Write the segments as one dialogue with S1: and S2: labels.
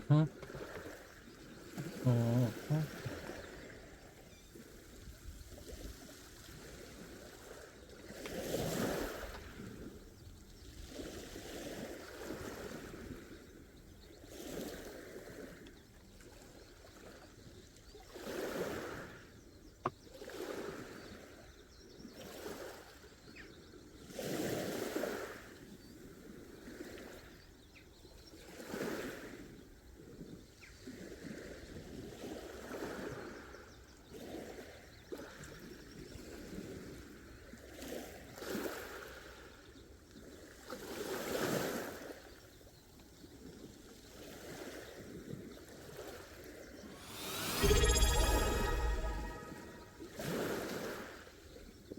S1: Mm-hmm. Mm-hmm.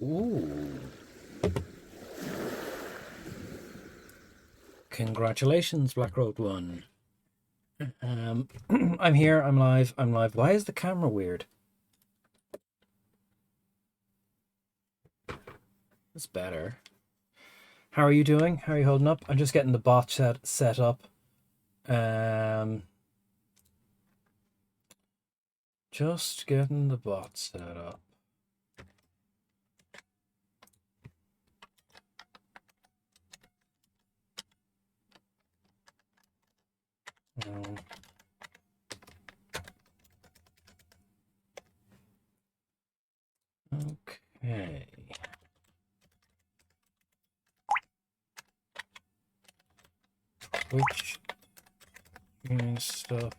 S1: Ooh. Congratulations, Black Road 1. I'm here, I'm live, I'm live. Why is the camera weird? It's better. How are you doing? How are you holding up? I'm just getting the bot set up. Just getting the bot set up. Okay. Which stuff?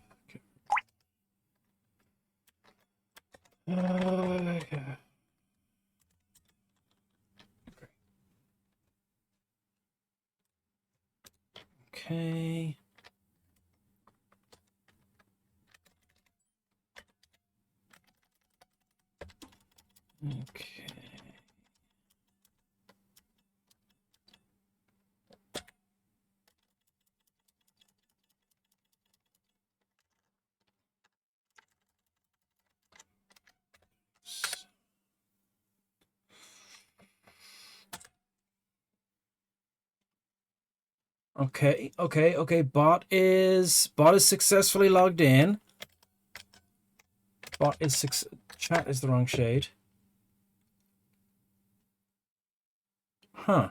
S1: Okay. Okay. Okay. Bot is successfully logged in. Bot is chat is the wrong shade. Huh.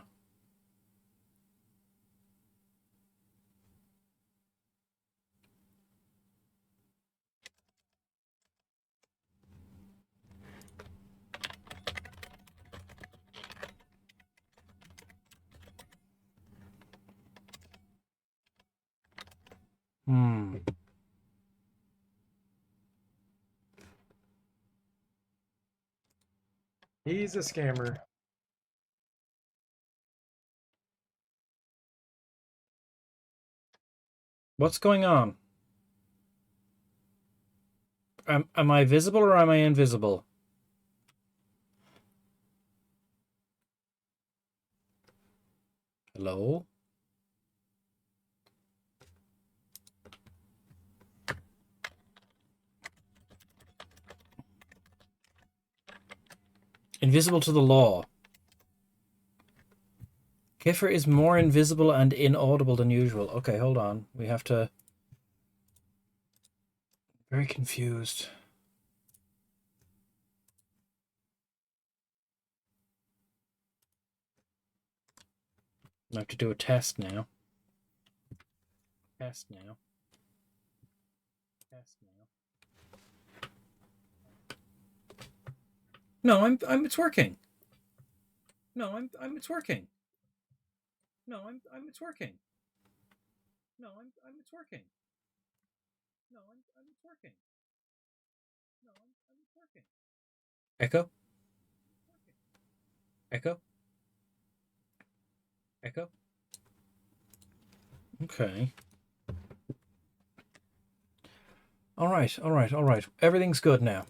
S2: He's a scammer.
S1: What's going on? Am I visible or am I invisible? Hello? Invisible to the law. Kiffer is more invisible and inaudible than usual. Okay, hold on. We have to... Very confused. I have to do a test now. Test now. No, it's working. No, it's working. No, it's working. No, it's working. No, it's working. No, it's working. Echo? Echo? Echo? Okay. All right. Everything's good now.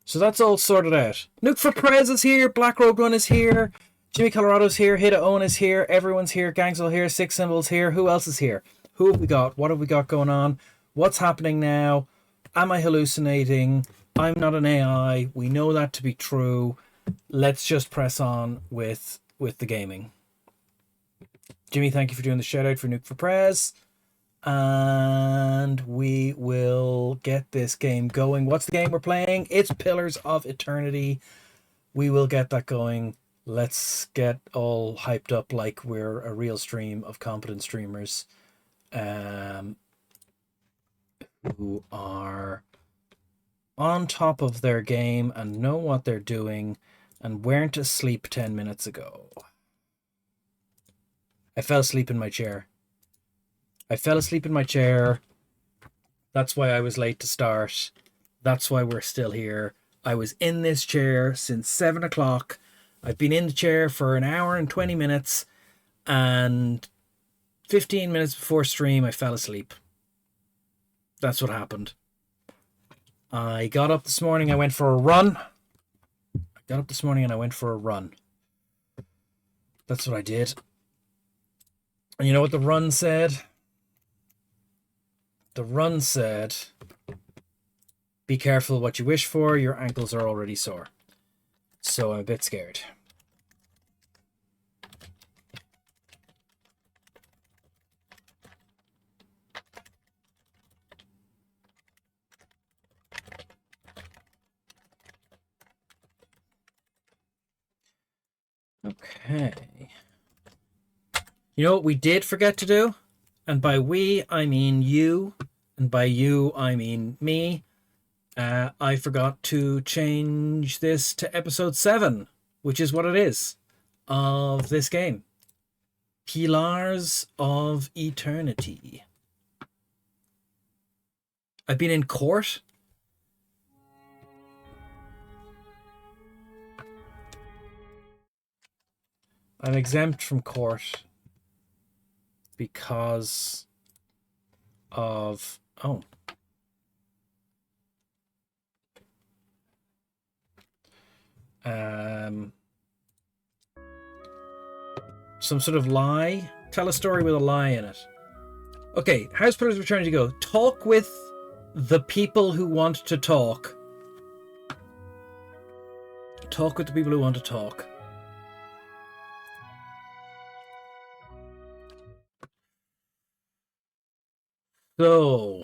S1: So that's all sorted out. Nuke for Prez is here. Black Rogue Run is here. Jimmy Colorado's here. Hida Owen is here. Everyone's here. Gangsel here. Six Symbols here. Who else is here? Who have we got? What have we got going on? What's happening now? Am I hallucinating? I'm not an AI. We know that to be true. Let's just press on with the gaming. Jimmy, thank you for doing the shout out for Nuke for Prez. and we will get this game going. What's the game we're playing? It's Pillars of Eternity. We will get that going. Let's get all hyped up like we're a real stream of competent streamers who are on top of their game and know what they're doing and weren't asleep 10 minutes ago. I fell asleep in my chair. That's why I was late to start. That's why we're still here. I was in this chair since 7 o'clock. I've been in the chair for an hour and 20 minutes, and 15 minutes before stream, I fell asleep. That's what happened. I got up this morning, I went for a run. That's what I did. And you know what the run said? The run said, be careful what you wish for, your ankles are already sore. So I'm a bit scared. Okay. You know what we did forget to do? And by we, I mean you. And by you, I mean me. I forgot to change this to episode 7, which is what it is, of this game. Pillars of Eternity. I've been in court. I'm exempt from court because of... Oh. Some sort of lie. Tell a story with a lie in it. Okay, how's Pillars of Eternity go? Talk with the people who want to talk. Talk with the people who want to talk. So,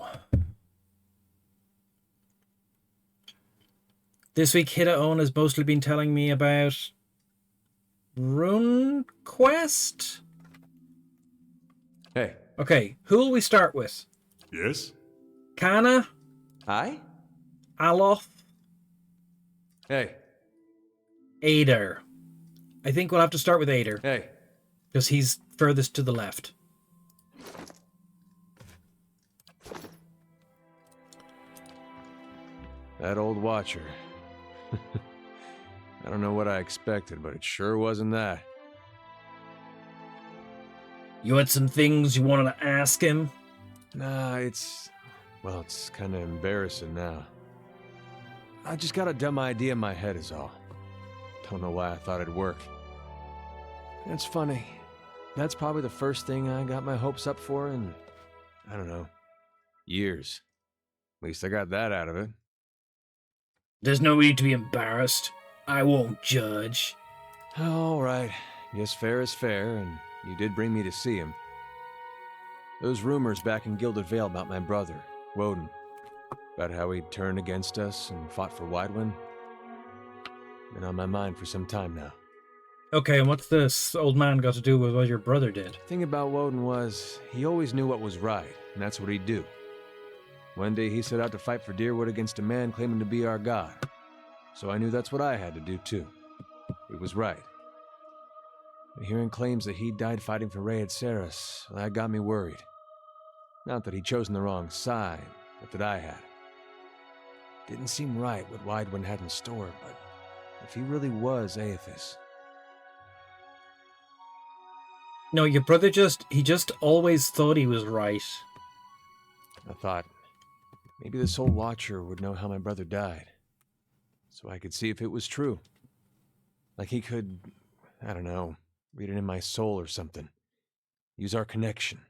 S1: this week Hida-On has mostly been telling me about Rune Quest.
S3: Hey.
S1: Okay, who will we start with?
S3: Yes?
S1: Kana?
S3: Hi?
S1: Alof?
S3: Hey.
S1: Ader. I think we'll have to start with Ader.
S3: Hey.
S1: Because he's furthest to the left.
S3: That old watcher. I don't know what I expected, but it sure wasn't that.
S1: You had some things you wanted to ask him?
S3: Nah, it's kind of embarrassing now. I just got a dumb idea in my head is all. Don't know why I thought it'd work. It's funny. That's probably the first thing I got my hopes up for in, I don't know, years. At least I got that out of it.
S1: There's no need to be embarrassed. I won't judge.
S3: All right. Guess fair is fair, and you did bring me to see him. Those rumors back in Gilded Vale about my brother, Woden, about how he turned against us and fought for Widewind, been on my mind for some time now.
S1: Okay, and what's this old man got to do with what your brother did?
S3: The thing about Woden was, he always knew what was right, and that's what he'd do. One day he set out to fight for Deerwood against a man claiming to be our god. So I knew that's what I had to do too. It was right. But hearing claims that he died fighting for Rayed Saris, that got me worried. Not that he'd chosen the wrong side, but that I had. Didn't seem right what Widewind had in store, but if he really was Aethys...
S1: No, your brother he just always thought he was right.
S3: I thought, maybe this old watcher would know how my brother died. So I could see if it was true. Like he could, I don't know, read it in my soul or something. Use our connection.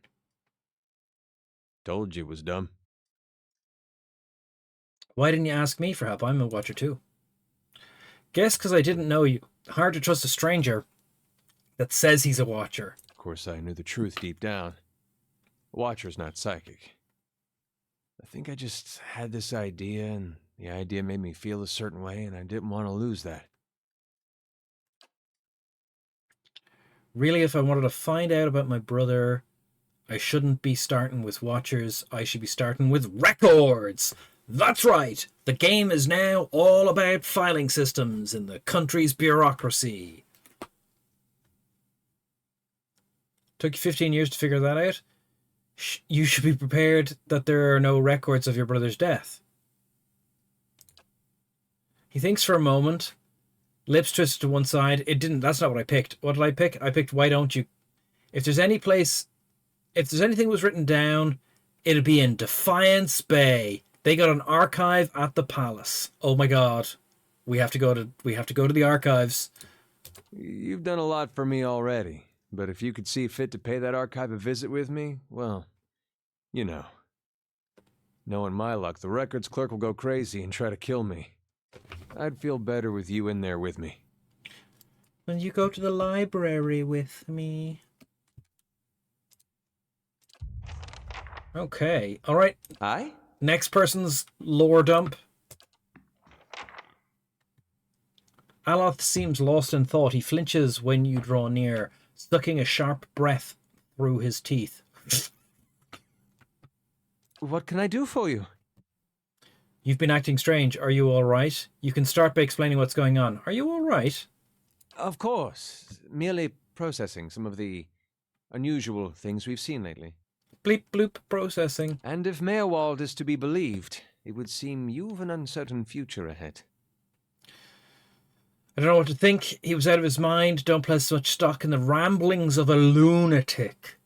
S3: Told you it was dumb.
S1: Why didn't you ask me for help? I'm a watcher too. Guess because I didn't know you. Hard to trust a stranger that says he's a watcher.
S3: Of course, I knew the truth deep down. Watcher's not psychic. I think I just had this idea, and the idea made me feel a certain way, and I didn't want to lose that.
S1: Really, if I wanted to find out about my brother, I shouldn't be starting with Watchers. I should be starting with records. That's right. The game is now all about filing systems in the country's bureaucracy. Took you 15 years to figure that out? You should be prepared that there are no records of your brother's death. He thinks for a moment, lips twisted to one side. It didn't. That's not what I picked. What did I pick? I picked why don't you? If there's any place, if there's anything was written down, it'd be in Defiance Bay. They got an archive at the palace. Oh my God, we have to go to the archives.
S3: You've done a lot for me already. But if you could see fit to pay that archive a visit with me, well, you know. Knowing my luck, the records clerk will go crazy and try to kill me. I'd feel better with you in there with me.
S1: When you go to the library with me. Okay, all right.
S3: Aye?
S1: Next person's lore dump. Aloth seems lost in thought. He flinches when you draw near, sucking a sharp breath through his teeth.
S3: What can I do for you?
S1: You've been acting strange. Are you all right? You can start by explaining what's going on. Are you all right?
S3: Of course. Merely processing some of the unusual things we've seen lately.
S1: Bleep bloop processing.
S3: And if Meerwald is to be believed, it would seem you've an uncertain future ahead.
S1: I don't know what to think. He was out of his mind. Don't place much stock in the ramblings of a lunatic.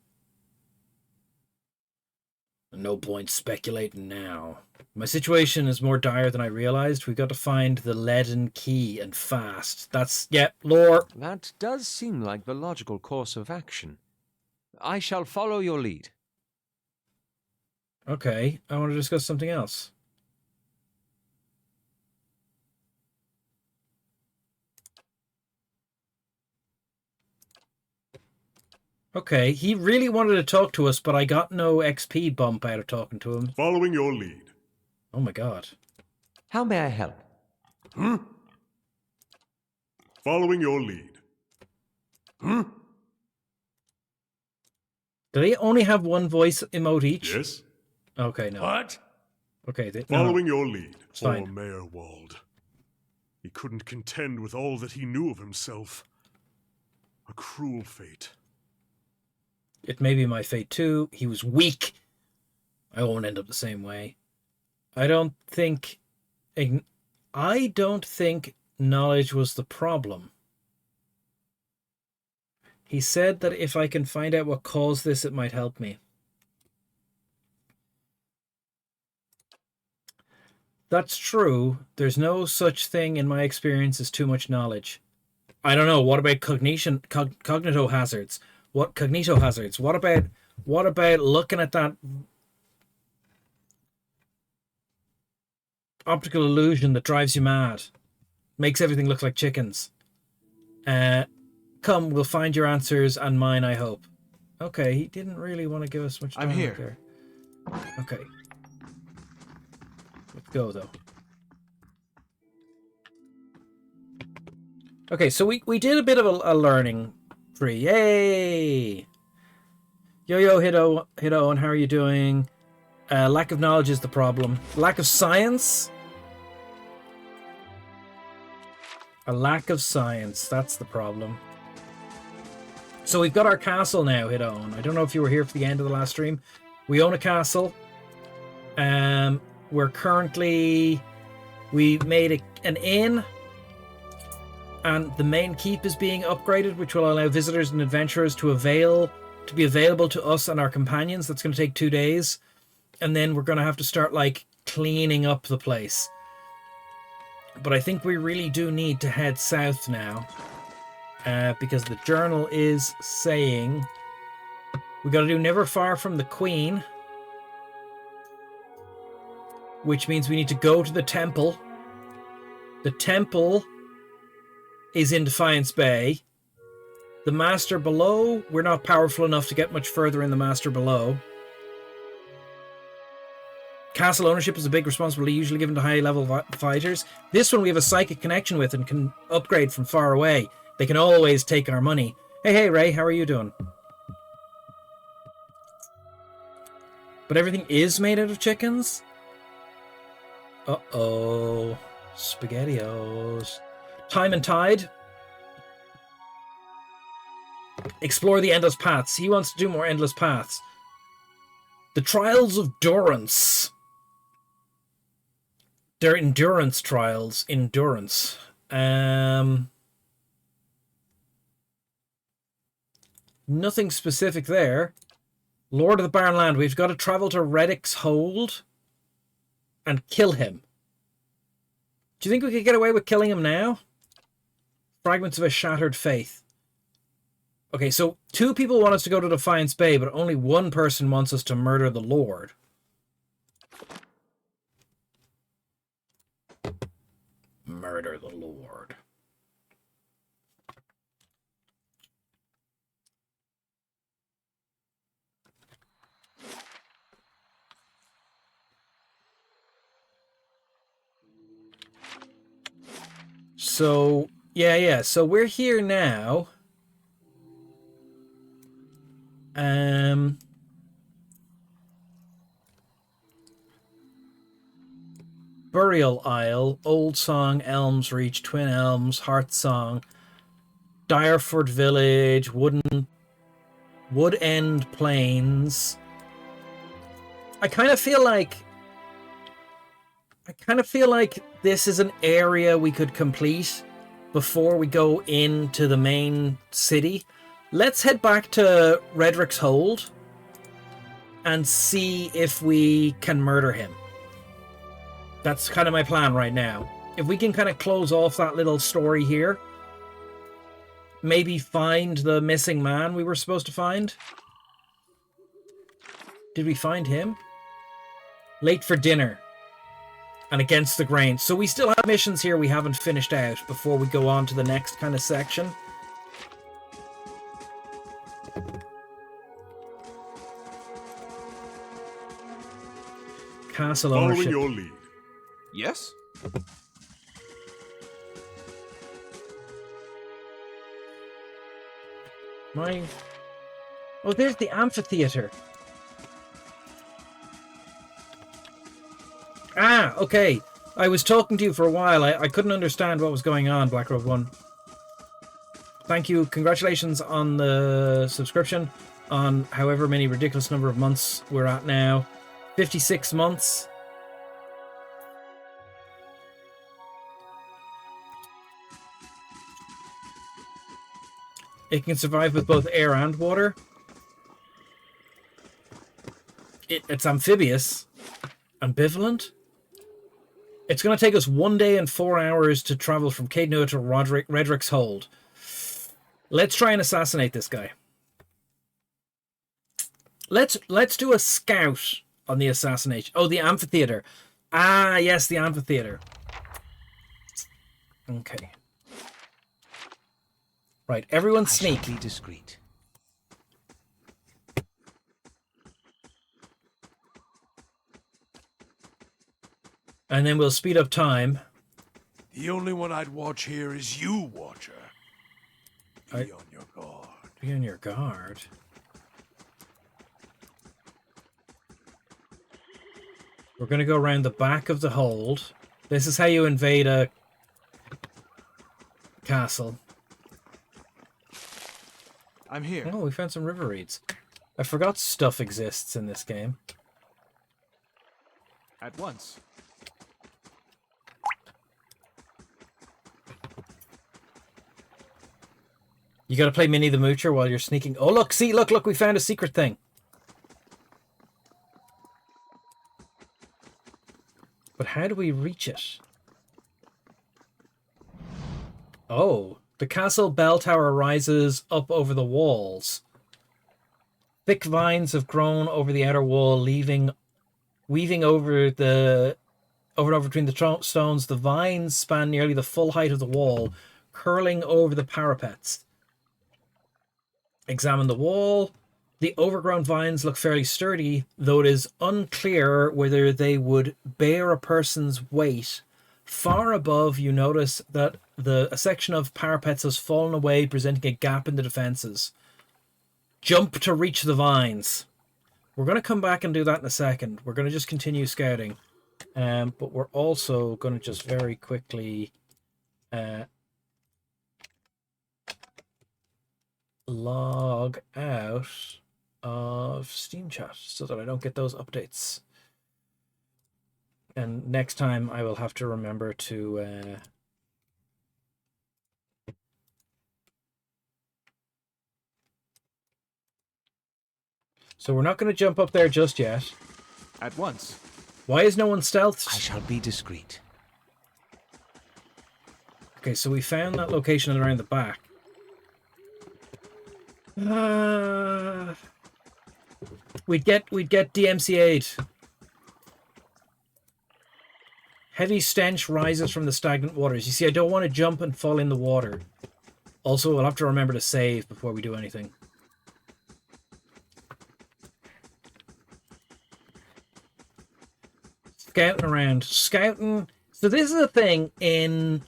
S1: No point speculating now. My situation is more dire than I realized. We've got to find the leaden key and fast. That's, lore.
S3: That does seem like the logical course of action. I shall follow your lead.
S1: Okay, I want to discuss something else. Okay, he really wanted to talk to us, but I got no XP bump out of talking to him.
S4: Following your lead.
S1: Oh my God.
S3: How may I help?
S4: Following your lead.
S1: Do they only have one voice emote each?
S4: Yes?
S1: Okay, no.
S4: What?
S1: Okay,
S4: Following your lead.
S1: It's fine.
S4: Poor Meerwald. He couldn't contend with all that he knew of himself. A cruel fate.
S1: It may be my fate too. He was weak. I won't end up the same way. I don't think knowledge was the problem. He said that if I can find out what caused this, it might help me. That's true. There's no such thing in my experience as too much knowledge. I don't know. What about cognito hazards? What cognito hazards? What about looking at that optical illusion that drives you mad? Makes everything look like chickens. Come, we'll find your answers and mine, I hope. Okay, he didn't really want to give us much time.
S3: I'm here.
S1: There. Okay. Let's go, though. Okay, so we did a bit of a learning tree. Yay! Yo, Hiddo, and how are you doing? Lack of knowledge is the problem. Lack of science? A lack of science, that's the problem. So we've got our castle now, Hiddo. I don't know if you were here for the end of the last stream. We own a castle. We're currently... We made an inn. And the main keep is being upgraded, which will allow visitors and adventurers to be available to us and our companions. That's going to take 2 days. And then we're going to have to start, like, cleaning up the place. But I think we really do need to head south now. Because the journal is saying we got to do Never Far from the Queen. Which means we need to go to the temple. The temple is in Defiance Bay. The Master Below, we're not powerful enough to get much further in the Master Below. Castle ownership is a big responsibility usually given to high-level fighters. This one we have a psychic connection with and can upgrade from far away. They can always take our money. Hey, Ray, how are you doing? But everything is made out of chickens? Uh-oh. SpaghettiOs. Time and Tide. Explore the endless paths. He wants to do more endless paths. The Trials of Durance. They're endurance trials. Endurance. Nothing specific there. Lord of the Barren Land. We've got to travel to Reddick's Hold and kill him. Do you think we could get away with killing him now? Fragments of a Shattered Faith. Okay, so 2 people want us to go to Defiance Bay, but only 1 person wants us to murder the Lord. Murder the Lord. So, yeah. So we're here now. Burial Isle, Old Song, Elms Reach, Twin Elms, Heart Song, Direford Village, Wood End Plains. I kind of feel like this is an area we could complete before we go into the main city. Let's head back to Redrick's Hold and see if we can murder him. That's kind of my plan right now. If we can kind of close off that little story here, maybe find the missing man we were supposed to find. Did we find him? Late for dinner. And against the grain. So we still have missions here we haven't finished out before we go on to the next kind of section. Castle ownership.
S4: Following your lead.
S3: Yes?
S1: Oh, there's the amphitheater. Ah, okay. I was talking to you for a while. I couldn't understand what was going on, Blackrobe 1. Thank you. Congratulations on the subscription. On however many ridiculous number of months we're at now. 56 months. It can survive with both air and water. It's amphibious. Ambivalent. It's going to take us 1 day and 4 hours to travel from Caed Nua to Redrick's Hold. Let's try and assassinate this guy. Let's do a scout on the assassination. Oh, the amphitheater. Ah, yes, the amphitheater. Okay. Right, everyone sneak.
S3: Be discreet.
S1: And then we'll speed up time.
S5: The only one I'd watch here is you, Watcher. Be on your guard.
S1: Be on your guard. We're going to go around the back of the hold. This is how you invade a castle.
S3: I'm here.
S1: Oh, we found some river reeds. I forgot stuff exists in this game.
S3: At once.
S1: You gotta play Minnie the Moocher while you're sneaking. Oh, look, see, look, we found a secret thing. But how do we reach it? Oh, the castle bell tower rises up over the walls. Thick vines have grown over the outer wall, weaving over between the stones. The vines span nearly the full height of the wall, curling over the parapets. Examine the wall. The overgrown vines look fairly sturdy, though it is unclear whether they would bear a person's weight. Far above, you notice that a section of parapets has fallen away, presenting a gap in the defenses. Jump to reach the vines. We're going to come back and do that in a second. We're going to just continue scouting. But we're also going to just very quickly log out of Steam Chat so that I don't get those updates. And next time I will have to remember to so we're not going to jump up there just yet.
S3: At once.
S1: Why is no one stealthed?
S3: I shall be discreet.
S1: Okay, so we found that location around the back. We'd get DMCA'd. Heavy stench rises from the stagnant waters. You see, I don't want to jump and fall in the water. Also, I'll have to remember to save before we do anything. Scouting around. Scouting. So this is a thing in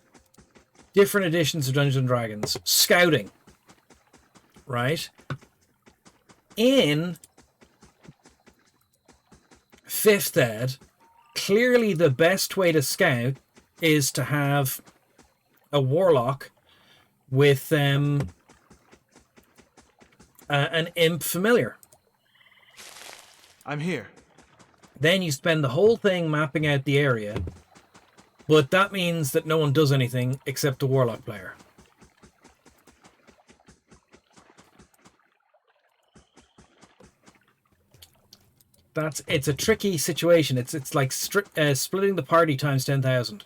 S1: different editions of Dungeons & Dragons. Scouting. Right? In 5th Ed, clearly the best way to scout is to have a warlock with an imp familiar.
S3: I'm here.
S1: Then you spend the whole thing mapping out the area, but that means that no one does anything except the warlock player. It's a tricky situation. It's like splitting the party times 10,000.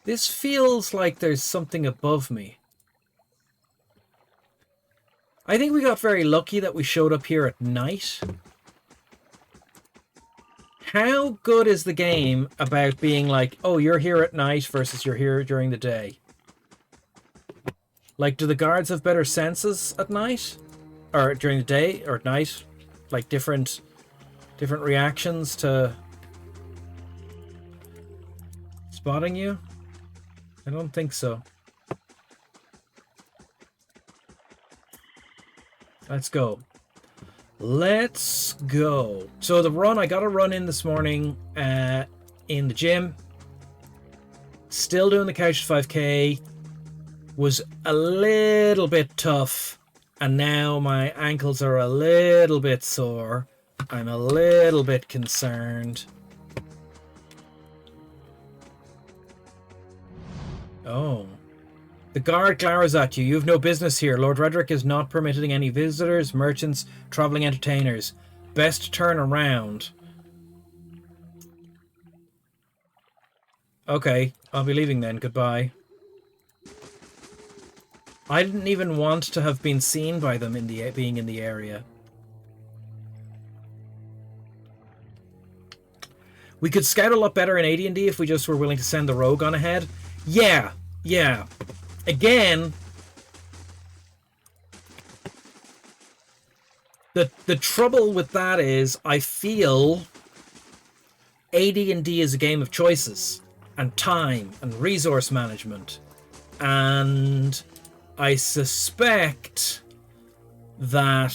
S1: This feels like there's something above me. I think we got very lucky that we showed up here at night. How good is the game about being like, oh, you're here at night versus you're here during the day? Like, do the guards have better senses at night? Or during the day or at night? Like different reactions to spotting you? I don't think so. Let's go. Let's go. So the run, I got a run in this morning in the gym. Still doing the couch 5K. Was a little bit tough. And now my ankles are a little bit sore. I'm a little bit concerned. Oh. The guard glowers at you. You have no business here. Lord Redrick is not permitting any visitors, merchants, traveling entertainers. Best turn around. Okay, I'll be leaving then. Goodbye. I didn't even want to have been seen by them in the being in the area. We could scout a lot better in AD&D if we just were willing to send the rogue on ahead. Yeah. Again, the trouble with that is I feel AD&D is a game of choices and time and resource management, and I suspect that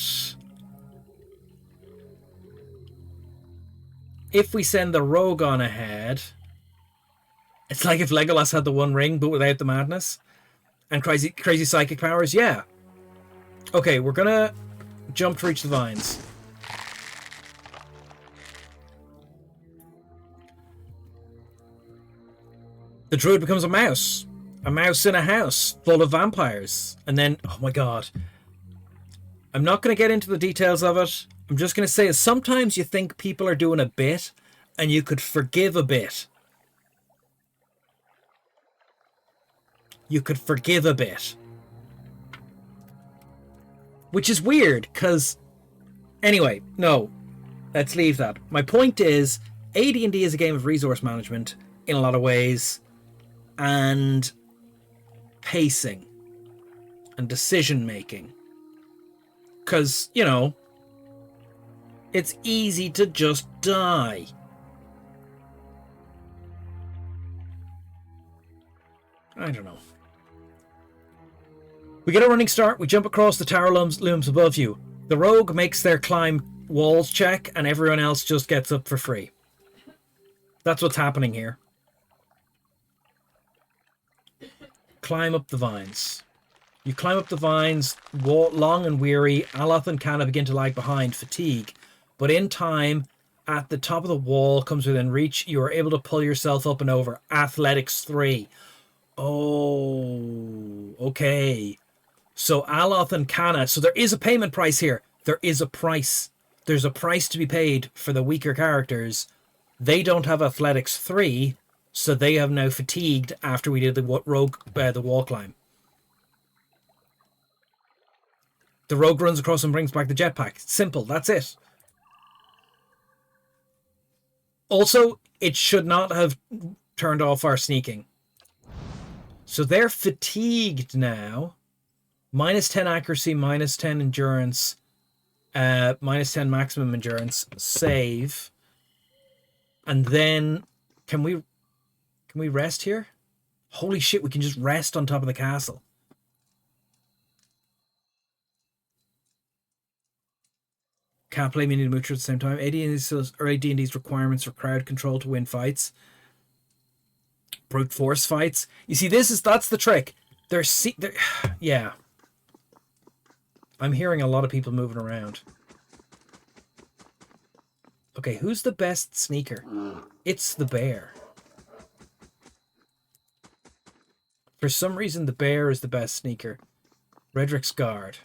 S1: if we send the rogue on ahead, it's like if Legolas had the One Ring but without the madness and crazy psychic powers. Yeah. Okay, we're gonna jump to reach the vines. The druid becomes a mouse in a house full of vampires, and then, oh my god, I'm not going to get into the details of it. I'm just going to say sometimes you think people are doing a bit and you could forgive a bit. You could forgive a bit, which is weird because anyway, no, let's leave that. My point is AD&D is a game of resource management in a lot of ways, and pacing and decision making. because, you know, it's easy to just die. I don't know. We get a running start. We jump across the tower looms above you. The rogue makes their climb walls check, and everyone else just gets up for free. That's what's happening here. Climb up the vines. You climb up the vines, long and weary. Aloth and Canna begin to lag behind, fatigue. But in time, at the top of the wall, comes within reach, you are able to pull yourself up and over. Athletics 3. Oh, okay. So Aloth and Canna. So there is a payment price here. There is a price. There's a price to be paid for the weaker characters. They don't have Athletics 3, so they have now fatigued after we did the wall climb. The rogue runs across and brings back the jetpack. Simple, that's it. Also, it should not have turned off our sneaking. So they're fatigued now. Minus 10 accuracy, minus 10 endurance, minus 10 maximum endurance, save. And then, can we rest here? Holy shit, we can just rest on top of the castle. Can't play Mini Moocher at the same time. Early D&D's requirements for crowd control to win fights. Brute force fights. You see, that's the trick. Yeah. I'm hearing a lot of people moving around. Okay, who's the best sneaker? It's the bear. For some reason, the bear is the best sneaker. Redrick's Guard.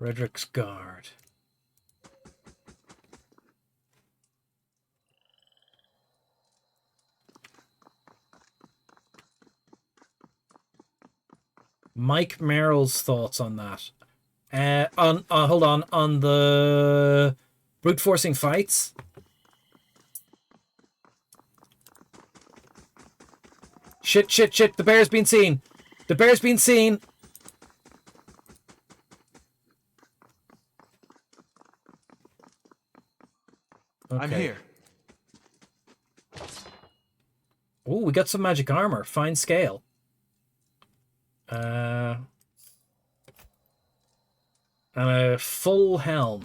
S1: Redrick's Guard. Mike Merrill's thoughts on that. Hold on the brute forcing fights. Shit, the bear's been seen. The bear's been seen. Okay.
S5: I'm here.
S1: Oh, we got some magic armor. Fine scale. And a full helm.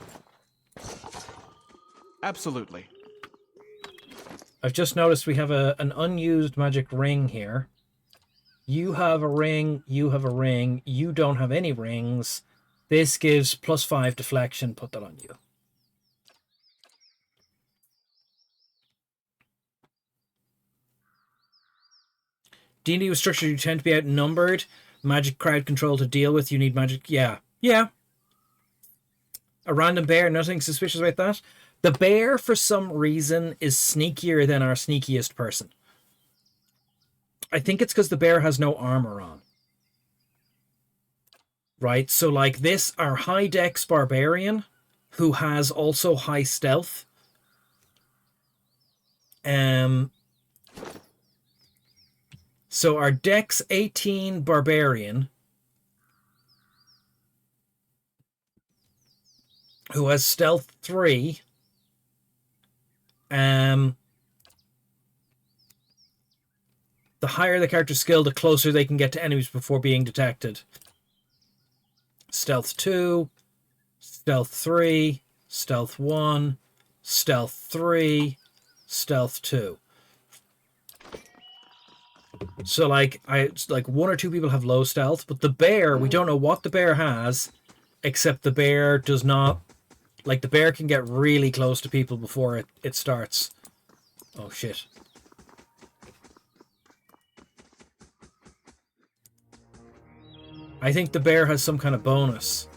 S5: Absolutely.
S1: I've just noticed we have an unused magic ring here. You have a ring, you have a ring, you don't have any rings. This gives +5 deflection. Put that on you. D&D was structured, you tend to be outnumbered. Magic crowd control to deal with. You need magic. Yeah. A random bear, nothing suspicious about that. The bear, for some reason, is sneakier than our sneakiest person. I think it's because the bear has no armor on. Right, so like this, our high dex barbarian, who has also high stealth. So our dex 18 barbarian, who has stealth 3, the higher the character's skill, the closer they can get to enemies before being detected. Stealth 2, stealth 3, stealth 1, stealth 3, stealth 2. So like one or two people have low stealth, but the bear, we don't know what the bear has, except the bear does not, like the bear can get really close to people before it starts. Oh shit. I think the bear has some kind of bonus.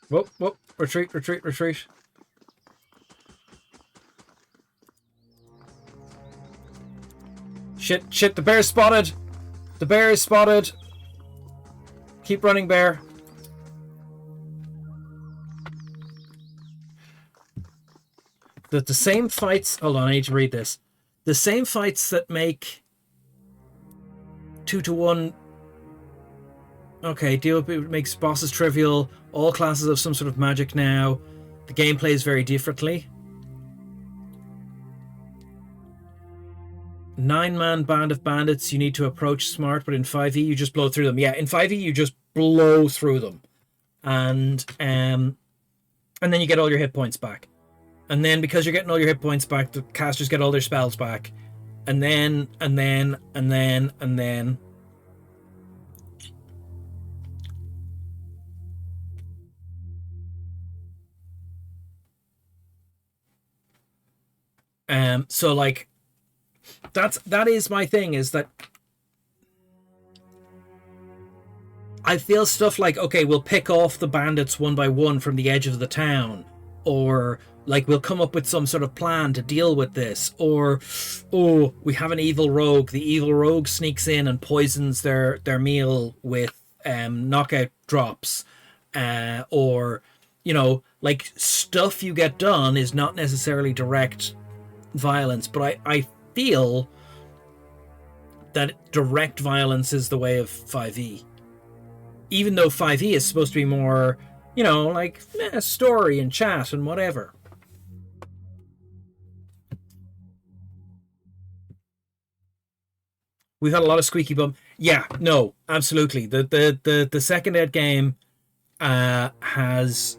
S1: Whoop, whoop, retreat. Shit, the bear's spotted. The bear is spotted. Keep running, bear. that the same fights... Hold on, I need to read this. The same fights that make 2 to 1... Okay, deal with it makes bosses trivial. All classes have some sort of magic now. The game plays very differently. 9-man band of bandits. You need to approach smart, but in 5e you just blow through them. Yeah, in 5e you just blow through them, and then you get all your hit points back. And then because you're getting all your hit points back, the casters get all their spells back, and then. So like, that is my thing, is that I feel stuff like, okay, we'll pick off the bandits one by one from the edge of the town, or like we'll come up with some sort of plan to deal with this, or oh, we have an evil rogue. The evil rogue sneaks in and poisons their meal with knockout drops, or you know, like stuff you get done is not necessarily direct violence, but I feel that direct violence is the way of 5e. Even though 5e is supposed to be more, you know, like story and chat and whatever. We've had a lot of squeaky bum. Yeah, no, absolutely. The second ed game has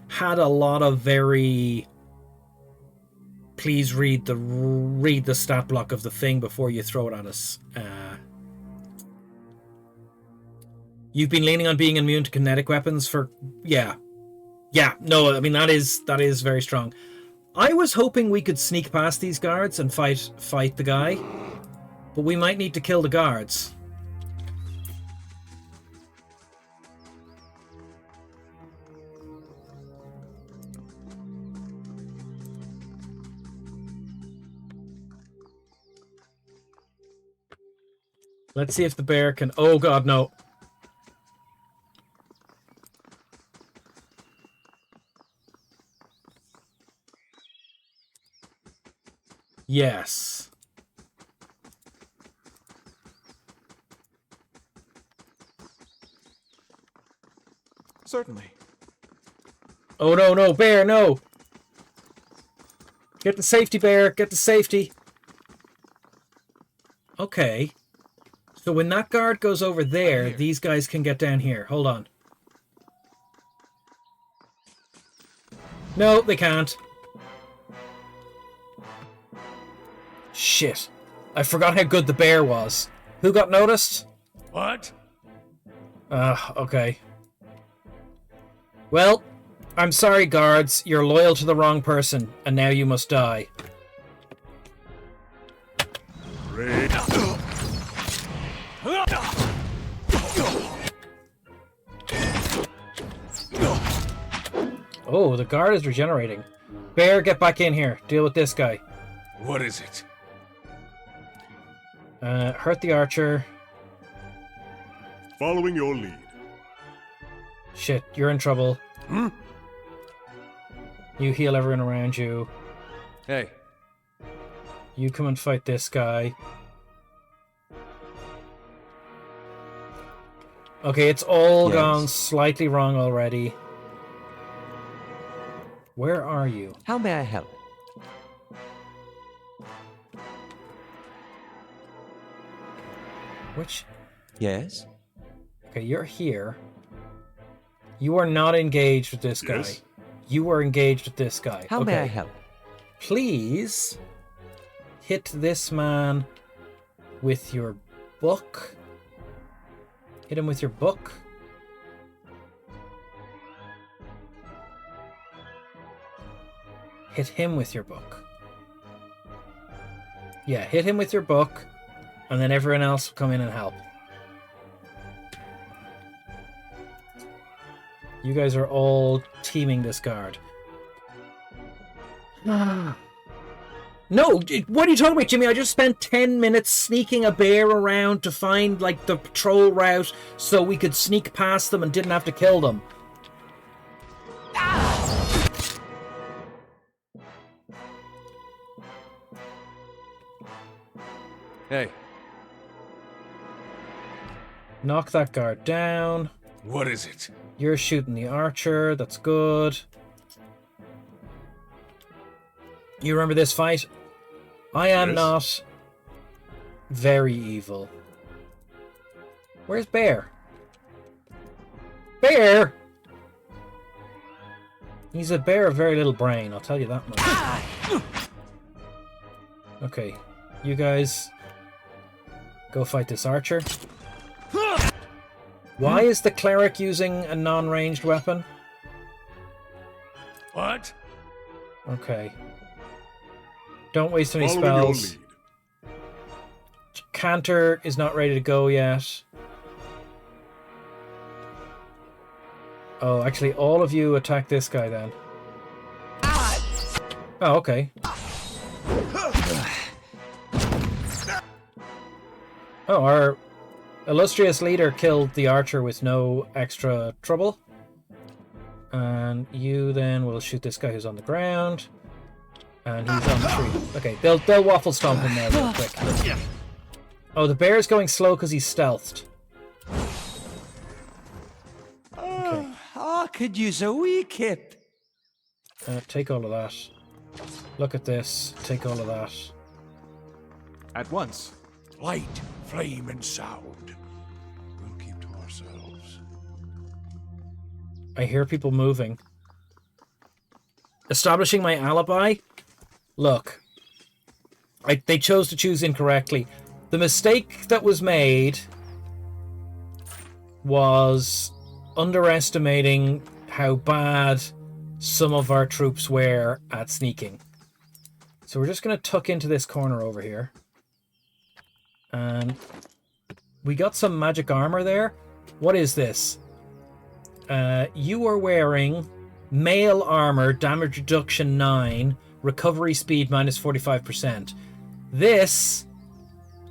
S1: had a lot of very... Please read the stat block of the thing before you throw it at us. You've been leaning on being immune to kinetic weapons for... Yeah. No, I mean, that is very strong. I was hoping we could sneak past these guards and fight the guy, but we might need to kill the guards. Let's see if the bear can... Oh god, no. Yes.
S5: Certainly.
S1: Oh no, bear, no! Get the safety, bear, get the safety. Okay. So when that guard goes over there, these guys can get down here. Hold on. No, they can't. Shit. I forgot how good the bear was. Who got noticed?
S5: What?
S1: Okay. Well, I'm sorry, guards. You're loyal to the wrong person, and now you must die.
S4: Great.
S1: Oh, the guard is regenerating. Bear, get back in here. Deal with this guy.
S5: What is it?
S1: Hurt the archer.
S4: Following your lead.
S1: Shit, you're in trouble.
S5: Hmm?
S1: You heal everyone around you.
S3: Hey,
S1: You come and fight this guy. Okay, it's all gone slightly wrong already. Where are you?
S6: How may I help?
S1: Which...
S6: Yes?
S1: Okay, you're here. You are not engaged with this guy.
S4: Yes?
S1: You are engaged with this guy.
S6: How may I help?
S1: Please hit this man with your book. Hit him with your book. Hit him with your book. Yeah, hit him with your book, and then everyone else will come in and help. You guys are all teaming this guard. No, what are you talking about, Jimmy? I just spent 10 minutes sneaking a bear around to find, like, the patrol route so we could sneak past them and didn't have to kill them.
S3: Hey,
S1: Knock that guard down.
S5: What is it?
S1: You're shooting the archer. That's good. You remember this fight? I am
S4: Yes.
S1: not very evil. Where's Bear? Bear! He's a bear of very little brain, I'll tell you that much. Okay, you guys go fight this archer. Why is the cleric using a non-ranged weapon?
S5: What?
S1: Okay. Don't waste any
S4: Following your
S1: spells.
S4: lead.
S1: Cantor is not ready to go yet. Oh, actually, all of you attack this guy then. Oh, okay. Oh, our illustrious leader killed the archer with no extra trouble. And you then will shoot this guy who's on the ground. And he's on the tree. Okay, they'll waffle stomp him there real quick. Oh, the bear's going slow because he's stealthed. Okay.
S6: I could use a wee kip.
S1: Take all of that. Look at this. Take all of that.
S3: at once.
S5: Light, flame, and sound. We'll keep to ourselves.
S1: I hear people moving. Establishing my alibi? Look. They chose to choose incorrectly. The mistake that was made was underestimating how bad some of our troops were at sneaking. So we're just going to tuck into this corner over here. And we got some magic armor there. What is this? You are wearing mail armor, damage reduction 9, recovery speed minus 45%. This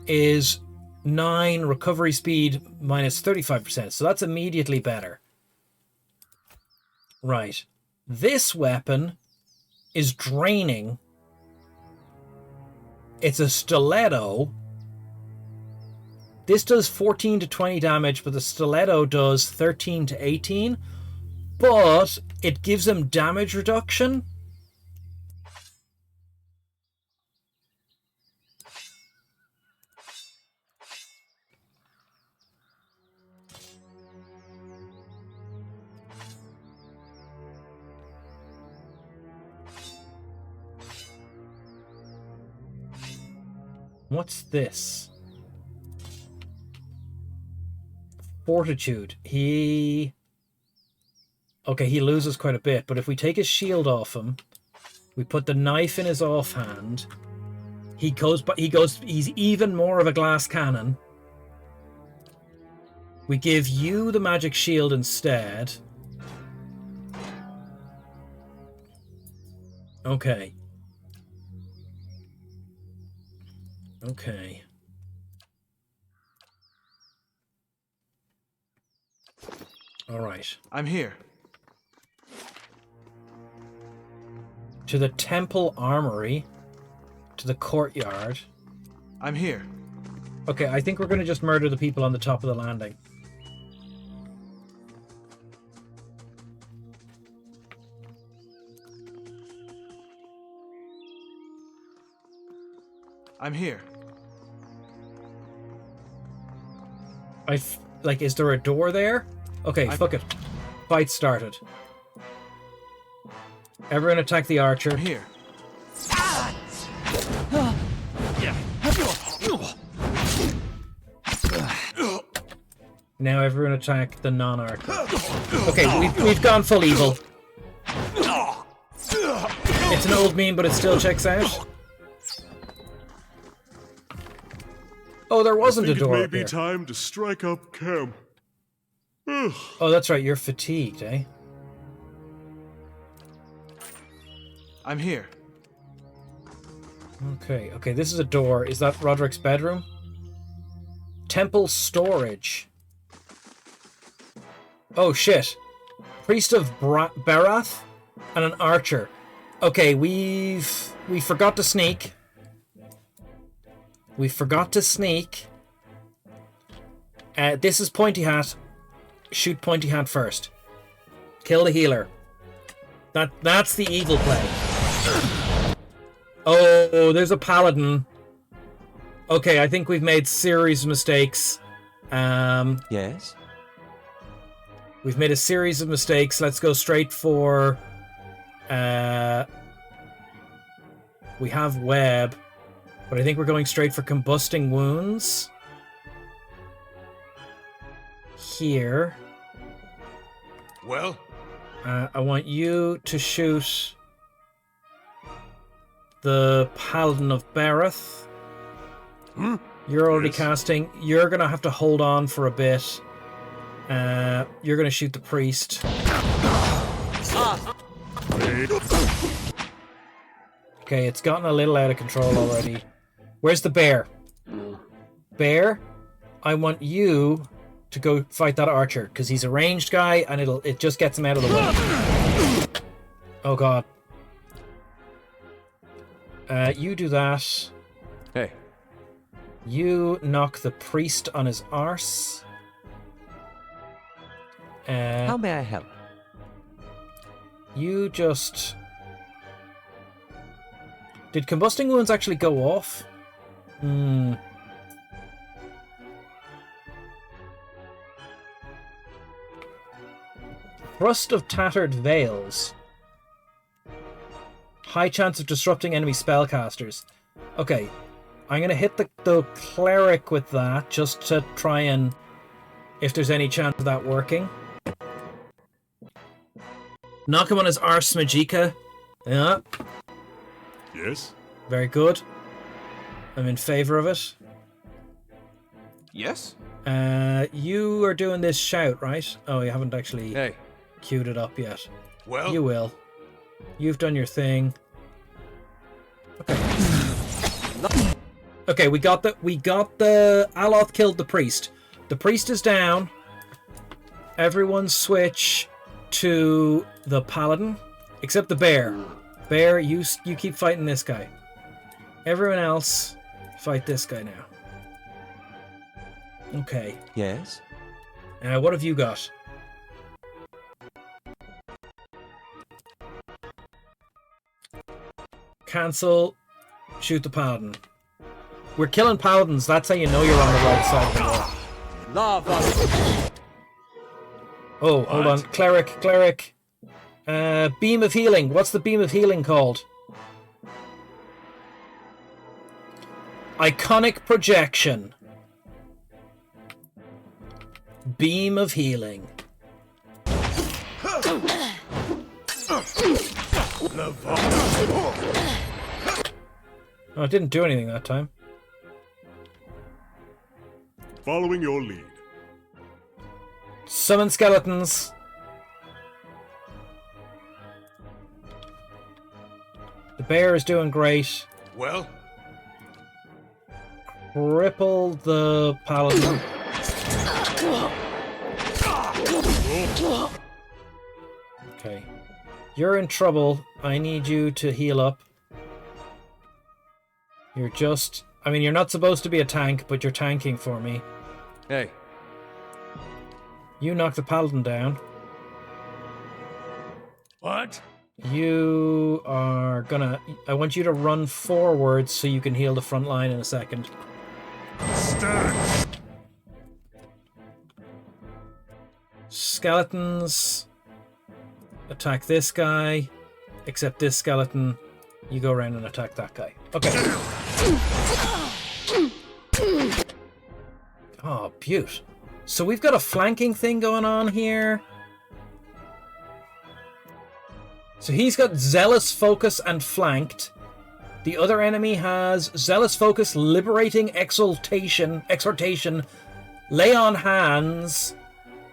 S1: is 9, recovery speed minus 35%. So that's immediately better. Right. This weapon is draining. It's a stiletto. This does 14 to 20 damage, but the stiletto does 13 to 18. But it gives him damage reduction. What's this? Fortitude. Okay, he loses quite a bit, but if we take his shield off him, we put the knife in his offhand, he's even more of a glass cannon. We give you the magic shield instead. Okay. Okay. All right.
S3: I'm here.
S1: To the temple armory. To the courtyard.
S3: I'm here.
S1: Okay, I think we're going to just murder the people on the top of the landing.
S3: I'm here.
S1: Is there a door there? Okay, fuck it. Fight started. Everyone attack the archer.
S3: I'm here.
S1: Now everyone attack the non-archer. Okay, we've gone full evil. It's an old meme, but it still checks out. Oh, there wasn't a
S4: I think
S1: door
S4: it may
S1: up
S4: be
S1: here.
S4: time to strike up camp. Ugh.
S1: Oh, that's right. You're fatigued, eh?
S3: I'm here.
S1: Okay, okay. This is a door. Is that Roderick's bedroom? Temple storage. Oh, shit. Priest of Barath and an archer. Okay, we forgot to sneak. We forgot to sneak. This is Pointy Hat. Shoot Pointy Hat first. Kill the healer. That's the evil play. Oh, there's a paladin. Okay, I think we've made serious mistakes.
S6: Yes?
S1: We've made a series of mistakes. Let's go straight for... we have web, but I think we're going straight for combusting wounds. Here.
S5: Well?
S1: I want you to shoot the Paladin of Bareth. You're already casting. You're going to have to hold on for a bit. You're going to shoot the priest. Okay, it's gotten a little out of control already. Where's the bear? Bear, I want you to go fight that archer, because he's a ranged guy, and it just gets him out of the way. Oh god. You do that.
S3: Hey.
S1: You knock the priest on his arse.
S6: How may I help?
S1: You just... Did combusting wounds actually go off? Thrust of Tattered Veils. High chance of disrupting enemy spellcasters. Okay, I'm going to hit the cleric with that, just to try and... if there's any chance of that working. Knock him on his arse, Magika. Yeah.
S4: Yes?
S1: Very good. I'm in favor of it.
S5: Yes?
S1: You are doing this shout, right? Oh, you haven't actually
S3: Hey.
S1: queued it up yet.
S5: Well?
S1: You will. You've done your thing. Okay. Okay, we got the Aloth killed the priest. The priest is down. Everyone switch to the paladin, except the bear. Bear, you keep fighting this guy. Everyone else, fight this guy now. Okay.
S6: Yes?
S1: What have you got? Cancel. Shoot the paladin. We're killing paladins. That's how you know you're on the right side of the wall.
S6: Lava!
S1: Oh, hold on. Cleric. Beam of healing. What's the beam of healing called? Iconic projection. Beam of healing. Oh, it didn't do anything that time.
S4: Following your lead.
S1: Summon skeletons. The bear is doing great.
S5: Well?
S1: Cripple the paladin. Okay. You're in trouble. I need you to heal up. You're just... I mean, you're not supposed to be a tank, but you're tanking for me.
S3: Hey.
S1: You knock the paladin down.
S5: What?
S1: You are gonna... I want you to run forward so you can heal the front line in a second.
S5: Stand!
S1: Skeletons. Attack this guy. Except this skeleton. You go around and attack that guy. Okay. Oh, beaut. So we've got a flanking thing going on here. So he's got Zealous Focus and flanked. The other enemy has Zealous Focus, Liberating Exhortation, Lay on Hands,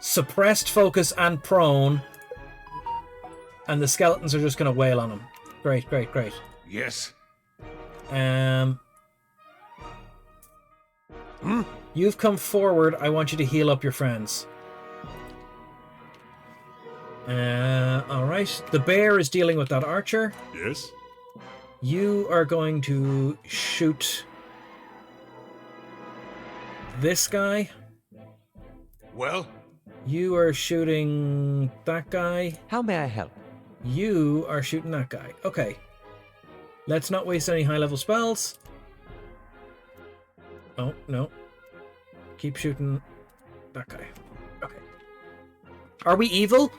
S1: Suppressed Focus, and Prone. And the skeletons are just going to wail on him. Great.
S5: Yes.
S1: You've come forward. I want you to heal up your friends. Alright. The bear is dealing with that archer.
S4: Yes?
S1: You are going to shoot this guy.
S5: Well?
S1: You are shooting that guy.
S6: How may I help?
S1: You are shooting that guy. Okay. Let's not waste any high-level spells. Oh, no. Keep shooting that guy. Okay. Are we evil?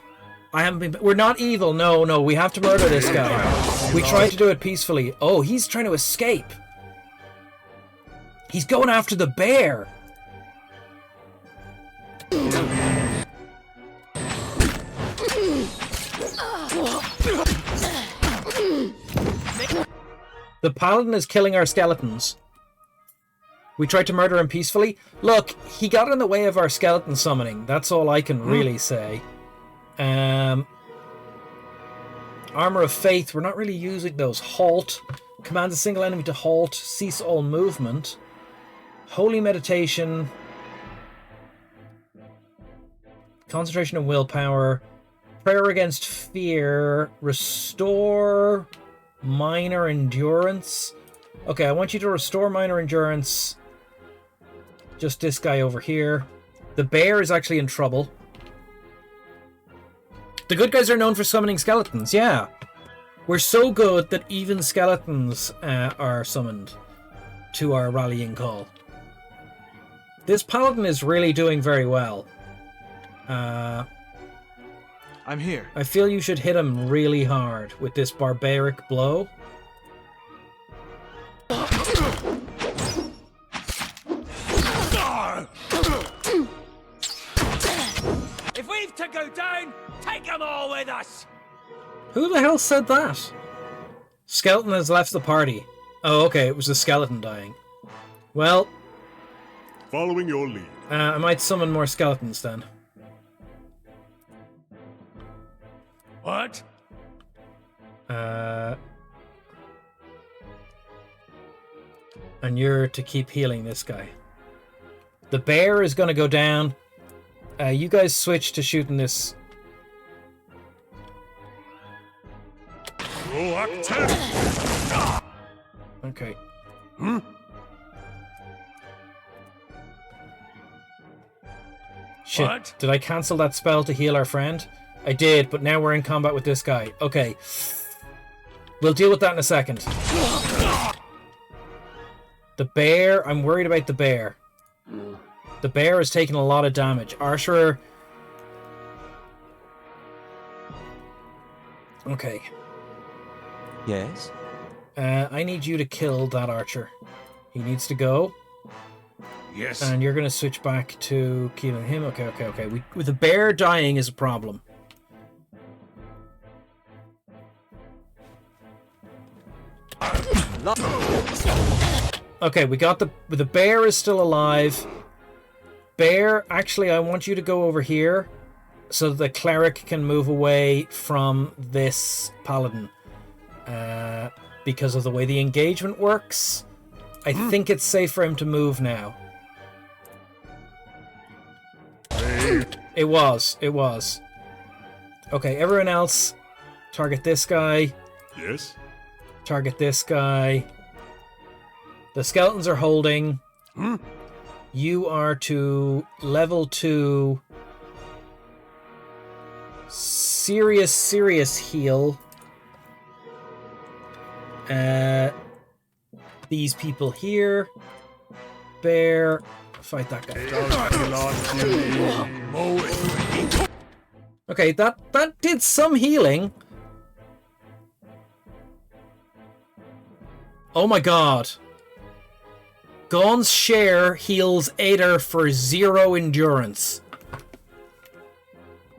S1: I haven't been... We're not evil. No, no. We have to murder this guy. We tried to do it peacefully. Oh, he's trying to escape. He's going after the bear. The paladin is killing our skeletons. We tried to murder him peacefully. Look, he got in the way of our skeleton summoning. That's all I can really say. Armor of Faith. We're not really using those. Halt. Commands a single enemy to halt. Cease all movement. Holy Meditation. Concentration and Willpower. Prayer against Fear. Restore Minor Endurance. Okay, I want you to restore Minor Endurance. Just this guy over here. The bear is actually in trouble. The good guys are known for summoning skeletons, yeah. We're so good that even skeletons are summoned to our rallying call. This paladin is really doing very well.
S5: I'm here.
S1: I feel you should hit him really hard with this barbaric blow.
S6: If we've to go down, take them all with us!
S1: Who the hell said that? Skeleton has left the party. Oh, okay, it was the skeleton dying. Well...
S4: Following your lead.
S1: I might summon more skeletons then.
S5: What?
S1: And you're to keep healing this guy. The bear is going to go down. You guys switch to shooting this. Okay. Shit.
S5: What?
S1: Did I cancel that spell to heal our friend? I did, but now we're in combat with this guy. Okay. We'll deal with that in a second. The bear, I'm worried about the bear. The bear has taken a lot of damage. Archer. Okay.
S6: Yes?
S1: I need you to kill that archer. He needs to go.
S5: Yes.
S1: And you're going to switch back to killing him. Okay. With the bear dying is a problem. Okay, we got the bear is still alive. Bear, actually, I want you to go over here so that the cleric can move away from this paladin. Because of the way the engagement works, I think it's safe for him to move now. It was. Okay, everyone else, target this guy.
S4: Yes?
S1: Target this guy. The skeletons are holding. You are to level 2. Serious heal. These people here. Bear. Fight that guy. Okay, that did some healing. Oh my god. Gaun's share heals Ader for 0 endurance.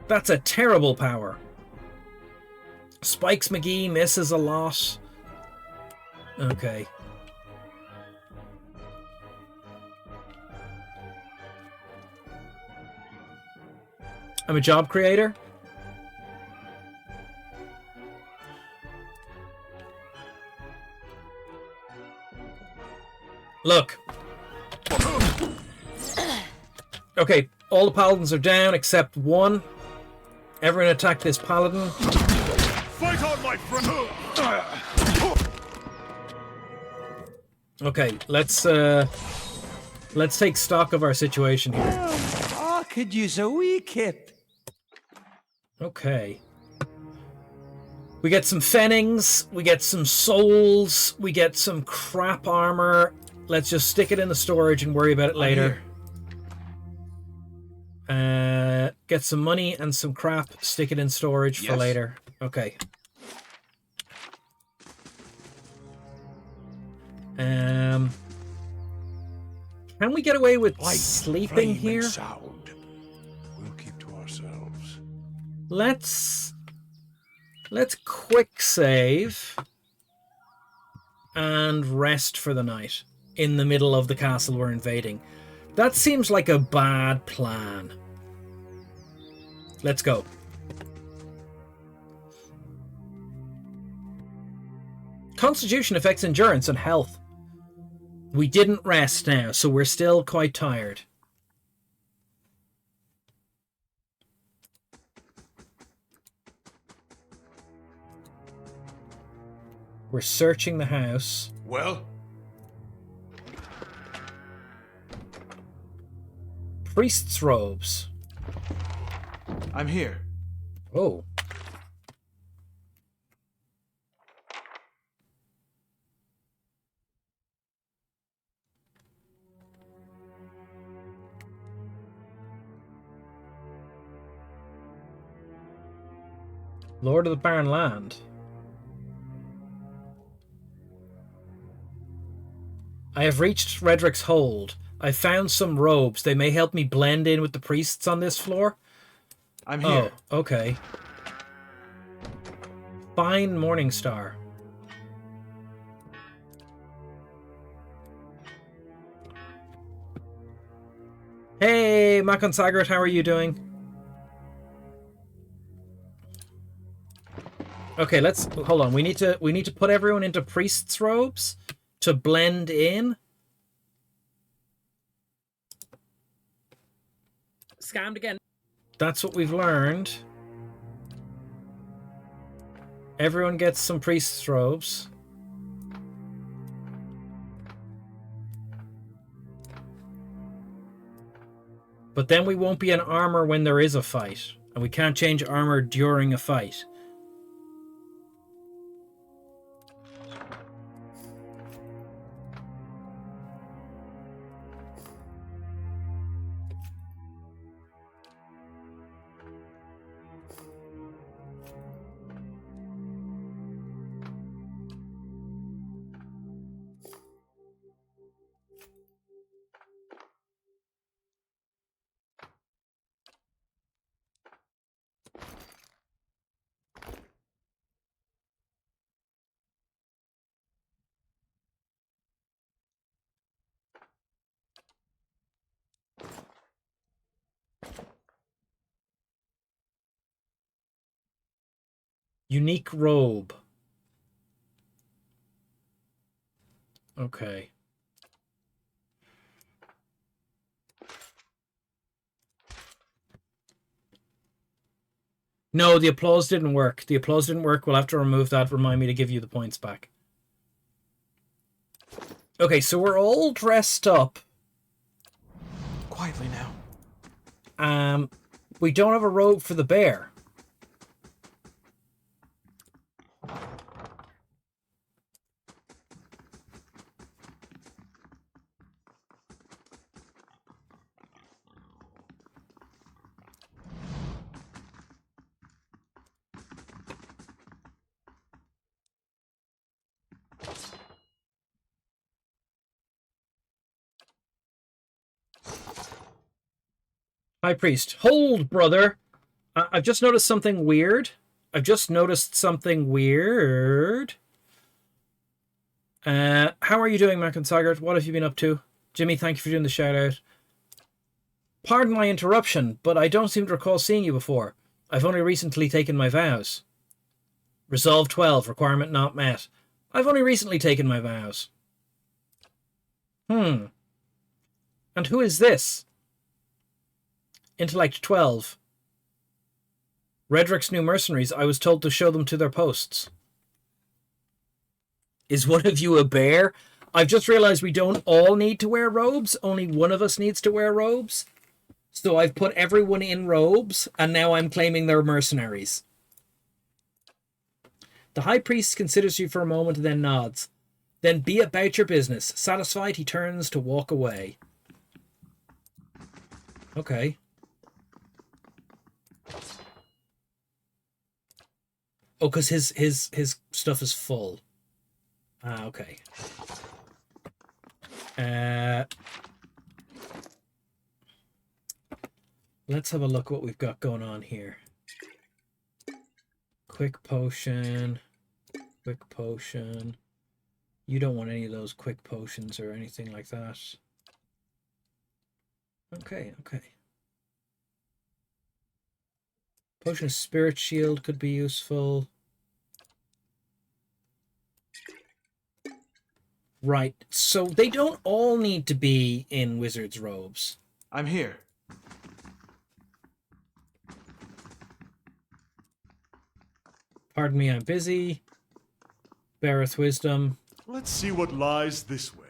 S1: That's a terrible power. Spikes McGee misses a lot. Okay. I'm a job creator. Look. Okay, all the paladins are down except one. Everyone attack this paladin.
S4: Fight on, my friend!
S1: Okay, let's Let's take stock of our situation here.
S6: I could use a wee kip.
S1: Okay. We get some fennings, we get some souls, we get some crap armor. Let's just stick it in the storage and worry about it later. Get some money and some crap, stick it in storage for later. Okay. Can we get away with sleeping here?
S5: Sound. We'll keep to ourselves.
S1: Let's quick save and rest for the night in the middle of the castle we're invading. That seems like a bad plan. Let's go. Constitution affects endurance and health. We didn't rest now, so we're still quite tired. We're searching the house.
S5: Well?
S1: Priest's robes.
S3: I'm here.
S1: Oh. Lord of the Barren Land. I have reached Redrick's hold. I found some robes. They may help me blend in with the priests on this floor.
S3: I'm here.
S1: Oh, okay. Fine Morning Star. Hey, Makon Sagart, how are you doing? Okay, let's hold on. We need to put everyone into priest's robes to blend in.
S6: Scammed again.
S1: That's what we've learned. Everyone gets some priest's robes. But then we won't be in armor when there is a fight. And we can't change armor during a fight. Unique robe. Okay. No, the applause didn't work. The applause didn't work. We'll have to remove that. Remind me to give you the points back. Okay, so we're all dressed up.
S3: Quietly now.
S1: We don't have a robe for the bear. High Priest. Hold, brother. I've just noticed something weird. How are you doing, Makon Sagart? What have you been up to? Jimmy, thank you for doing the shout out. Pardon my interruption, but I don't seem to recall seeing you before. I've only recently taken my vows. Resolve 12, requirement not met. I've only recently taken my vows. And who is this? Intellect 12. Redrick's new mercenaries. I was told to show them to their posts. Is one of you a bear? I've just realized we don't all need to wear robes. Only one of us needs to wear robes. So I've put everyone in robes, and now I'm claiming they're mercenaries. The high priest considers you for a moment and then nods. Then be about your business. Satisfied, he turns to walk away. Okay. Oh, because his stuff is full. Ah, okay. Let's have a look what we've got going on here. Quick potion. Quick potion. You don't want any of those quick potions or anything like that. Okay, okay. Potion of Spirit Shield could be useful. Right, so they don't all need to be in wizard's robes.
S5: I'm here.
S1: Pardon me, I'm busy. Beareth wisdom.
S4: Let's see what lies this way.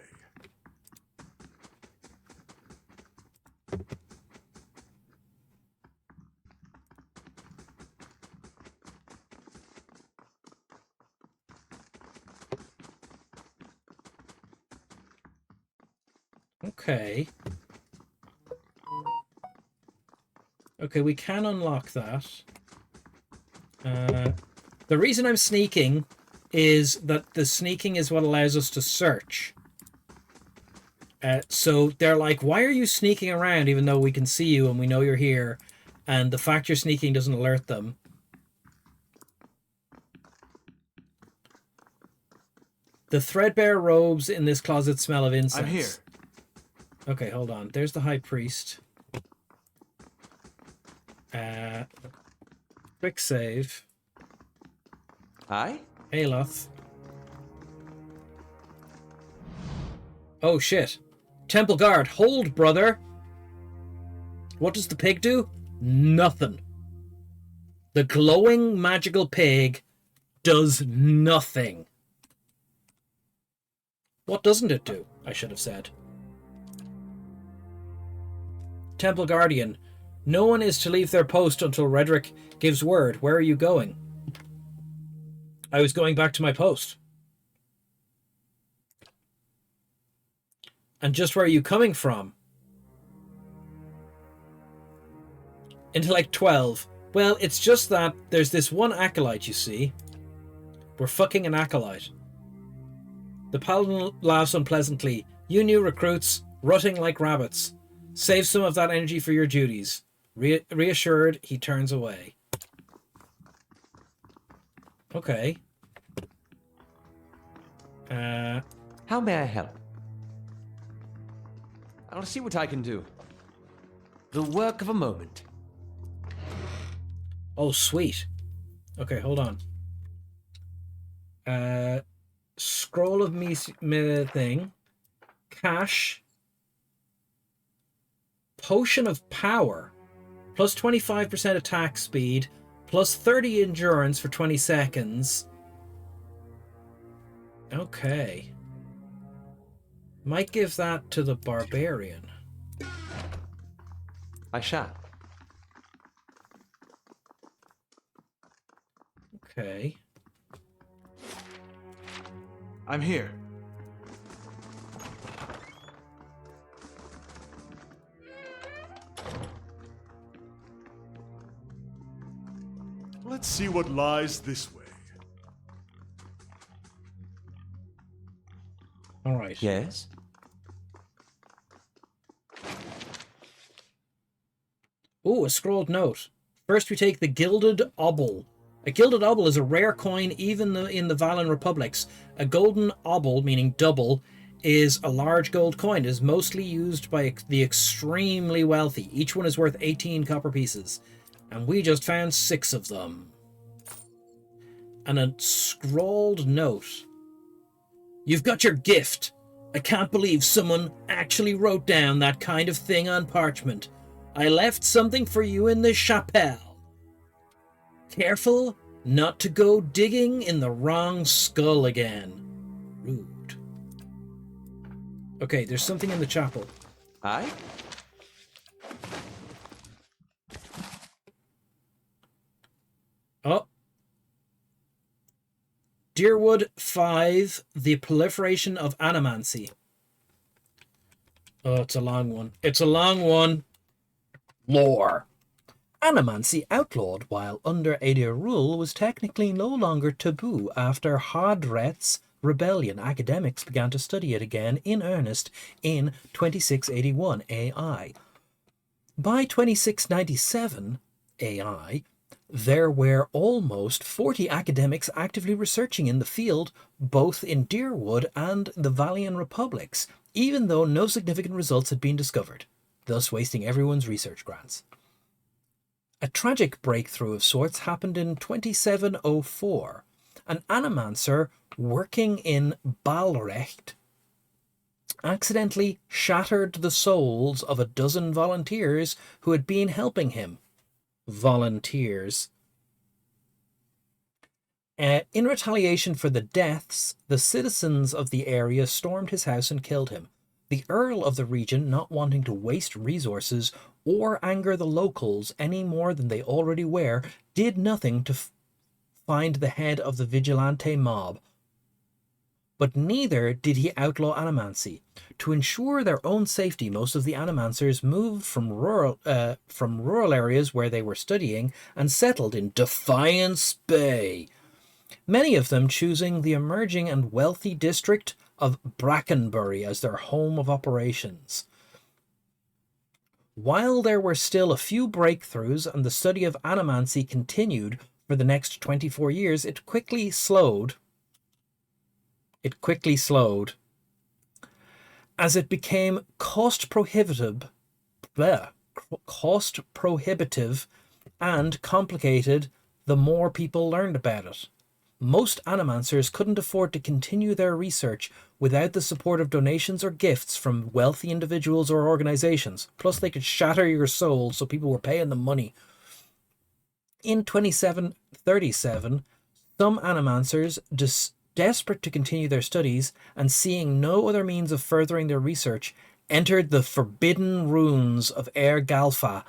S1: Okay. Okay, we can unlock that. The reason I'm sneaking is that the sneaking is what allows us to search. So they're like, why are you sneaking around even though we can see you and we know you're here? And the fact you're sneaking doesn't alert them. The threadbare robes in this closet smell of incense.
S5: I'm here.
S1: Okay, hold on. There's the high priest. Quick save.
S5: Hi?
S1: Aloth. Oh shit. Temple guard, hold, brother. What does the pig do? Nothing. The glowing magical pig does nothing. What doesn't it do? I should have said. Temple Guardian. No one is to leave their post until Redrick gives word. Where are you going? I was going back to my post. And just where are you coming from? Intellect 12. Well, it's just that there's this one acolyte, you see. We're fucking an acolyte. The paladin laughs unpleasantly. You new recruits, rutting like rabbits. Save some of that energy for your duties. Reassured, he turns away. Okay.
S7: How may I help? I'll see what I can do. The work of a moment.
S1: Oh, sweet. Okay, hold on. Scroll of me thing. Cash. Potion of Power. Plus 25% attack speed. Plus 30 endurance for 20 seconds. Okay. Might give that to the barbarian.
S7: I shall.
S1: Okay.
S5: I'm here.
S4: Let's see what lies this way.
S1: All right.
S7: Yes?
S1: Ooh, a scrolled note. First we take the Gilded Obol. A Gilded Obol is a rare coin even in the Valen Republics. A golden obol, meaning double, is a large gold coin. It is mostly used by the extremely wealthy. Each one is worth 18 copper pieces. And we just found 6 of them. And a scrawled note. You've got your gift. I can't believe someone actually wrote down that kind of thing on parchment. I left something for you in the chapelle. Careful not to go digging in the wrong skull again. Rude. Okay, there's something in the chapel.
S7: Aye?
S1: Oh. Deerwood 5, The Proliferation of Animancy. Oh, it's a long one. It's a long one. Lore. Animancy, outlawed while under Adir rule, was technically no longer taboo after Hadret's rebellion. Academics began to study it again in earnest in 2681 AI. By 2697 AI, there were almost 40 academics actively researching in the field, both in Deerwood and the Valian Republics, even though no significant results had been discovered, thus wasting everyone's research grants. A tragic breakthrough of sorts happened in 2704. An animancer working in Balrecht accidentally shattered the souls of a dozen volunteers who had been helping him. Volunteers. In retaliation for the deaths, the citizens of the area stormed his house and killed him. The Earl of the region, not wanting to waste resources or anger the locals any more than they already were, did nothing to find the head of the vigilante mob. But neither did he outlaw animancy. To ensure their own safety, most of the animancers moved from rural areas where they were studying and settled in Defiance Bay, many of them choosing the emerging and wealthy district of Brackenbury as their home of operations. While there were still a few breakthroughs and the study of animancy continued for the next 24 years, it quickly slowed as it became cost prohibitive and complicated the more people learned about it. Most animancers couldn't afford to continue their research without the support of donations or gifts from wealthy individuals or organizations. Plus, they could shatter your soul, so people were paying them money. In 2737, some animancers, desperate to continue their studies and seeing no other means of furthering their research, entered the forbidden ruins of Air Galfa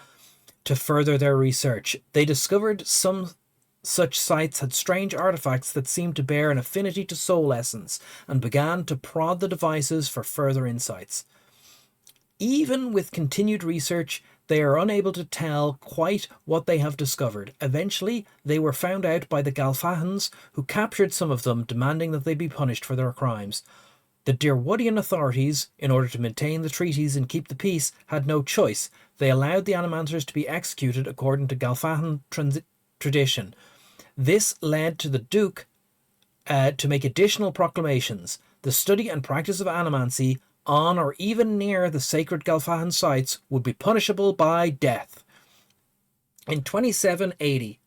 S1: to further their research. They discovered some such sites had strange artifacts that seemed to bear an affinity to soul essence and began to prod the devices for further insights. Even with continued research, they are unable to tell quite what they have discovered. Eventually, they were found out by the Galfahans, who captured some of them, demanding that they be punished for their crimes. The Deerwoodian authorities, in order to maintain the treaties and keep the peace, had no choice. They allowed the animancers to be executed according to Galfahan tradition. This led to the Duke to make additional proclamations. The study and practice of animancy on or even near the sacred Galfahan sites would be punishable by death. In 2780,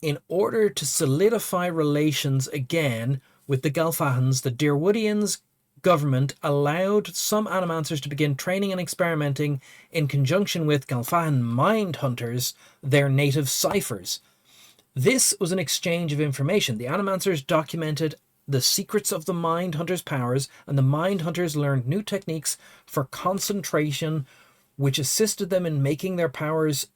S1: in order to solidify relations again with the Galfahans, the Deerwoodians government allowed some animancers to begin training and experimenting in conjunction with Galfahan mind hunters, their native ciphers. This was an exchange of information. The animancers documented the secrets of the mind hunters' powers, and the mind hunters learned new techniques for concentration, which assisted them in taking their powers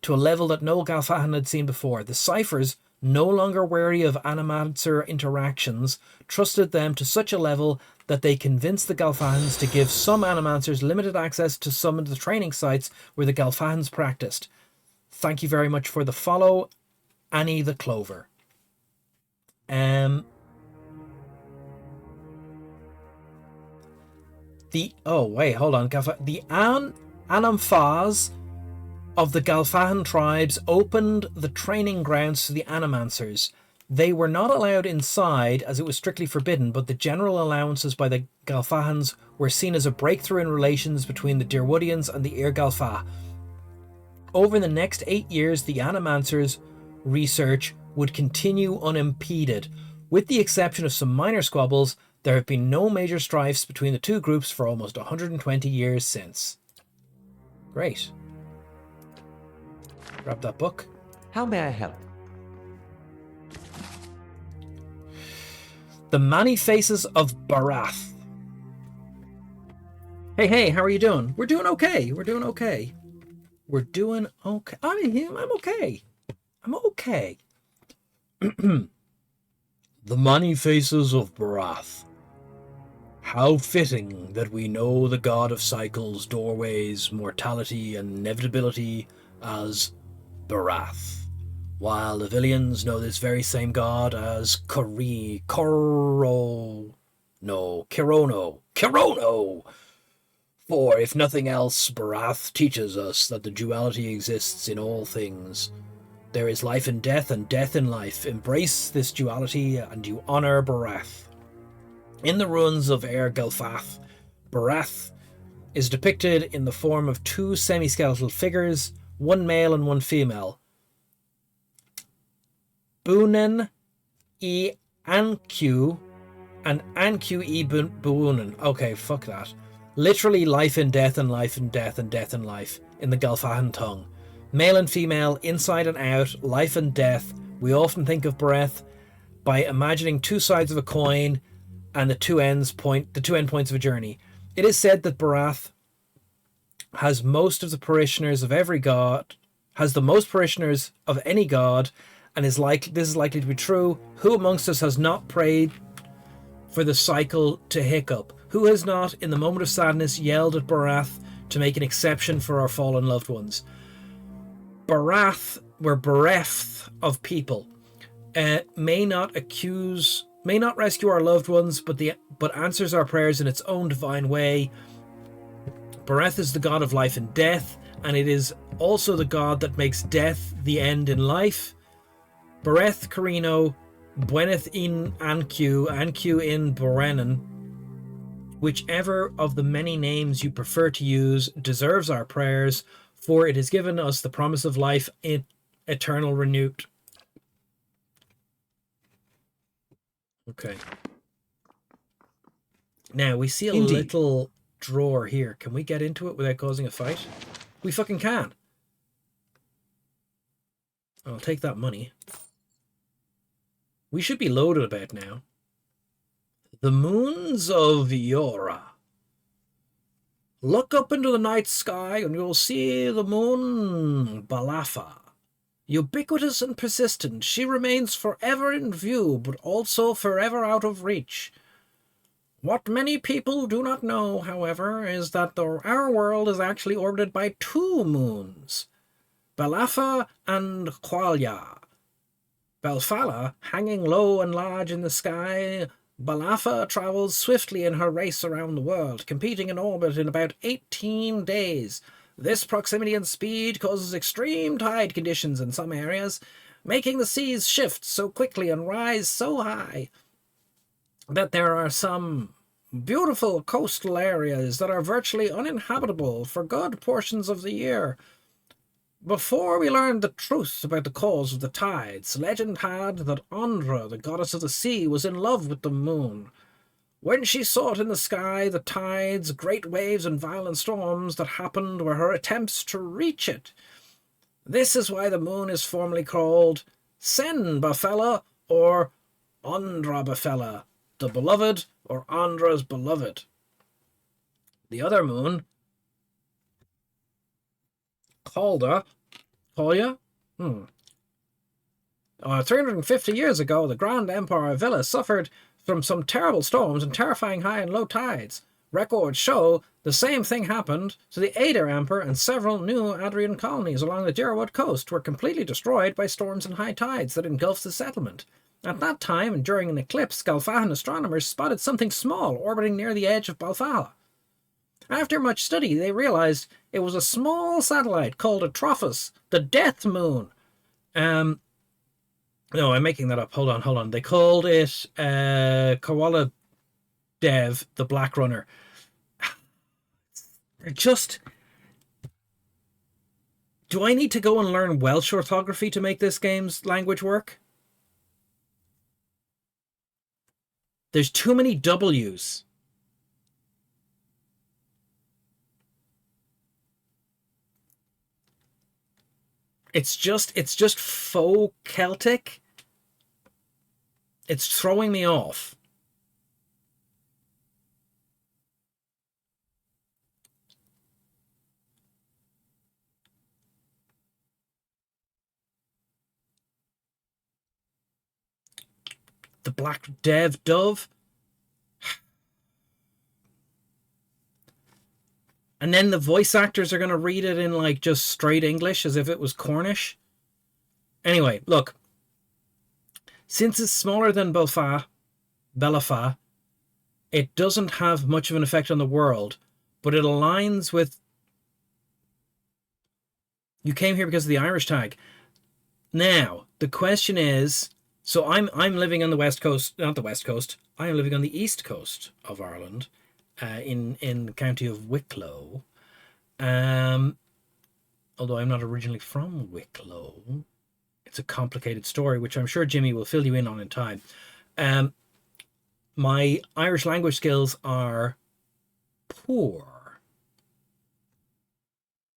S1: to a level that no Galfahan had seen before. The ciphers, no longer wary of animancer interactions, trusted them to such a level that they convinced the Galfahans to give some animancers limited access to some of the training sites where the Galfahans practiced. Thank you very much for the follow, Annie the Clover. The Anamphas of the Galfahan tribes opened the training grounds to the animancers. They were not allowed inside as it was strictly forbidden, but the general allowances by the Galfahans were seen as a breakthrough in relations between the Deerwoodians and the Ir Galfa. Over the next 8 years, the animancers' research would continue unimpeded. With the exception of some minor squabbles, there have been no major strifes between the two groups for almost 120 years since. Great. Grab that book.
S7: How may I help?
S1: The Many Faces of Barath. Hey, how are you doing? We're doing okay. We're doing okay. We're doing okay. I'm okay. I'm okay. The Many Faces of Barath. How fitting that we know the god of cycles, doorways, mortality, and inevitability as Barath, while the Villians know this very same god as Kirono. For if nothing else, Barath teaches us that the duality exists in all things. There is life in death and death in life. Embrace this duality and you honor Barath. In the ruins of Gelfath, Barath is depicted in the form of two semi-skeletal figures, one male and one female. Bunen e Anku and Anku e Bunen. Okay, fuck that. Literally life in death and life in death and death in life in the Gelfahan tongue. Male and female, inside and out, life and death. We often think of Barath by imagining two sides of a coin and the two end points of a journey. It is said that Barath has most of the parishioners of every god, has the most parishioners of any god, and this is likely to be true. Who amongst us has not prayed for the cycle to hiccup? Who has not, in the moment of sadness, yelled at Barath to make an exception for our fallen loved ones? Barath, we're bereft of people, may not rescue our loved ones, but answers our prayers in its own divine way. Barath is the god of life and death, and it is also the god that makes death the end in life. Barath Carino, Bueneth in Anku in Borenan, whichever of the many names you prefer to use, deserves our prayers, for it has given us the promise of life in eternal renewed. Okay. Now, we see a little drawer here. Can we get into it without causing a fight? We fucking can. I'll take that money. We should be loaded about now. The moons of Yora. Look up into the night sky and you'll see the moon Balafa. Ubiquitous and persistent, she remains forever in view, but also forever out of reach. What many people do not know, however, is that our world is actually orbited by two moons, Balafa and Qualia. Belfala, hanging low and large in the sky, Balafa travels swiftly in her race around the world, competing in orbit in about 18 days. This proximity and speed causes extreme tide conditions in some areas, making the seas shift so quickly and rise so high that there are some beautiful coastal areas that are virtually uninhabitable for good portions of the year. Before we learned the truth about the cause of the tides, legend had that Andra, the goddess of the sea, was in love with the moon. When she saw it in the sky, the tides, great waves, and violent storms that happened were her attempts to reach it. This is why the moon is formally called Sen Bafella or Andra Bafella, the beloved or Andra's beloved. The other moon, Calya? 350 years ago, the Grand Empire of Villa suffered from some terrible storms and terrifying high and low tides. Records show the same thing happened to the Ader Emperor, and several new Adrian colonies along the Dirawood coast were completely destroyed by storms and high tides that engulfed the settlement. At that time, and during an eclipse, Galfahan astronomers spotted something small orbiting near the edge of Balfala. After much study, they realized it was a small satellite called Atrophis, the Death Moon. No, I'm making that up. Hold on. They called it Koala Dev, the Black Runner. Do I need to go and learn Welsh orthography to make this game's language work? There's too many W's. It's just faux Celtic. It's throwing me off. the Black Dev Dove. And then the voice actors are going to read it in like just straight English as if it was Cornish. Anyway, look. Since it's smaller than Belfa, it doesn't have much of an effect on the world, but it aligns with... You came here because of the Irish tag. Now, the question is... So I'm living on the west coast, not the west coast. I am living on the east coast of Ireland, in the county of Wicklow. Although I'm not originally from Wicklow. It's a complicated story, which I'm sure Jimmy will fill you in on in time. My Irish language skills are poor,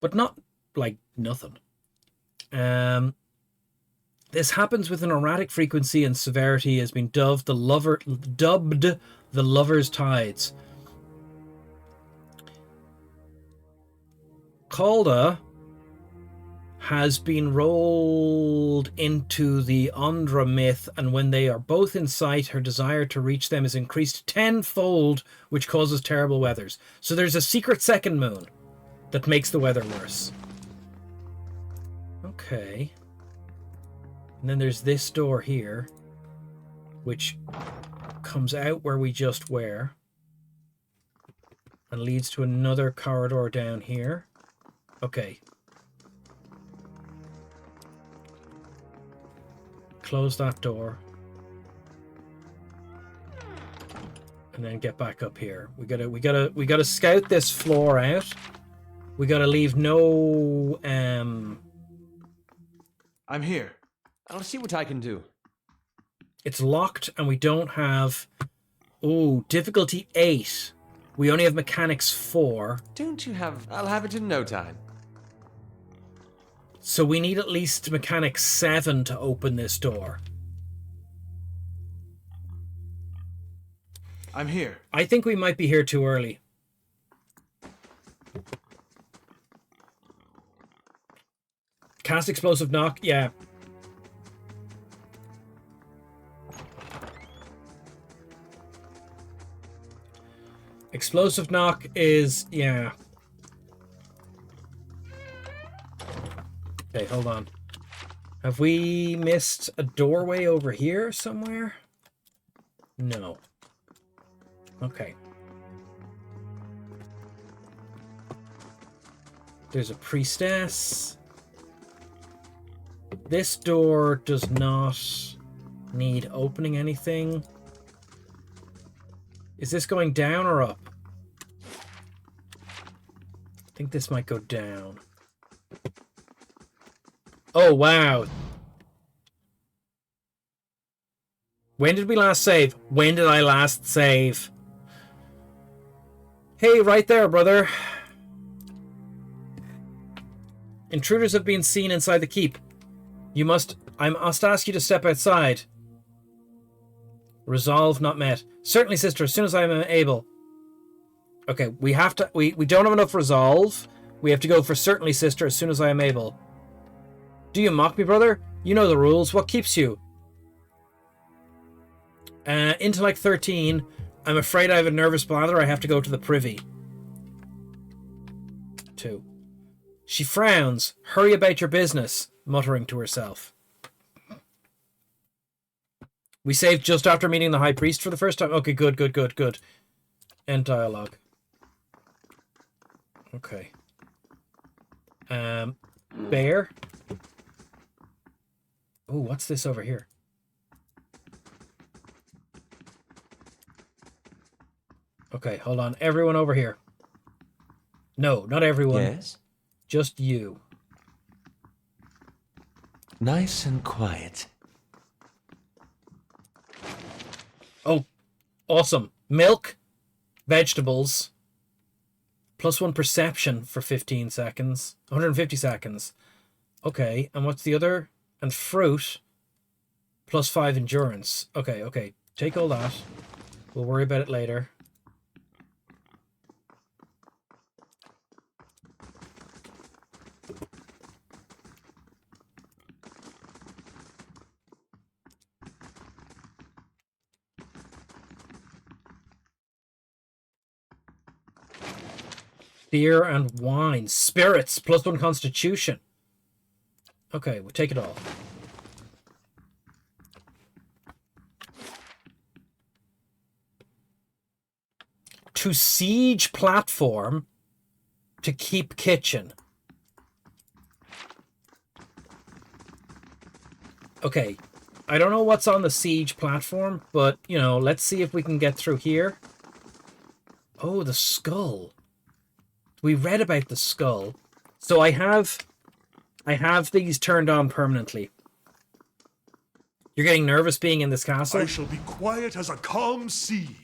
S1: but not like nothing. This happens with an erratic frequency and severity, has been dubbed the lover's tides. Calda has been rolled into the Andra myth, and when they are both in sight, her desire to reach them is increased tenfold, which causes terrible weathers. So there's a secret second moon that makes the weather worse. Okay. And then there's this door here, which comes out where we just were, and leads to another corridor down here. Okay. Close that door. And then get back up here. We gotta scout this floor out. We gotta leave no
S3: I'm here. I'll see what I can do.
S1: It's locked and we don't have... Ooh, difficulty 8. We only have mechanics 4.
S3: Don't you have... I'll have it in no time.
S1: So we need at least mechanics 7 to open this door.
S3: I'm here.
S1: I think we might be here too early. Cast explosive knock, yeah. Explosive knock is, yeah. Okay, hold on. Have we missed a doorway over here somewhere? No. Okay. There's a priestess. This door does not need opening anything. Is this going down or up? I think this might go down. Oh, wow. When did we last save? When did I last save? Hey, right there, brother. Intruders have been seen inside the keep. I must ask you to step outside. Resolve not met. Certainly, sister, as soon as I am able. Okay, we don't have enough resolve. We have to go for certainly, sister, as soon as I am able. Do you mock me, brother? You know the rules. What keeps you? Intellect 13. I'm afraid I have a nervous blather. I have to go to the privy. 2. She frowns. Hurry about your business, muttering to herself. We saved just after meeting the high priest for the first time. Okay, good. End dialogue. Okay. Bear. Oh, what's this over here? Okay, hold on. Everyone over here. No, not everyone.
S7: Yes?
S1: Just you.
S7: Nice and quiet.
S1: Oh, awesome. Milk, vegetables, +1 perception for 15 seconds. 150 seconds. Okay, and what's the other? And fruit, +5 endurance. Okay. Take all that. We'll worry about it later. Beer and wine. Spirits, +1 constitution. Okay, we'll take it all. To siege platform. To keep kitchen. Okay, I don't know what's on the siege platform, but, you know, let's see if we can get through here. Oh, the skull. We read about the skull. So I have these turned on permanently. You're getting nervous being in this castle?
S4: I shall be quiet as a calm sea.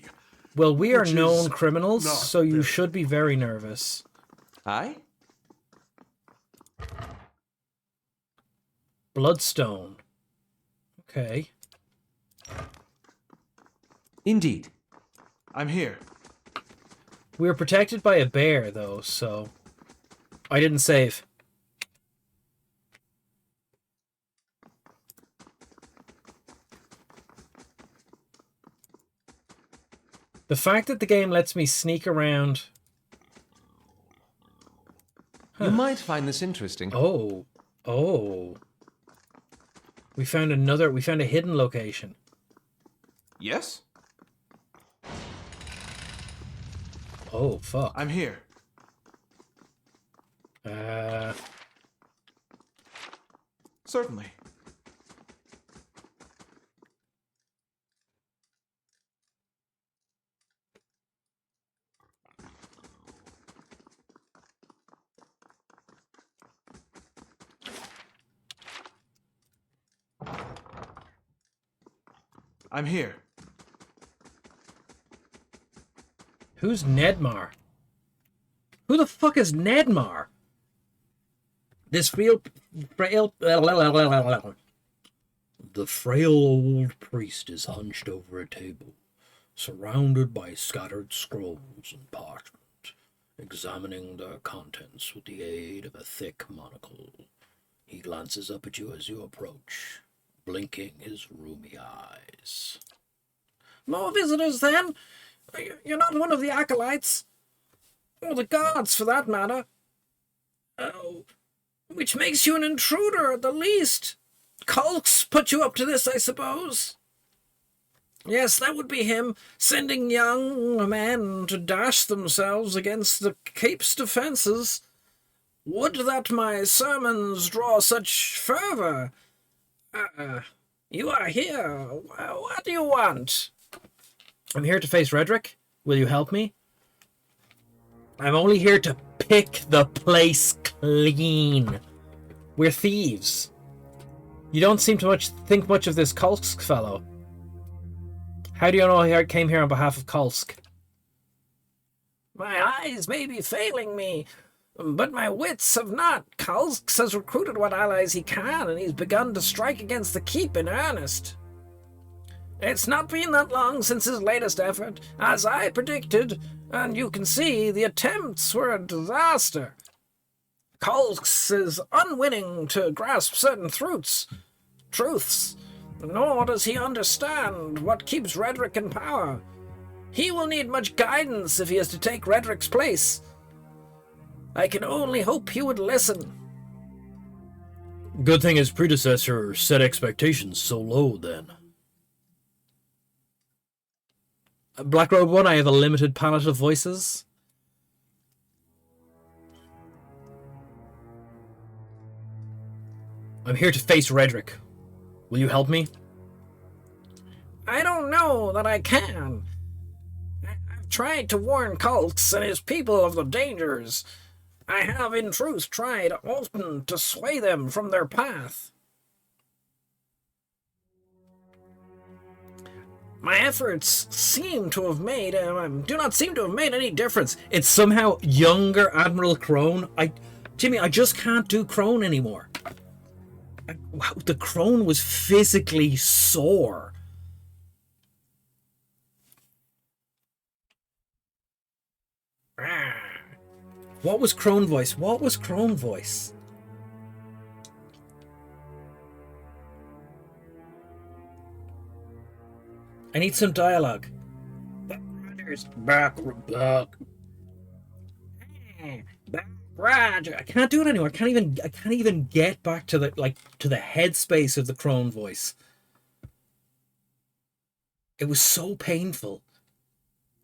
S1: Well, we are
S4: Which
S1: known
S4: is
S1: criminals,
S4: not
S1: so you
S4: very-
S1: should be very nervous.
S7: Aye?
S1: Bloodstone. Okay.
S7: Indeed.
S5: I'm here.
S1: We were protected by a bear, though, so... I didn't save. The fact that the game lets me sneak around...
S7: You might find this interesting.
S1: Oh. Oh. We found a hidden location.
S5: Yes?
S1: Oh, fuck.
S5: I'm here. Certainly. I'm here.
S1: Who's Nedmar? Who the fuck is Nedmar? This frail... The frail old priest is hunched over a table, surrounded by scattered scrolls and parchment, examining their contents with the aid of a thick monocle. He glances up at you as you approach, blinking his rheumy eyes. More visitors, then? You're not one of the acolytes? Or the guards, for that matter. Oh, which makes you an intruder, at the least. Culks put you up to this, I suppose? Yes, that would be him, sending young men to dash themselves against the keep's defences. Would that my sermons draw such fervour. You are here. What do you want? I'm here to face Redrick. Will you help me? I'm only here to pick the place clean. We're thieves. You don't seem to think much of this Kulsk fellow. How do you know I came here on behalf of Kulsk? My eyes may be failing me, but my wits have not. Kulsk has recruited what allies he can, and he's begun to strike against the keep in earnest. It's not been that long since his latest effort, as I predicted, and you can see the attempts were a disaster. Kulsk is unwilling to grasp certain truths, nor does he understand what keeps Redrick in power. He will need much guidance if he is to take Redrick's place. I can only hope he would listen. Good thing his predecessor set expectations so low, then. Blackrobe 1, I have a limited palette of voices. I'm here to face Redrick. Will you help me? I don't know that I can. I've tried to warn Kulks and his people of the dangers. I have in truth tried often to sway them from their path. My efforts seem to have made, do not seem to have made any difference. It's somehow younger Admiral Crone. Jimmy, I just can't do Crone anymore. Wow, the Crone was physically sore. What was Crone voice? What was Crone voice? I need some dialogue. Back. Back, Roger. I can't do it anymore. I can't even get back to the headspace of the crone voice. It was so painful.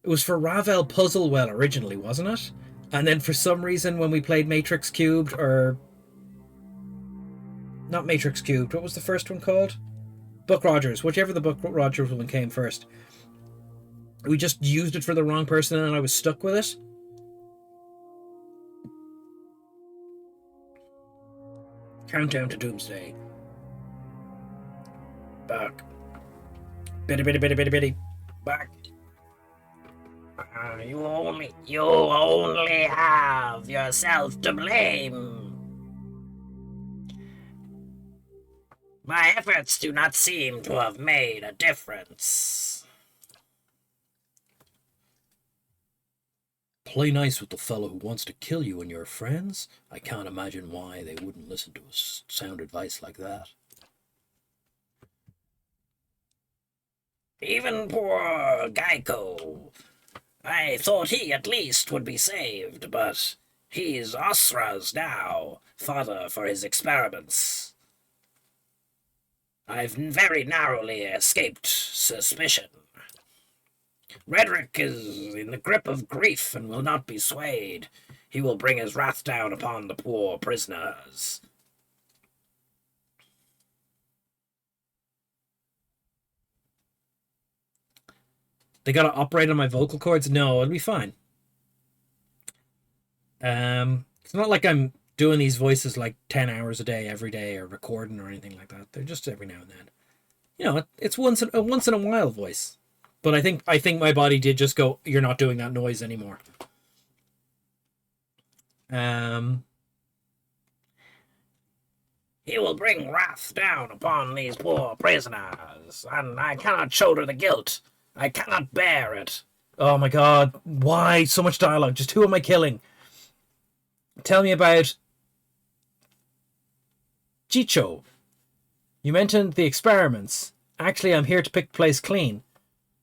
S1: It was for Ravel Puzzlewell originally, wasn't it? And then for some reason when we played Matrix Cubed, or not Matrix Cubed, what was the first one called? Buck Rogers, whichever the Buck Rogers one came first. We just used it for the wrong person and I was stuck with it. Countdown to Doomsday. Back. Bitty bitty bitty bitty bitty. Back. You only have yourself to blame. My efforts do not seem to have made a difference. Play nice with the fellow who wants to kill you and your friends. I can't imagine why they wouldn't listen to sound advice like that. Even poor Geico. I thought he at least would be saved, but he's Osra's now, fodder for his experiments. I've very narrowly escaped suspicion. Redrick is in the grip of grief and will not be swayed. He will bring his wrath down upon the poor prisoners. They gotta operate on my vocal cords? No, it'll be fine. It's not like I'm doing these voices like 10 hours a day, every day, or recording or anything like that. They're just every now and then. You know, it's once in a while voice. But I think my body did just go, you're not doing that noise anymore. He will bring wrath down upon these poor prisoners, and I cannot shoulder the guilt. I cannot bear it. Oh my god, why so much dialogue? Just who am I killing? Tell me about Chicho. You mentioned the experiments. Actually, I'm here to pick the place clean.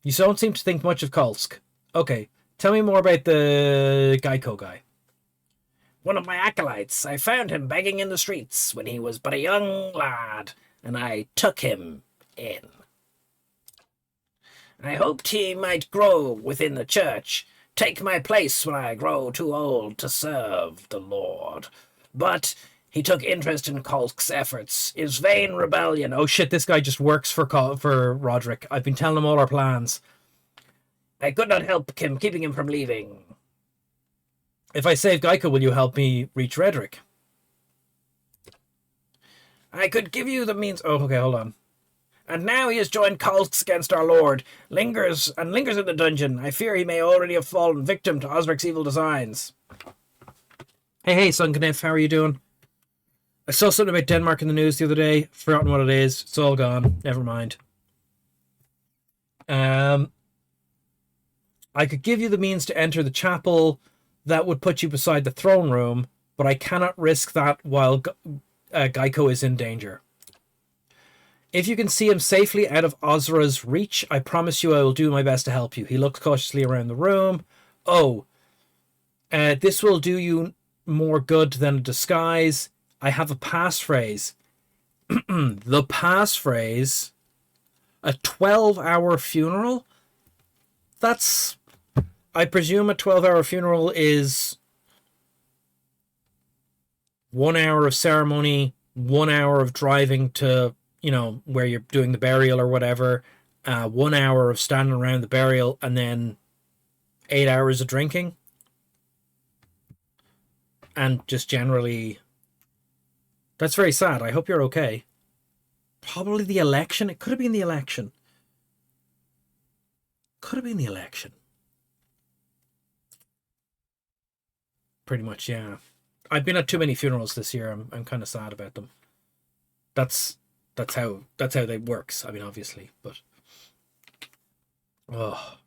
S1: You don't seem to think much of Kolsk. Okay, tell me more about the Geico guy. One of my acolytes. I found him begging in the streets when he was but a young lad, and I took him in. I hoped he might grow within the church, take my place when I grow too old to serve the Lord. But he took interest in Kolsk's efforts, his vain rebellion. Oh shit, this guy just works for Roderick. I've been telling him all our plans. I could not help him, keeping him from leaving. If I save Geico, will you help me reach Redrick? I could give you the means... Oh, okay, hold on. And now he has joined cults against our lord, lingers in the dungeon. I fear he may already have fallen victim to Osric's evil designs. Hey, Son Knif, how are you doing? I saw something about Denmark in the news the other day. Forgotten what it is. It's all gone. Never mind. I could give you the means to enter the chapel. That would put you beside the throne room, but I cannot risk that while Geico is in danger. If you can see him safely out of Osra's reach, I promise you I will do my best to help you. He looks cautiously around the room. Oh, this will do you more good than a disguise. I have a passphrase. The passphrase, a 12-hour funeral? That's... I presume a 12-hour funeral is 1 hour of ceremony, 1 hour of driving to, you know, where you're doing the burial or whatever, 1 hour of standing around the burial, and then 8 hours of drinking. And just generally... That's very sad. I hope you're okay. Probably the election. It could have been the election. Could have been the election. Pretty much, yeah. I've been at too many funerals this year. I'm kind of sad about them. That's how they works. I mean, obviously, but oh,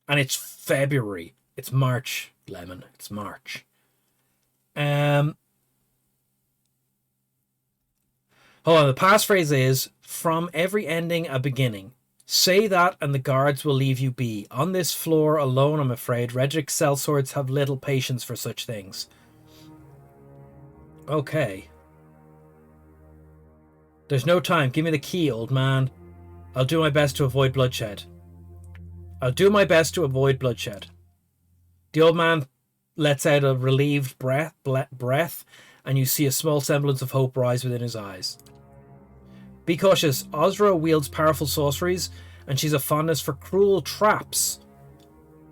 S1: and it's February. It's March, Lemon. It's March. Hold on. The passphrase is: from every ending, a beginning. Say that and the guards will leave you be. On this floor alone, I'm afraid. Regic sellswords have little patience for such things. Okay. There's no time. Give me the key, old man. I'll do my best to avoid bloodshed. I'll do my best to avoid bloodshed. The old man lets out a relieved breath, and you see a small semblance of hope rise within his eyes. Be cautious. Osra wields powerful sorceries, and she's a fondness for cruel traps.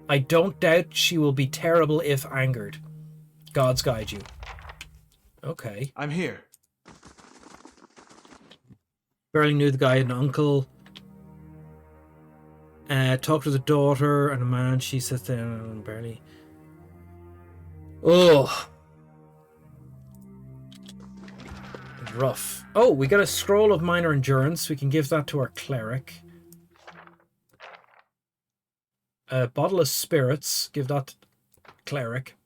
S1: I don't doubt she will be terrible if angered. Gods guide you. Okay.
S5: I'm here.
S1: Barely knew the guy had an uncle. Talked to the daughter and a man. She sits there and barely. Oh. Rough. Oh, we got a scroll of minor endurance. We can give that to our cleric. A bottle of spirits. Give that to cleric.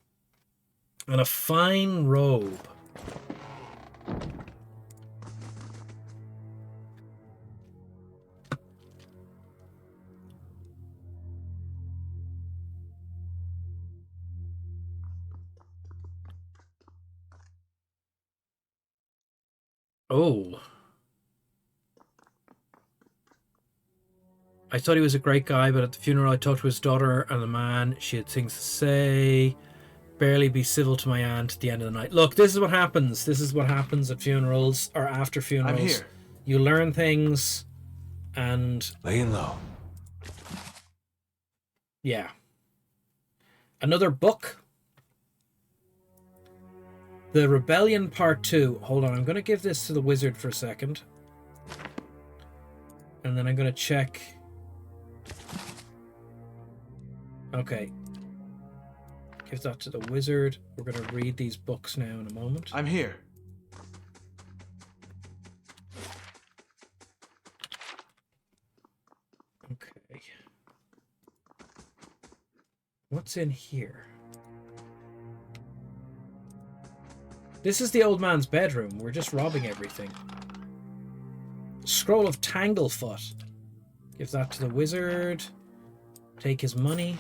S1: And a fine robe. Oh. I thought he was a great guy, but at the funeral I talked to his daughter and the man. She had things to say. Barely be civil to my aunt at the end of the night. Look, this is what happens. This is what happens at funerals or after funerals.
S5: I'm here.
S1: You learn things and...
S3: Laying low.
S1: Yeah. Another book. The Rebellion Part 2. Hold on, I'm going to give this to the wizard for a second. And then I'm going to check... Okay. Give that to the wizard. We're going to read these books now in a moment.
S5: I'm here.
S1: Okay. What's in here? This is the old man's bedroom. We're just robbing everything. Scroll of Tanglefoot. Give that to the wizard. Take his money.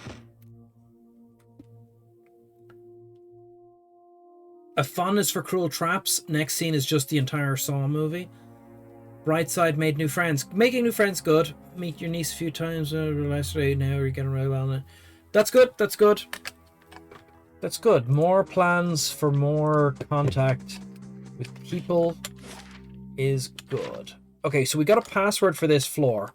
S1: A fondness for cruel traps. Next scene is just the entire Saw movie. Brightside made new friends. Making new friends, good. Meet your niece a few times. Yesterday, now you're getting really well now. That's good. That's good. That's good. More plans for more contact with people is good. Okay, so we got a password for this floor.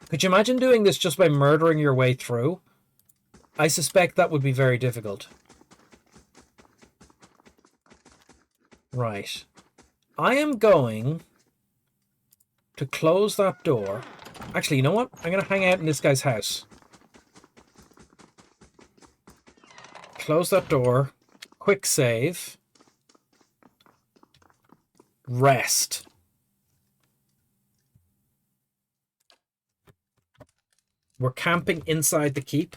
S1: Could you imagine doing this just by murdering your way through? I suspect that would be very difficult. Right. I am going to close that door. Actually, you know what? I'm going to hang out in this guy's house. Close that door. Quick save. Rest. We're camping inside the keep.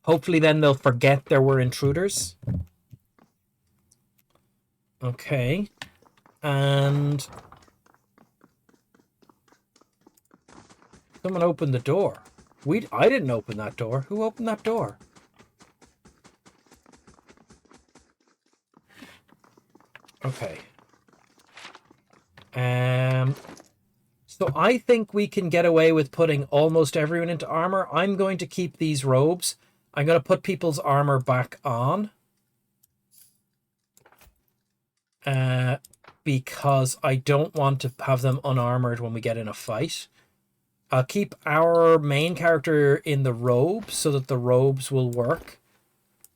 S1: Hopefully then they'll forget there were intruders. Okay. And someone opened the door. I didn't open that door. Who opened that door? Okay. So I think we can get away with putting almost everyone into armor. I'm going to keep these robes. I'm going to put people's armor back on. Because I don't want to have them unarmored when we get in a fight. I'll keep our main character in the robes so that the robes will work.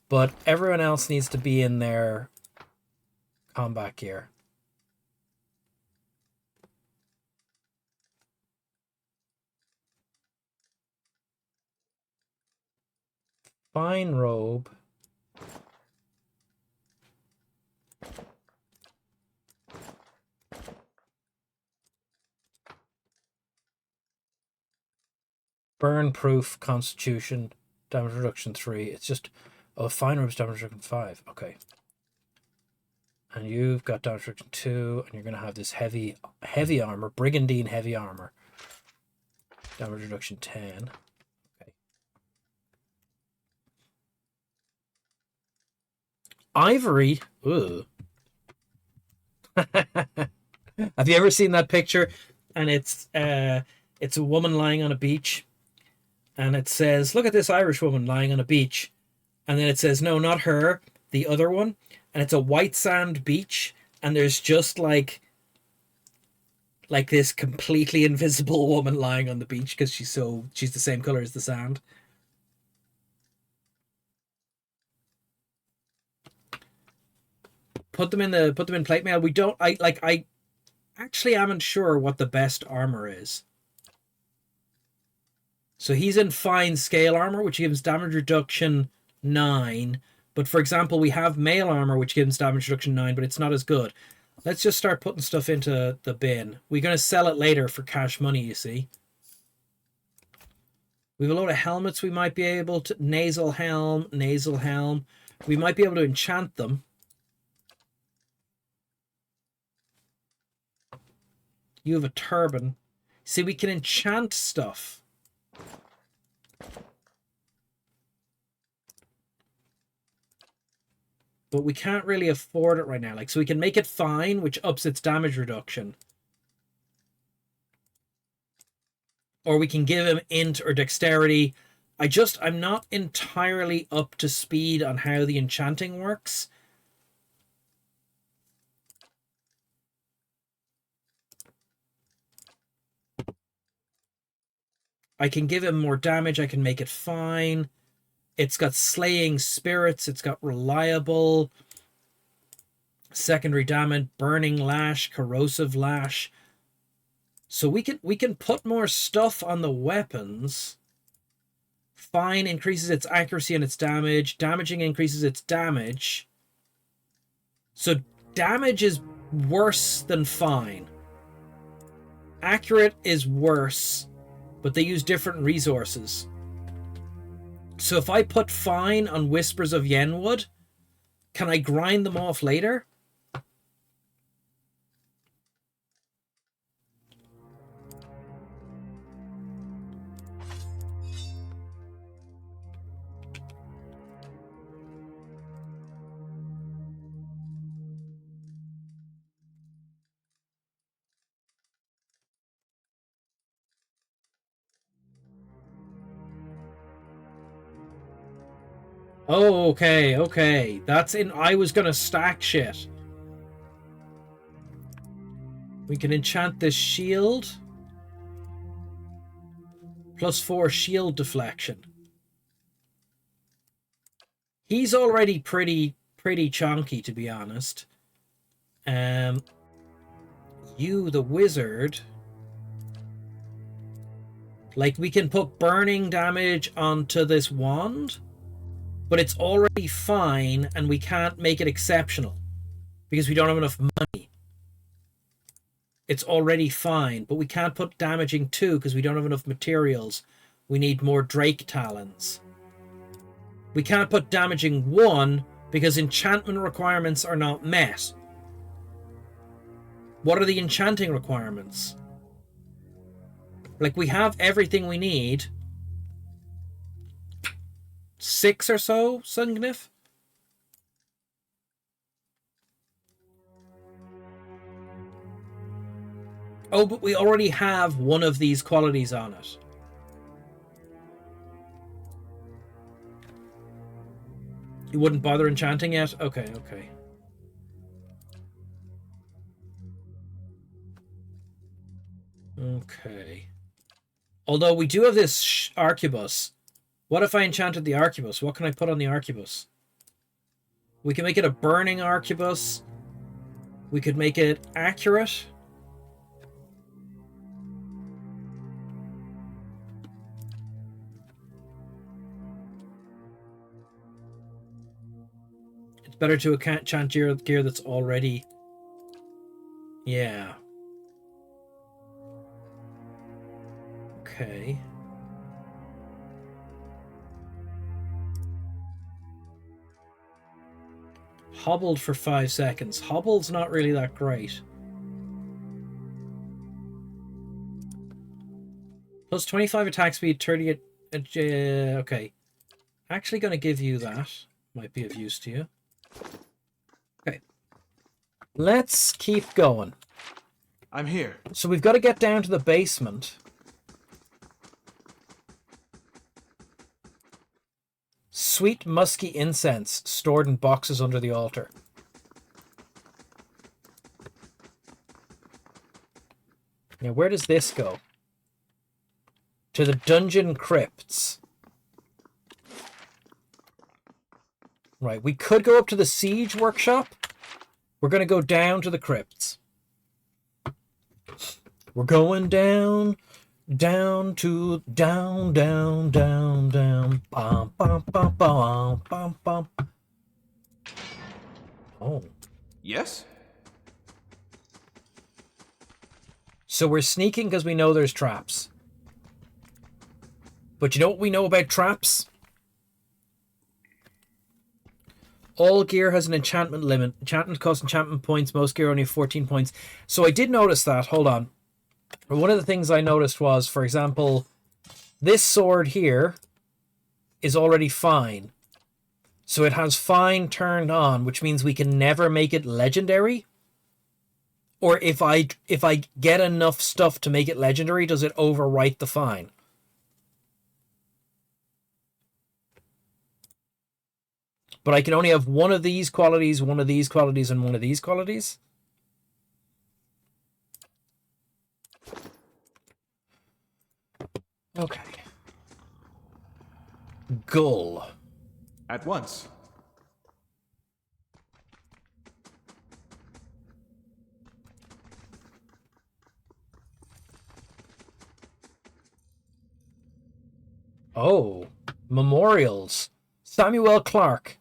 S1: But everyone else needs to be in their combat gear. Fine robe. Burn proof constitution damage reduction 3. It's just fine robe's damage reduction 5. Okay. And you've got damage reduction 2, and you're gonna have this heavy armor, brigandine heavy armor. Damage reduction 10. Okay. Ivory. Ugh. Have you ever seen that picture? And it's a woman lying on a beach, and it says, "Look at this Irish woman lying on a beach," and then it says, "No, not her, the other one," and it's a white sand beach, and there's just like this completely invisible woman lying on the beach because she's the same color as the sand. Put them in plate mail. We don't. I actually am sure what the best armor is. So he's in fine scale armor, which gives damage reduction 9. But for example, we have mail armor, which gives damage reduction 9, but it's not as good. Let's just start putting stuff into the bin. We're going to sell it later for cash money, you see. We have a load of helmets we might be able to... Nasal helm. We might be able to enchant them. You have a turban. See, we can enchant stuff. But we can't really afford it right now. So we can make it fine, which ups its damage reduction. Or we can give him int or dexterity. I'm not entirely up to speed on how the enchanting works. I can give him more damage. I can make it fine. It's got slaying spirits. It's got reliable, secondary damage, burning lash, corrosive lash. So we can put more stuff on the weapons. Fine increases its accuracy and its damage. Damaging increases its damage. So damage is worse than fine. Accurate is worse, but they use different resources. So if I put fine on Whispers of Yenwood, can I grind them off later? Oh, okay. That's in... I was gonna stack shit. We can enchant this shield. +4 shield deflection. He's already pretty chunky, to be honest. You, the wizard... Like, we can put burning damage onto this wand, but it's already fine, and we can't make it exceptional because we don't have enough money. It's already fine, but we can't put damaging 2 because we don't have enough materials. We need more Drake Talons. We can't put damaging 1 because enchantment requirements are not met. What are the enchanting requirements? Like, we have everything we need. 6 or so, Sungnif? Oh, but we already have one of these qualities on it. You wouldn't bother enchanting yet? Okay. Okay. Although we do have this arquebus. What if I enchanted the arquebus? What can I put on the arquebus? We can make it a burning arquebus. We could make it accurate. It's better to enchant gear that's already... Yeah. Okay. Hobbled for 5 seconds. Hobbled's not really that great. Plus 25 attack speed, 30... okay. Actually going to give you that. Might be of use to you. Okay. Let's keep going.
S7: I'm here.
S1: So we've got to get down to the basement. Sweet musky incense stored in boxes under the altar. Now, where does this go? To the dungeon crypts. Right, we could go up to the siege workshop. We're going to go down to the crypts. We're going down down, down, down. Bum, bum, bum, bum, bum, bum. Oh.
S7: Yes?
S1: So we're sneaking because we know there's traps. But you know what we know about traps? All gear has an enchantment limit. Enchantment costs enchantment points. Most gear only 14 points. So I did notice that. Hold on. One of the things I noticed was, for example, this sword here is already fine. So it has fine turned on, which means we can never make it legendary. Or if I get enough stuff to make it legendary, does it overwrite the fine? But I can only have one of these qualities, one of these qualities, and one of these qualities. Okay. Gull.
S7: At once.
S1: Oh. Memorials. Samuel Clark.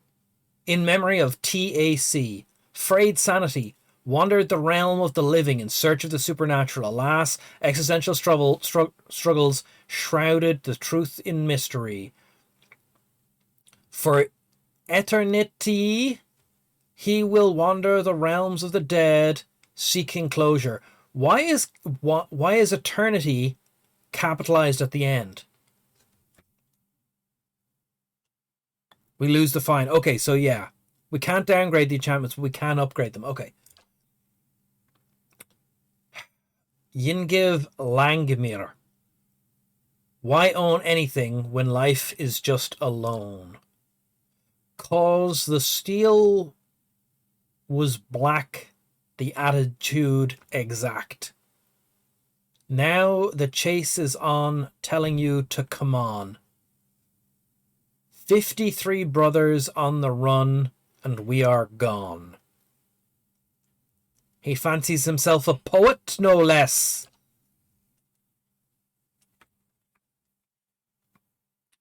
S1: In memory of TAC. Frayed sanity. Wandered the realm of the living in search of the supernatural. Alas, existential struggles shrouded the truth in mystery. For eternity, he will wander the realms of the dead, seeking closure. Why is eternity capitalized at the end? We lose the fine. Okay, so yeah. We can't downgrade the enchantments, but we can upgrade them. Okay. Yingiv Langmir. Why own anything when life is just alone? Cause the steel was black, the attitude exact. Now the chase is on, telling you to come on. 53 brothers on the run, and we are gone. He fancies himself a poet, no less.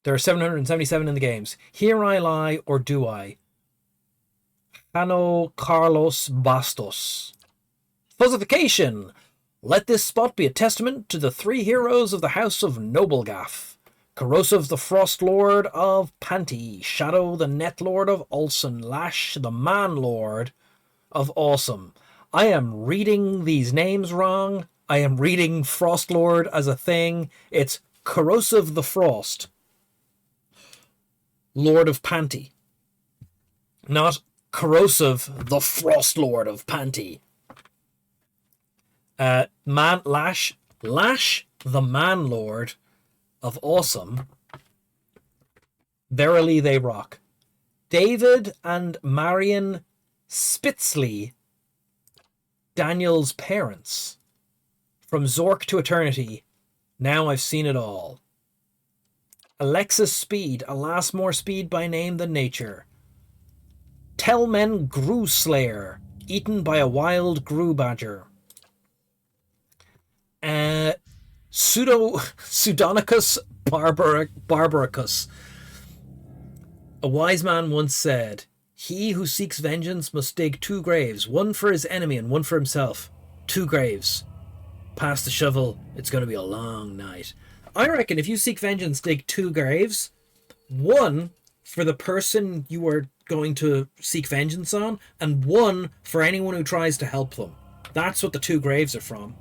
S1: There are 777 in the games. Here I lie, or do I? Jano Carlos Bastos. Fuzzification. Let this spot be a testament to the three heroes of the House of Noblegaff. Corrosive the Frost Lord of Panty, Shadow the Net Lord of Ulson, Lash the Man Lord of Awesome. I am reading these names wrong. I am reading Frost Lord as a thing. It's Corrosive the Frost Lord of Panty. Not Corrosive the Frost Lord of Panty. Lash the Man Lord of Awesome. Verily they rock. David and Marion Spitzley, Daniel's parents. From Zork to Eternity. Now I've seen it all. Alexis Speed, alas more speed by name than nature. Tellmen Grue Slayer, eaten by a wild Grue badger. Pseudonicus Barbaricus. A wise man once said, he who seeks vengeance must dig 2 graves, one for his enemy and one for himself. 2 graves. Pass the shovel, it's going to be a long night. I reckon if you seek vengeance, dig 2 graves. One for the person you are going to seek vengeance on, and one for anyone who tries to help them. That's what the 2 graves are from.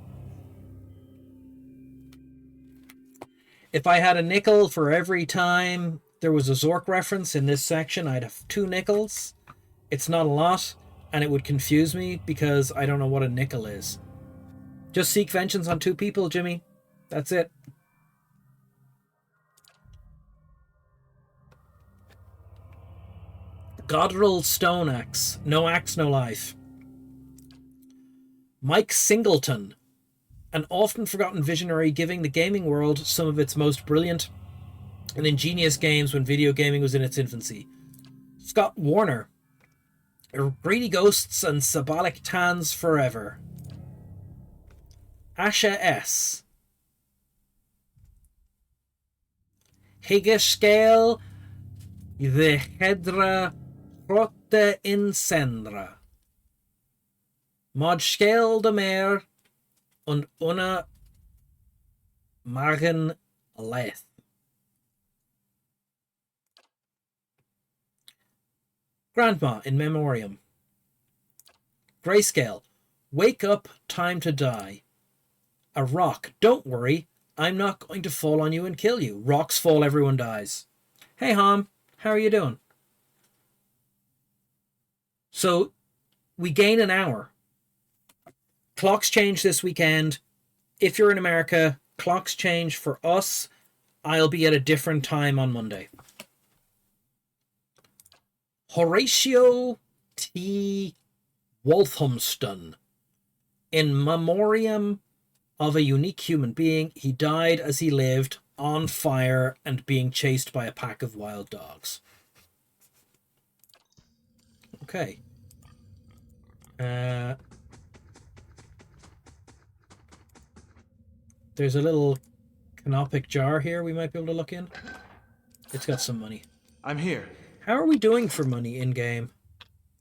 S1: If I had a nickel for every time there was a Zork reference in this section, I'd have 2 nickels. It's not a lot, and it would confuse me because I don't know what a nickel is. Just seek vengeance on 2 people, Jimmy. That's it. Godrill Stone Axe. No axe, no life. Mike Singleton. An often forgotten visionary giving the gaming world some of its most brilliant and ingenious games when video gaming was in its infancy. Scott Warner. Greedy Ghosts and Sabalic Tans Forever. Asha S. Higescale the Hedra Rotte Incendra. Modschkel de Mer und Una Magen Leth. Grandma in Memoriam. Grayscale. Wake up, time to die. A rock. Don't worry. I'm not going to fall on you and kill you. Rocks fall, everyone dies. Hey, Ham. How are you doing? So, we gain an hour. Clocks change this weekend. If you're in America, clocks change for us. I'll be at a different time on Monday. Horatio T. Walthamston. In memoriam of a unique human being, he died as he lived, on fire and being chased by a pack of wild dogs. Okay. There's a little canopic jar here we might be able to look in. It's got some money.
S7: I'm here.
S1: How are we doing for money in-game?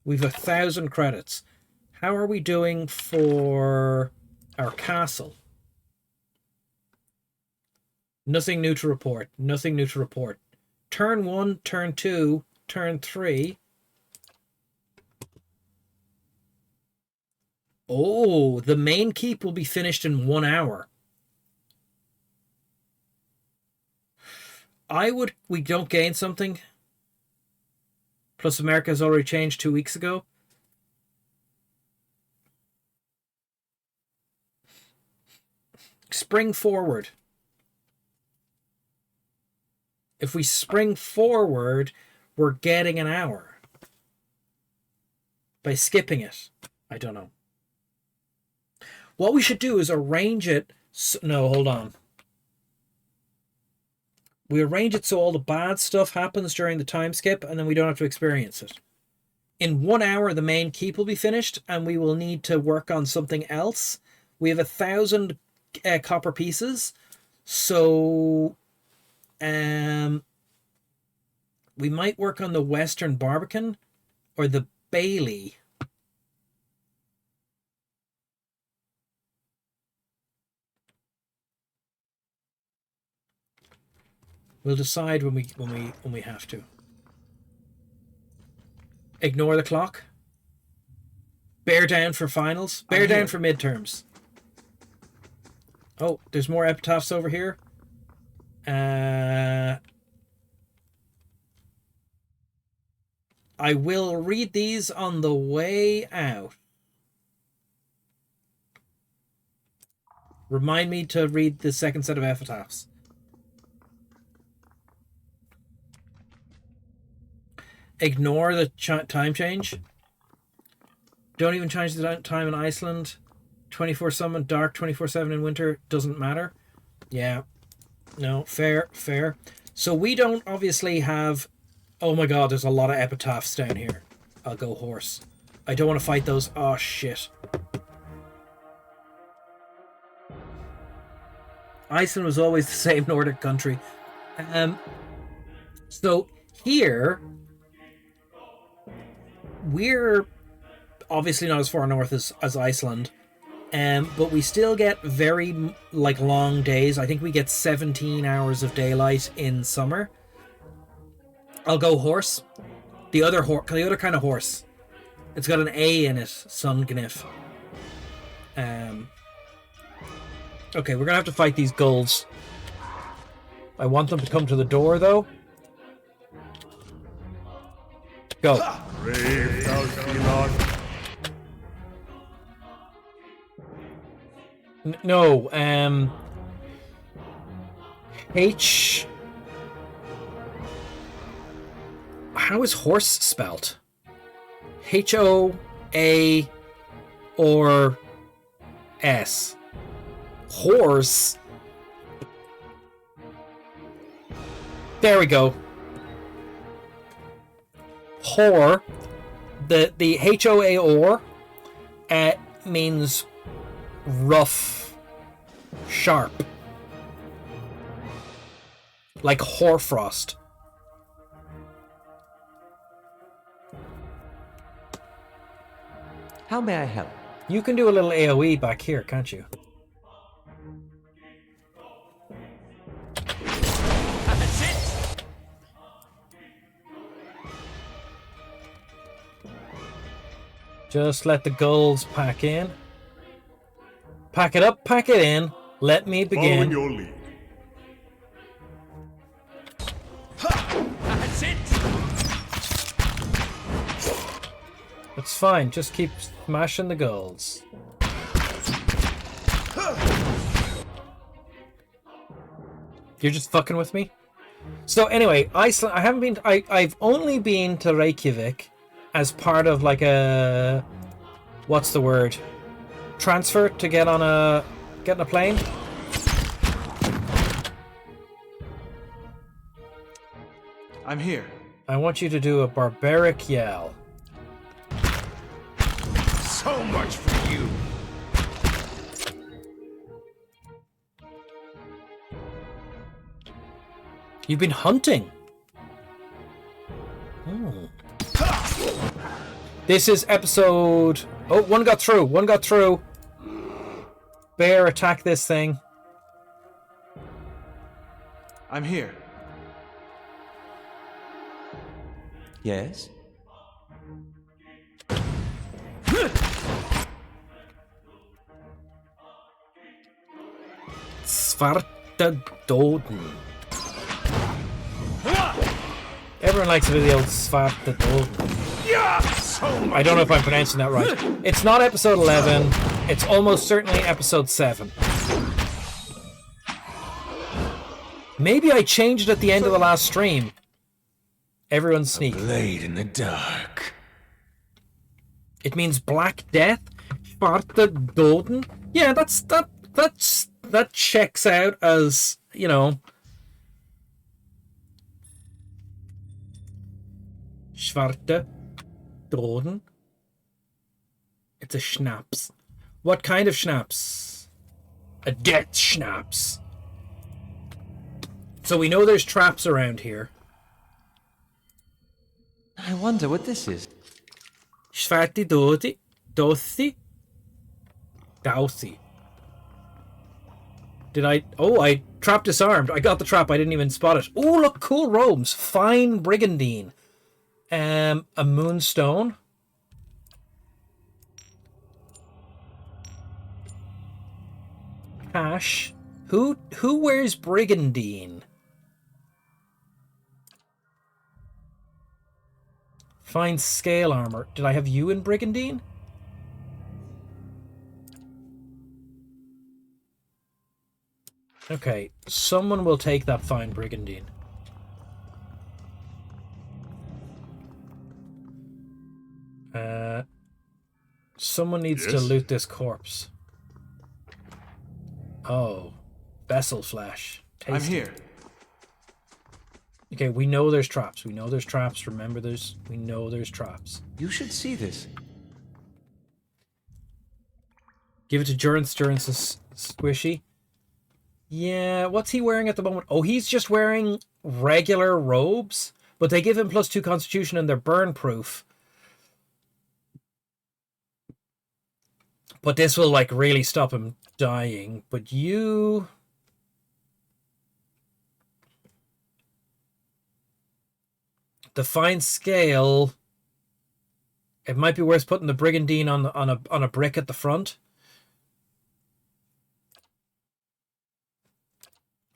S1: We've 1,000 credits. How are we doing for our castle? Nothing new to report. Nothing new to report. Turn 1, turn 2, turn 3. Oh, the main keep will be finished in 1 hour. We don't gain something. Plus America has already changed 2 weeks ago. Spring forward. If we spring forward, we're getting an hour. By skipping it. I don't know. What we should do is arrange it. No, hold on. We arrange it so all the bad stuff happens during the time skip and then we don't have to experience it. In 1 hour, the main keep will be finished and we will need to work on something else. We have 1,000 copper pieces. So we might work on the Western Barbican or the Bailey. We'll decide when we have to. Ignore the clock. Bear down for finals. Bear down for midterms. Oh, there's more epitaphs over here. I will read these on the way out. Remind me to read the second set of epitaphs. Ignore the time change. Don't even change the time in Iceland. 24 summer, dark 24/7 in winter. Doesn't matter. Yeah. No, fair. So we don't obviously have... Oh my god, there's a lot of epitaphs down here. I'll go horse. I don't want to fight those. Oh, shit. Iceland was always the same Nordic country. So here... We're obviously not as far north as Iceland, but we still get very long days. I think we get 17 hours of daylight in summer. I'll go horse. The other kind of horse. It's got an A in it. Sungnif. Okay, we're gonna have to fight these gulls. I want them to come to the door, though. Go.
S4: Brave thou Elon.
S1: No, H... How is horse spelt? H-O-A or S? Horse. There we go. Whore. The H-O-A or means rough, sharp. Like hoarfrost.
S7: How may I help?
S1: You can do a little AoE back here, can't you?
S6: That's it.
S1: Just let the gulls pack in. Pack it up, pack it in. Let me
S4: Following
S1: begin.
S4: your lead.
S6: That's it.
S1: It's fine, just keep smashing the gulls. You're just fucking with me? So anyway, Iceland, I've only been to Reykjavik as part of like a, what's the word? Transfer to get on a plane?
S5: I'm here.
S1: I want you to do a barbaric yell.
S5: So much for you.
S1: You've been hunting. Hmm. This is episode... Oh, one got through. One got through. Bear, attack this thing.
S5: I'm here.
S7: Yes?
S1: Svarte Doden. Everyone likes a bit of the old Svarte Doden. I don't know if I'm pronouncing that right. It's not episode 11. It's almost certainly episode 7. Maybe I changed at the end of the last stream. Everyone sneak.
S5: Blade in the dark.
S1: It means Black Death. Svarte Doden. Yeah, that checks out as, you know. Svarte Doden. It's a schnapps. What kind of schnapps? A death schnapps. So we know there's traps around here.
S7: I wonder what this is.
S1: Svarte Dodi. Dothi? Douthi. Did I... Oh, I trap disarmed. I got the trap. I didn't even spot it. Oh, look, cool robes. Fine brigandine. A moonstone. Cash. Who wears brigandine? Fine scale armor. Did I have you in brigandine? Okay, someone will take that fine brigandine. Someone needs to loot this corpse. Oh, vessel flesh. Tasty.
S5: I'm here.
S1: Okay, we know there's traps. We know there's traps. Remember, we know there's traps.
S7: You should see this.
S1: Give it to Durance. Durance is squishy. Yeah, what's he wearing at the moment? Oh, he's just wearing regular robes, but they give him +2 constitution and they're burn proof. But this will like really stop him dying. But you... The fine scale... It might be worth putting the brigandine on a brick at the front.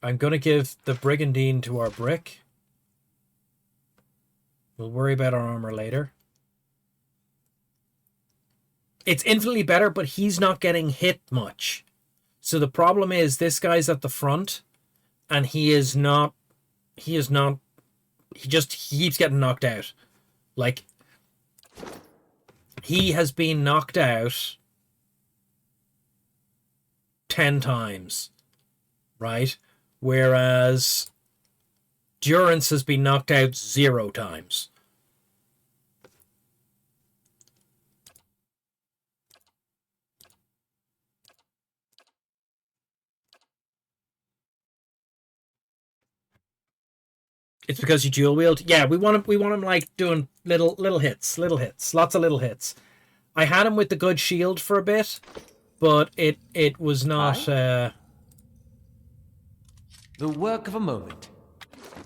S1: I'm going to give the Brigandine to our Brick. We'll worry about our armor later. It's infinitely better, but he's not getting hit much. So the problem is this guy's at the front, and he just keeps getting knocked out. Like, he has been knocked out 10 times, right? Whereas Durance has been knocked out 0 times. It's because you dual wield. Yeah, we want him like doing little hits, lots of little hits. I had him with the good shield for a bit, but it was not.
S7: The work of a moment.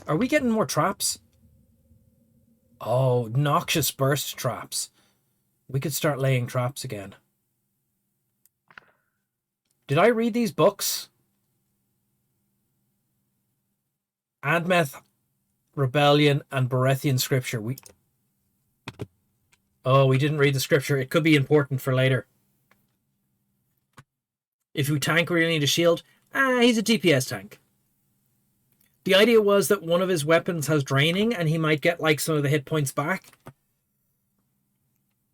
S1: Are we getting more traps? Oh, noxious burst traps. We could start laying traps again. Did I read these books? Admeth, Rebellion, and Berethian Scripture. We didn't read the scripture. It could be important for later. If you tank, we really need a shield. He's a DPS tank. The idea was that one of his weapons has draining, and he might get like some of the hit points back.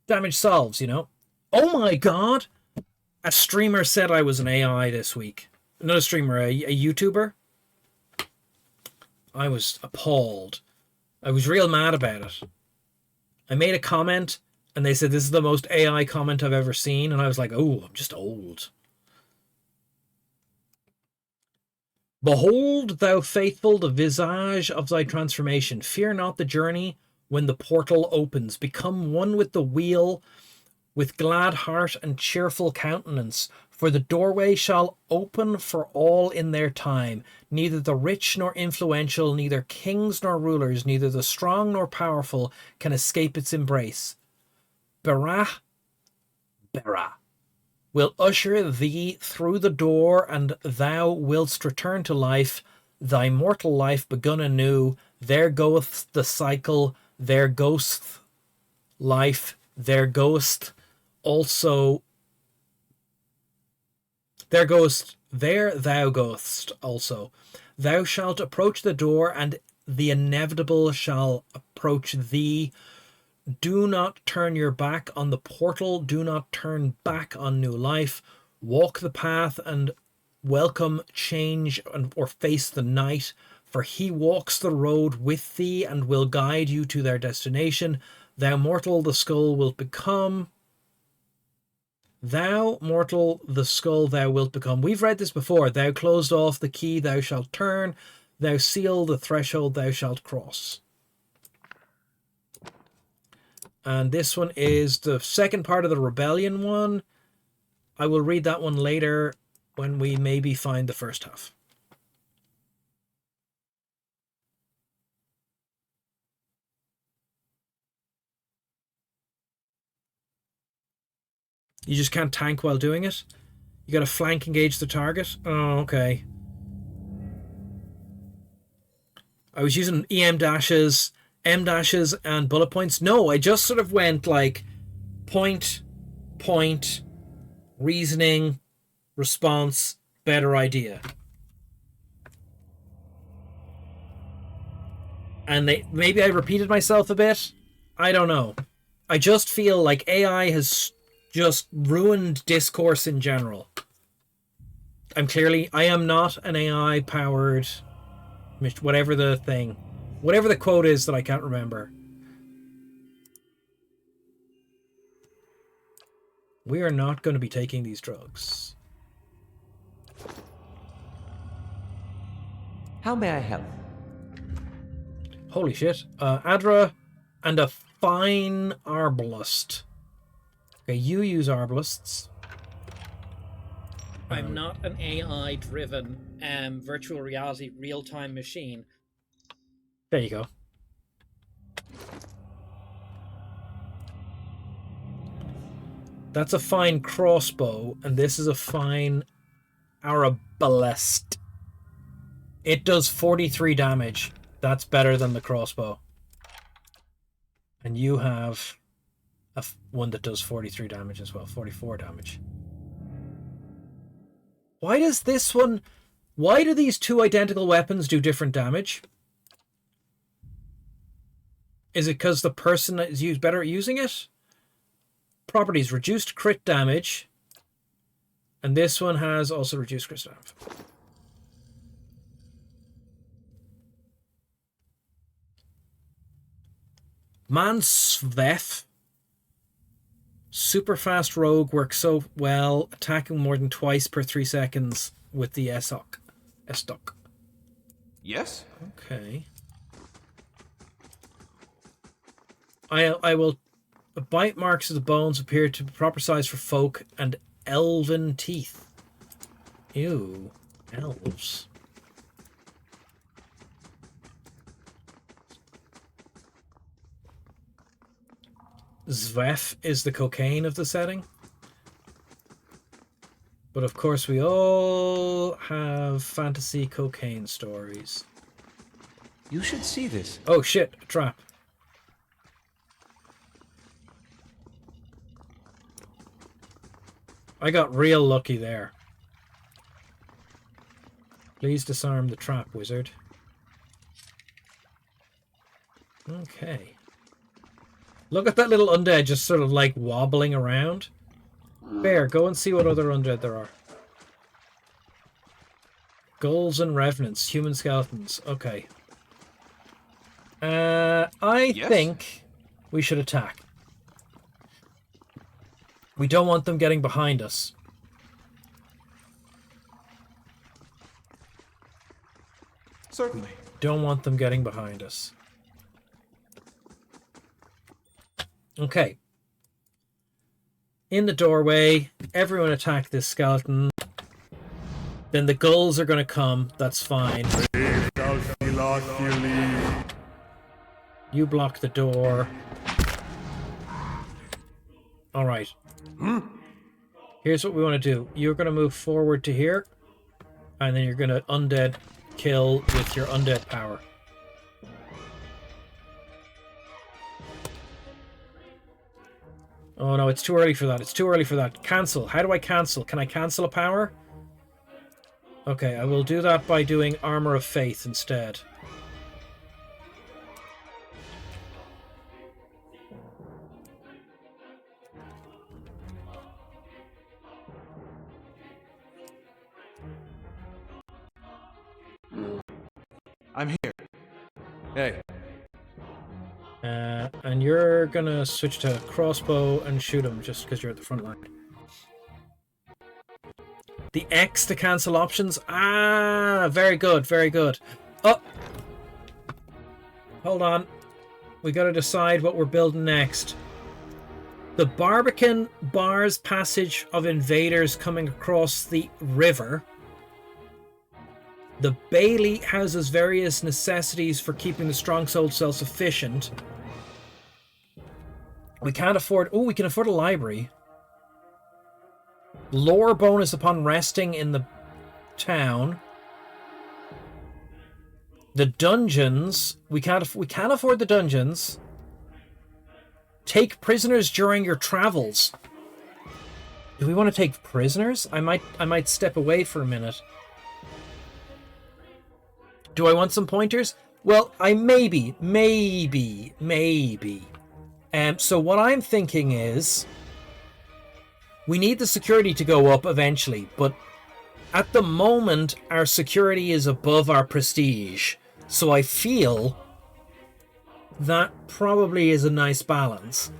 S1: Damage solves, you know. Oh my god! A streamer said I was an AI this week. Not a streamer, a YouTuber. I was appalled. I was real mad about it. I made a comment, and they said this is the most AI comment I've ever seen, and I was like, oh, I'm just old. Behold, thou faithful, the visage of thy transformation. Fear not the journey when the portal opens. Become one with the wheel, with glad heart and cheerful countenance. For the doorway shall open for all in their time. Neither the rich nor influential, neither kings nor rulers, neither the strong nor powerful can escape its embrace. Bera will usher thee through the door, and thou willst return to life, thy mortal life begun anew. There goeth the cycle, there goeth life, there goest also. There thou goest also. Thou shalt approach the door, and the inevitable shall approach thee. Do not turn your back on the portal. Do not turn back on new life. Walk the path and welcome change or face the night. For he walks the road with thee and will guide you to their destination. Thou mortal, the skull wilt become. Thou mortal, the skull thou wilt become. We've read this before. Thou closed off the key, thou shalt turn. Thou seal the threshold, thou shalt cross. And this one is the second part of the Rebellion one. I will read that one later when we maybe find the first half. You just can't tank while doing it? You gotta flank engage the target? Oh, okay. I was using EM dashes, M dashes, and bullet points. No, I just sort of went like point, reasoning, response, better idea. And maybe I repeated myself a bit. I don't know. I just feel like AI has just ruined discourse in general. I am not an AI powered, whatever the quote is that I can't remember. We are not going to be taking these drugs.
S7: How may I help?
S1: Holy shit. Adra and a fine arbalist. Okay, you use arbalists. I'm not an AI-driven virtual reality real-time machine. There you go. That's a fine crossbow, and this is a fine arbalist. It does 43 damage. That's better than the crossbow. And you have one that does 43 damage as well. 44 damage. Why does this one... Why do these two identical weapons do different damage? Is it because the person is better at using it? Properties, reduced crit damage. And this one has also reduced crit damage. Mansveth. Super fast rogue works so well, attacking more than twice per 3 seconds with the Estoc.
S7: Yes?
S1: Okay. I will... Bite marks of the bones appear to be proper size for folk and elven teeth. Ew. Elves. Zvef is the cocaine of the setting. But of course we all have fantasy cocaine stories.
S7: You should see this.
S1: Oh shit, a trap. I got real lucky there. Please disarm the trap, wizard. Okay. Look at that little undead just sort of like wobbling around. Bear, go and see what other undead there are. Ghouls and revenants, human skeletons. Okay. I think we should attack. We don't want them getting behind us.
S7: Certainly.
S1: Don't want them getting behind us. Okay. In the doorway, everyone attack this skeleton. Then the ghouls are going to come. That's fine. You block the door. Alright. Here's what we want to do. You're going to move forward to here. And then you're going to undead kill with your undead power. Oh no, it's too early for that. It's too early for that. Cancel. How do I cancel? Can I cancel a power? Okay, I will do that by doing Armor of Faith instead.
S3: I'm here. Hey.
S1: And you're gonna switch to crossbow and shoot him just because you're at the front line. The X to cancel options. Ah, very good, very good. Oh, hold on. We gotta decide what we're building next. The Barbican bars passage of invaders coming across the river. The Bailey houses various necessities for keeping the strong soul self-sufficient. We can't afford... Oh, we can afford a library. Lore bonus upon resting in the town. The dungeons. We can't afford the dungeons. Take prisoners during your travels. Do we want to take prisoners? I might step away for a minute. Do I want some pointers? Well, I maybe. So what I'm thinking is we need the security to go up eventually, but at the moment our security is above our prestige. So I feel that probably is a nice balance,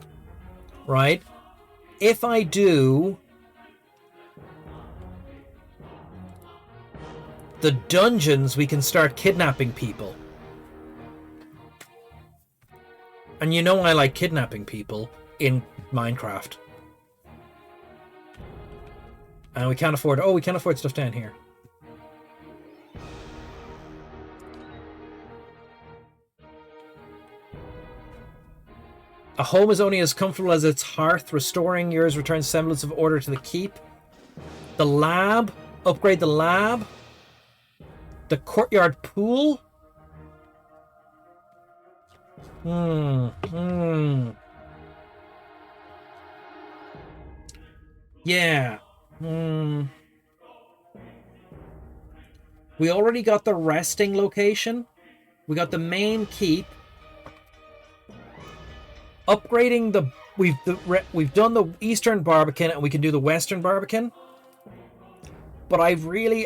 S1: right? If I do the dungeons, we can start kidnapping people. And you know I like kidnapping people in Minecraft. And we can't afford... Oh, we can't afford stuff down here. A home is only as comfortable as its hearth. Restoring yours returns semblance of order to the keep. The lab. Upgrade the lab. The courtyard pool? Yeah. We already got the resting location. We got the main keep. Upgrading the... We've done the Eastern Barbican, and we can do the Western Barbican. But I feel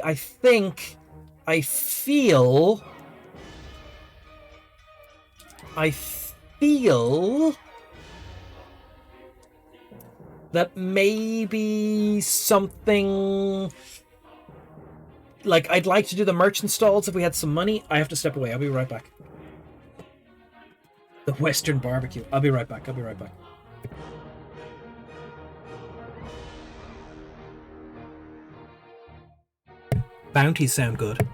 S1: that maybe something... Like, I'd like to do the merchant stalls if we had some money. I have to step away. I'll be right back. The Western barbecue. I'll be right back. Bounties sound good.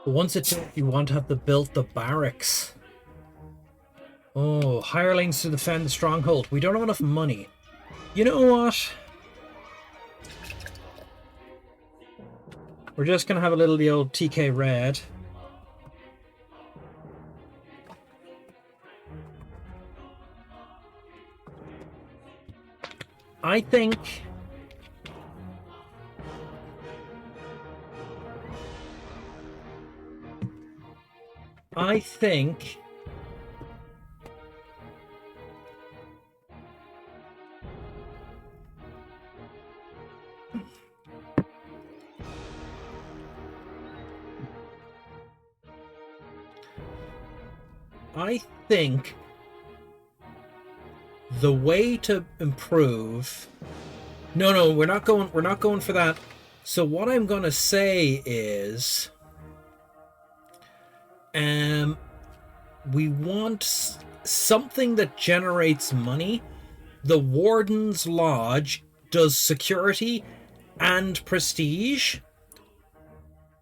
S1: Once it's built, you want to have built the barracks. Oh, hirelings to defend the stronghold. We don't have enough money. You know what? We're just going to have a little the old TK Red. I think... I think the way to improve... No, we're not going for that. So what I'm going to say is we want something that generates money. The Warden's Lodge does security and prestige.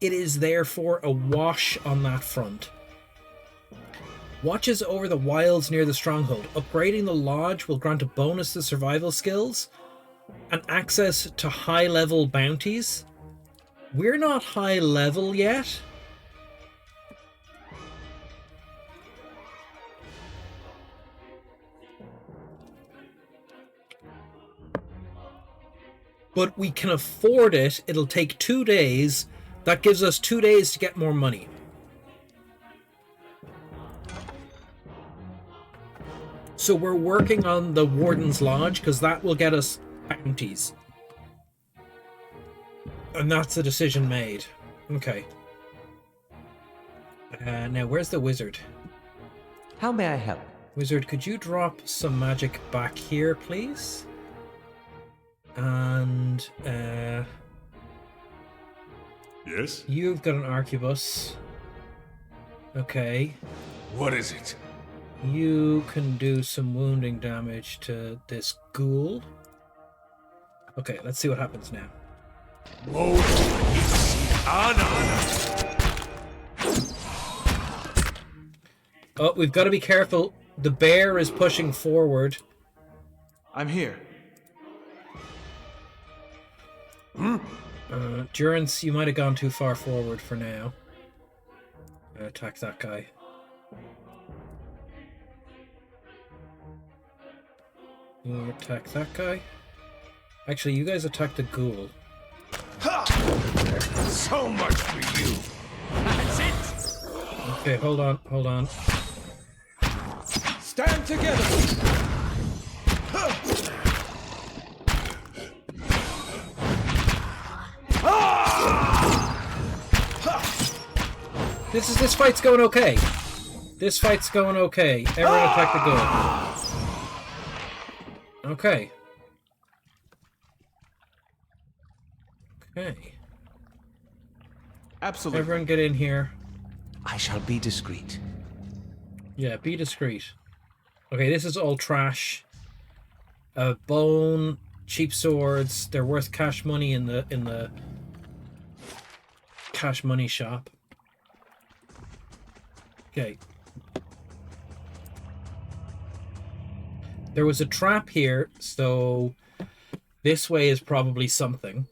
S1: It is therefore a wash on that front. Watches over the wilds near the stronghold. Upgrading the lodge will grant a bonus to survival skills and access to high-level bounties. We're not high level yet. But we can afford it. It'll take 2 days. That gives us 2 days to get more money. So we're working on the Warden's Lodge, because that will get us bounties. And that's a decision made. Okay. Now, where's the wizard?
S7: How may I help?
S1: Wizard, could you drop some magic back here, please? And,
S4: Yes?
S1: you've got an arquebus. Okay.
S5: What is it?
S1: You can do some wounding damage to this ghoul. Okay, let's see what happens now. Oh, we've got to be careful. The bear is pushing forward.
S7: I'm here.
S1: Durance, you might have gone too far forward for now. Attack that guy. You attack that guy. Actually, you guys attack the ghoul.
S5: So much for you.
S6: That's it.
S1: Okay, hold on, hold on.
S7: Stand together!
S1: This fight's going okay. This fight's going okay. Everyone attack the ghoul. Okay. Okay.
S7: Absolutely.
S1: Everyone get in here.
S7: I shall be discreet.
S1: Yeah, be discreet. Okay, this is all trash. Bone, cheap swords. They're worth cash money in the cash money shop. Okay. There was a trap here, so this way is probably something.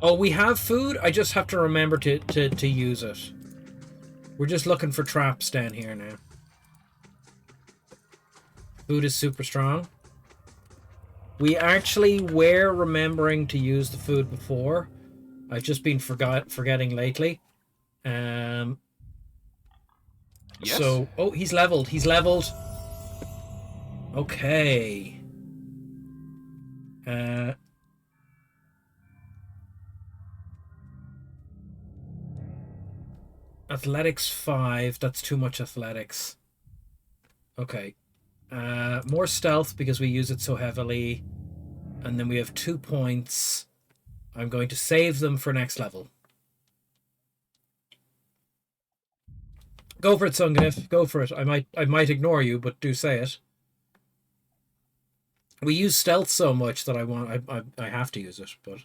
S1: Oh, we have food? I just have to remember to use it. We're just looking for traps down here now. Food is super strong. We actually were remembering to use the food before. I've just been forgetting lately.
S7: Yes?
S1: So, oh, he's leveled. He's leveled. Okay. Athletics 5. That's too much athletics. Okay. More stealth because we use it so heavily. And then we have 2 points. I'm going to save them for next level. Go for it, Sungniff. Go for it. I might ignore you, but do say it. We use stealth so much that I have to use it, but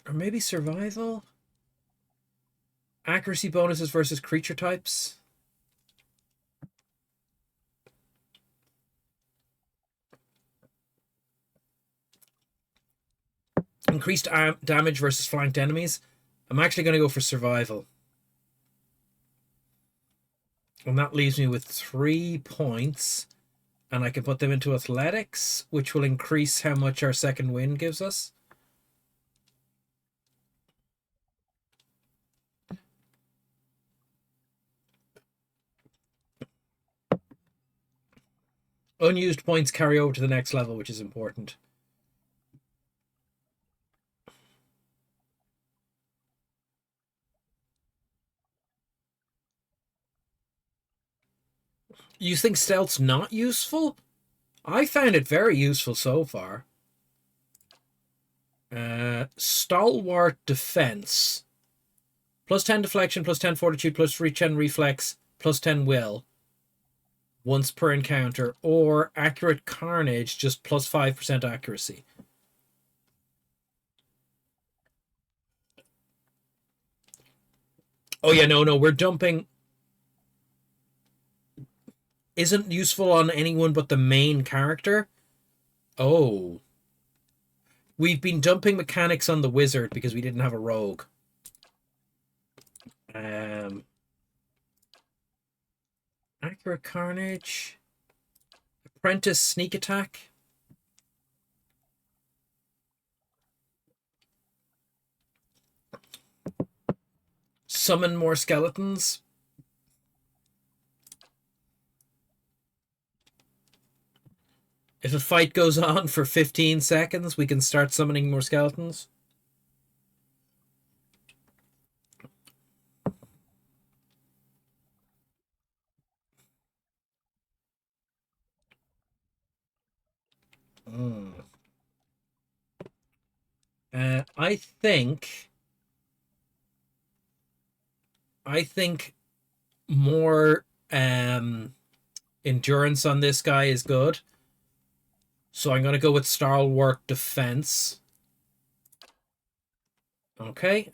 S1: or maybe survival? Accuracy bonuses versus creature types. Increased damage versus flanked enemies. I'm actually going to go for survival. And that leaves me with 3 points. And I can put them into athletics, which will increase how much our second wind gives us. Unused points carry over to the next level, which is important. You think stealth's not useful? I found it very useful so far. Stalwart defense. Plus 10 deflection, plus 10 fortitude, plus 10 reflex, plus 10 will. Once per encounter. Or accurate carnage, just plus 5% accuracy. Oh yeah, no, we're dumping... Isn't useful on anyone but the main character? Oh. We've been dumping mechanics on the wizard because we didn't have a rogue. Accurate Carnage. Apprentice Sneak Attack. Summon more skeletons. If a fight goes on for 15 seconds, we can start summoning more skeletons. I think more endurance on this guy is good. So I'm going to go with Stalwart Defense. Okay.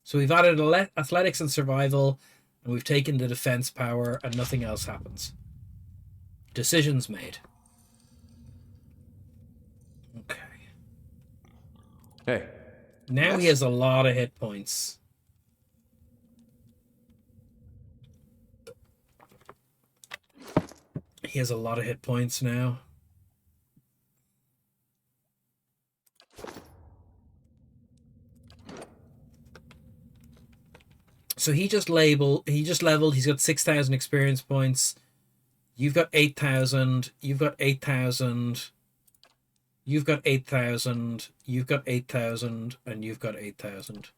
S1: So we've added Athletics and Survival, and we've taken the defense power, and nothing else happens. Decisions made. Okay.
S3: Hey.
S1: Now he has a lot of hit points. He has a lot of hit points now. So he just leveled, he's got 6,000 experience points. You've got 8,000, you've got 8,000, you've got 8,000, you've got 8,000, and you've got 8,000.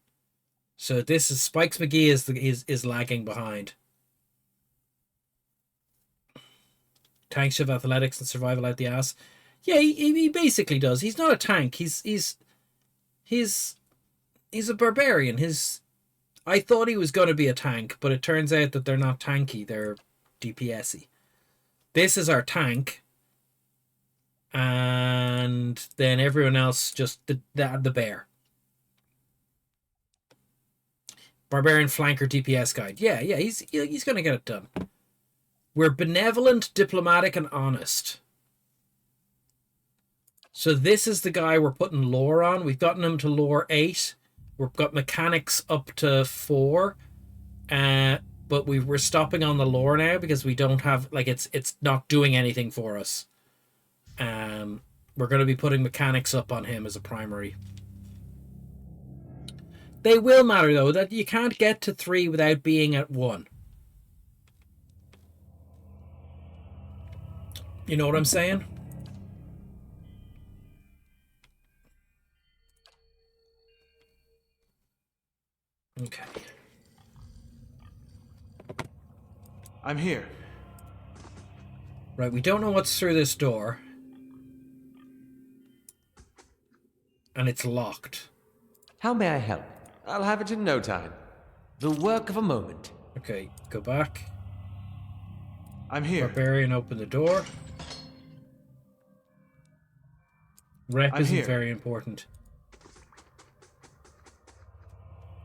S1: So this is Spikes McGee is lagging behind. Tanks have athletics and survival out the ass. Yeah, he basically does. He's not a tank. He's a barbarian. I thought he was going to be a tank, but it turns out that they're not tanky. They're DPS-y. This is our tank. And then everyone else just the bear. Barbarian flanker DPS guide. Yeah, he's going to get it done. We're benevolent, diplomatic, and honest. So this is the guy we're putting lore on. We've gotten him to lore 8. We've got mechanics up to 4. But we're stopping on the lore now because we don't have, like, it's not doing anything for us. We're going to be putting mechanics up on him as a primary. They will matter, though, that you can't get to 3 without being at 1. You know what I'm saying? Okay.
S7: I'm here.
S1: Right, we don't know what's through this door. And it's locked.
S7: How may I help? I'll have it in no time. The work of a moment.
S1: Okay, go back.
S7: I'm here.
S1: Barbarian, open the door. Rep isn't very important.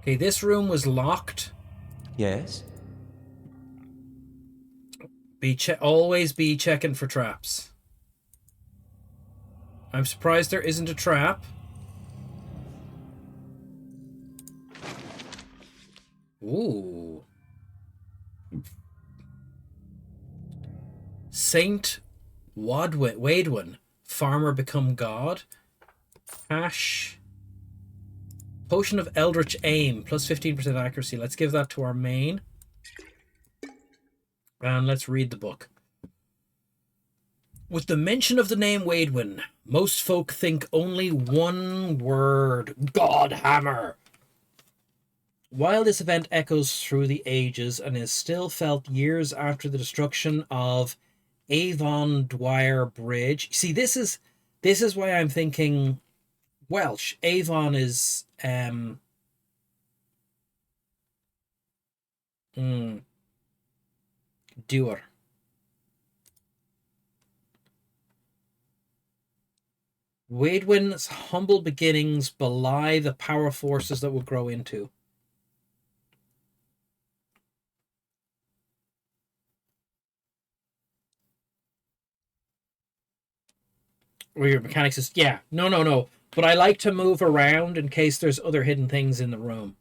S1: Okay, this room was locked.
S7: Yes?
S1: Always be checking for traps. I'm surprised there isn't a trap. Ooh. Saint Wadwin. Farmer become god. Hash. Potion of Eldritch Aim. Plus 15% accuracy. Let's give that to our main. And let's read the book. With the mention of the name Wadwin, most folk think only one word. Godhammer. While this event echoes through the ages and is still felt years after the destruction of Avon Dwyer Bridge. See, this is why I'm thinking Welsh. Avon is Doer. Wadwin's humble beginnings belie the power forces that will grow into. Or your mechanics is, yeah, no. But I like to move around in case there's other hidden things in the room.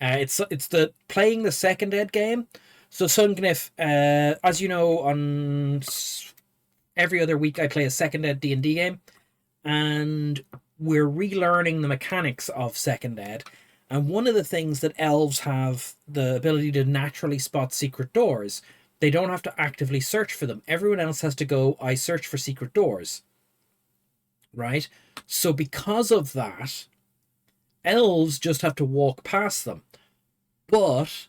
S1: It's the playing the second ed game. So Sungniff, as you know, on every other week I play a second ed D&D game, and we're relearning the mechanics of second ed. And one of the things that elves have the ability to naturally spot secret doors. They don't have to actively search for them. Everyone else has to go, I search for secret doors. Right? So because of that, elves just have to walk past them. But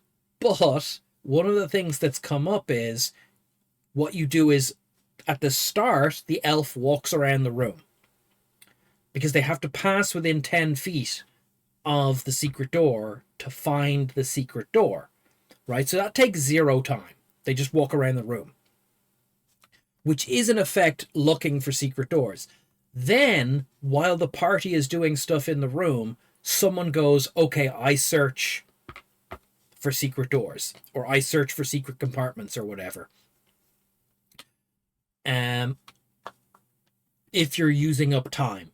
S1: one of the things that's come up is what you do is at the start, the elf walks around the room because they have to pass within 10 feet of the secret door to find the secret door, right? So that takes 0 time. They just walk around the room, which is in effect looking for secret doors. Then, while the party is doing stuff in the room, someone goes, okay, I search for secret doors, or I search for secret compartments, or whatever. If you're using up time.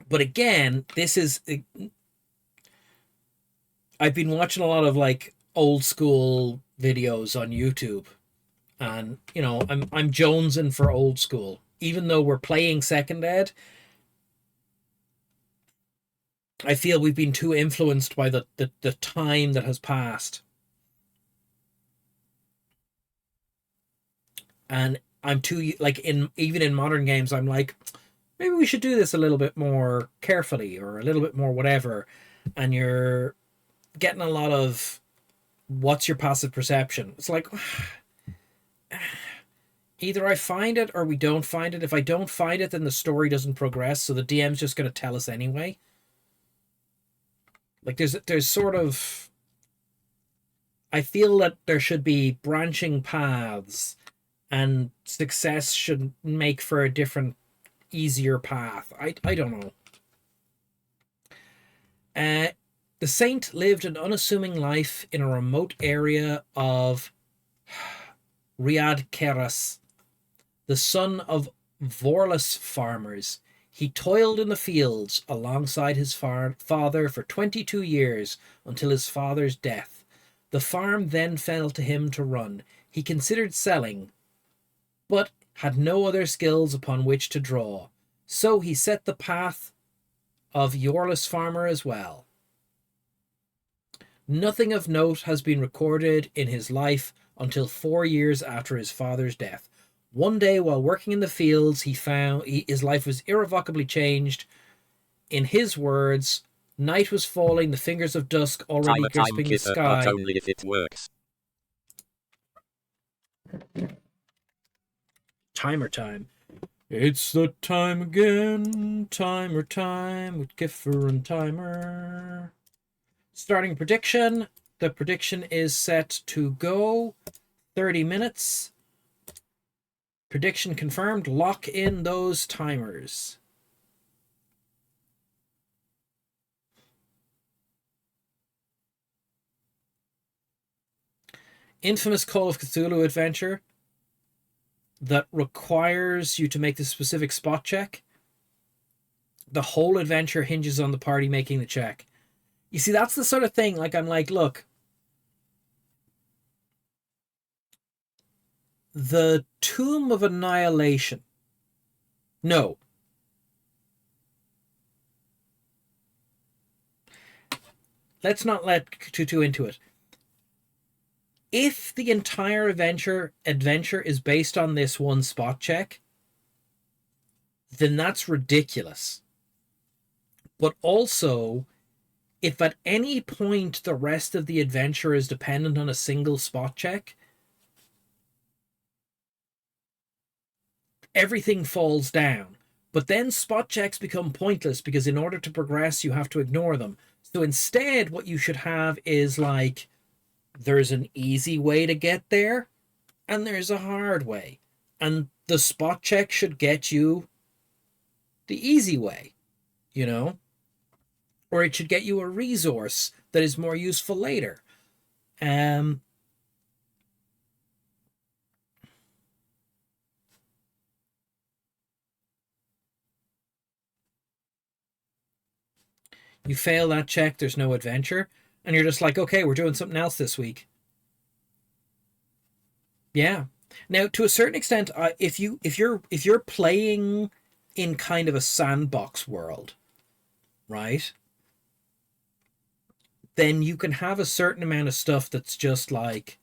S1: But again, this is... I've been watching a lot of like old school videos on YouTube, and you know, I'm jonesing for old school. Even though we're playing second ed, I feel we've been too influenced by the time that has passed. And I'm too, like, even in modern games, I'm like, maybe we should do this a little bit more carefully or a little bit more whatever. And you're getting a lot of, what's your passive perception? It's like, either I find it or we don't find it. If I don't find it, then the story doesn't progress, so the DM's just going to tell us anyway. Like, there's sort of... I feel that there should be branching paths, and success should make for a different, easier path. I don't know. The saint lived an unassuming life in a remote area of Riad Keras, the son of Vorless farmers. He toiled in the fields alongside his father for 22 years until his father's death. The farm then fell to him to run. He considered selling, but had no other skills upon which to draw. So he set the path of Yorless farmer as well. Nothing of note has been recorded in his life until 4 years after his father's death. One day, while working in the fields, he found his life was irrevocably changed. In his words, night was falling, the fingers of dusk already grasping the sky.
S8: But only if it works.
S1: Timer time. It's the time again. Timer time with Kiffer and Timer. Starting prediction. The prediction is set to go 30 minutes. Prediction confirmed. Lock in those timers. Infamous Call of Cthulhu adventure that requires you to make the specific spot check. The whole adventure hinges on the party making the check. You see, that's the sort of thing, like, I'm like, look, the Tomb of Annihilation. No. Let's not let too into it. If the entire adventure is based on this one spot check, then that's ridiculous. But also, if at any point the rest of the adventure is dependent on a single spot check, everything falls down. But then spot checks become pointless because in order to progress, you have to ignore them. So instead, what you should have is like, there's an easy way to get there, and there's a hard way. And the spot check should get you the easy way, you know? Or it should get you a resource that is more useful later. You fail that check, there's no adventure, and you're just like, okay, we're doing something else this week. Yeah. Now, to a certain extent, if you're playing in kind of a sandbox world, right? Then you can have a certain amount of stuff that's just like,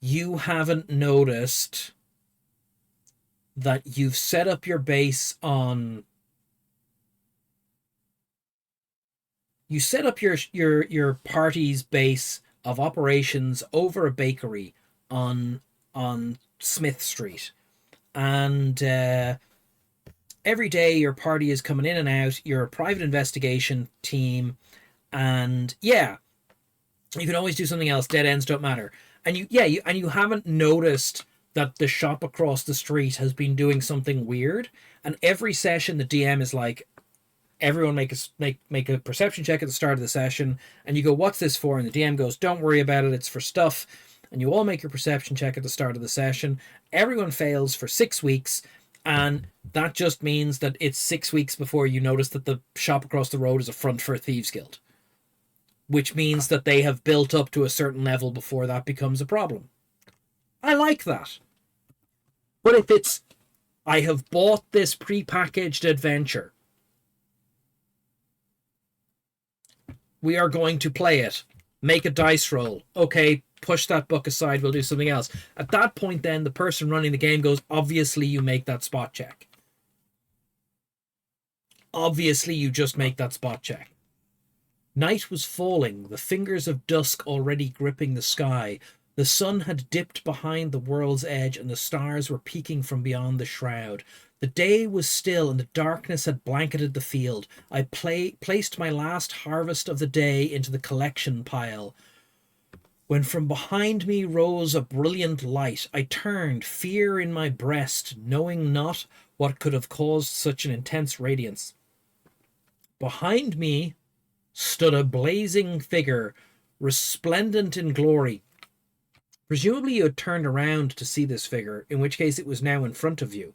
S1: you haven't noticed that you've set up your base on, you set up your party's base of operations over a bakery on Smith Street, and every day your party is coming in and out. You're a private investigation team, and yeah, you can always do something else. Dead ends don't matter. And you haven't noticed that the shop across the street has been doing something weird. And every session, the DM is like, everyone make a perception check at the start of the session, and you go, what's this for? And the DM goes, don't worry about it, it's for stuff. And you all make your perception check at the start of the session. Everyone fails for 6 weeks, and that just means that it's 6 weeks before you notice that the shop across the road is a front for a thieves guild, which means that they have built up to a certain level before that becomes a problem. I like that. But if it's, I have bought this prepackaged adventure, we are going to play it, make a dice roll, okay, push that book aside, we'll do something else. At that point then, the person running the game goes, obviously you make that spot check. Obviously you just make that spot check. Night was falling, the fingers of dusk already gripping the sky. The sun had dipped behind the world's edge, and the stars were peeking from beyond the shroud. The day was still, and the darkness had blanketed the field. I placed my last harvest of the day into the collection pile, when from behind me rose a brilliant light. I turned, fear in my breast, knowing not what could have caused such an intense radiance. Behind me stood a blazing figure, resplendent in glory. Presumably you had turned around to see this figure, in which case it was now in front of you.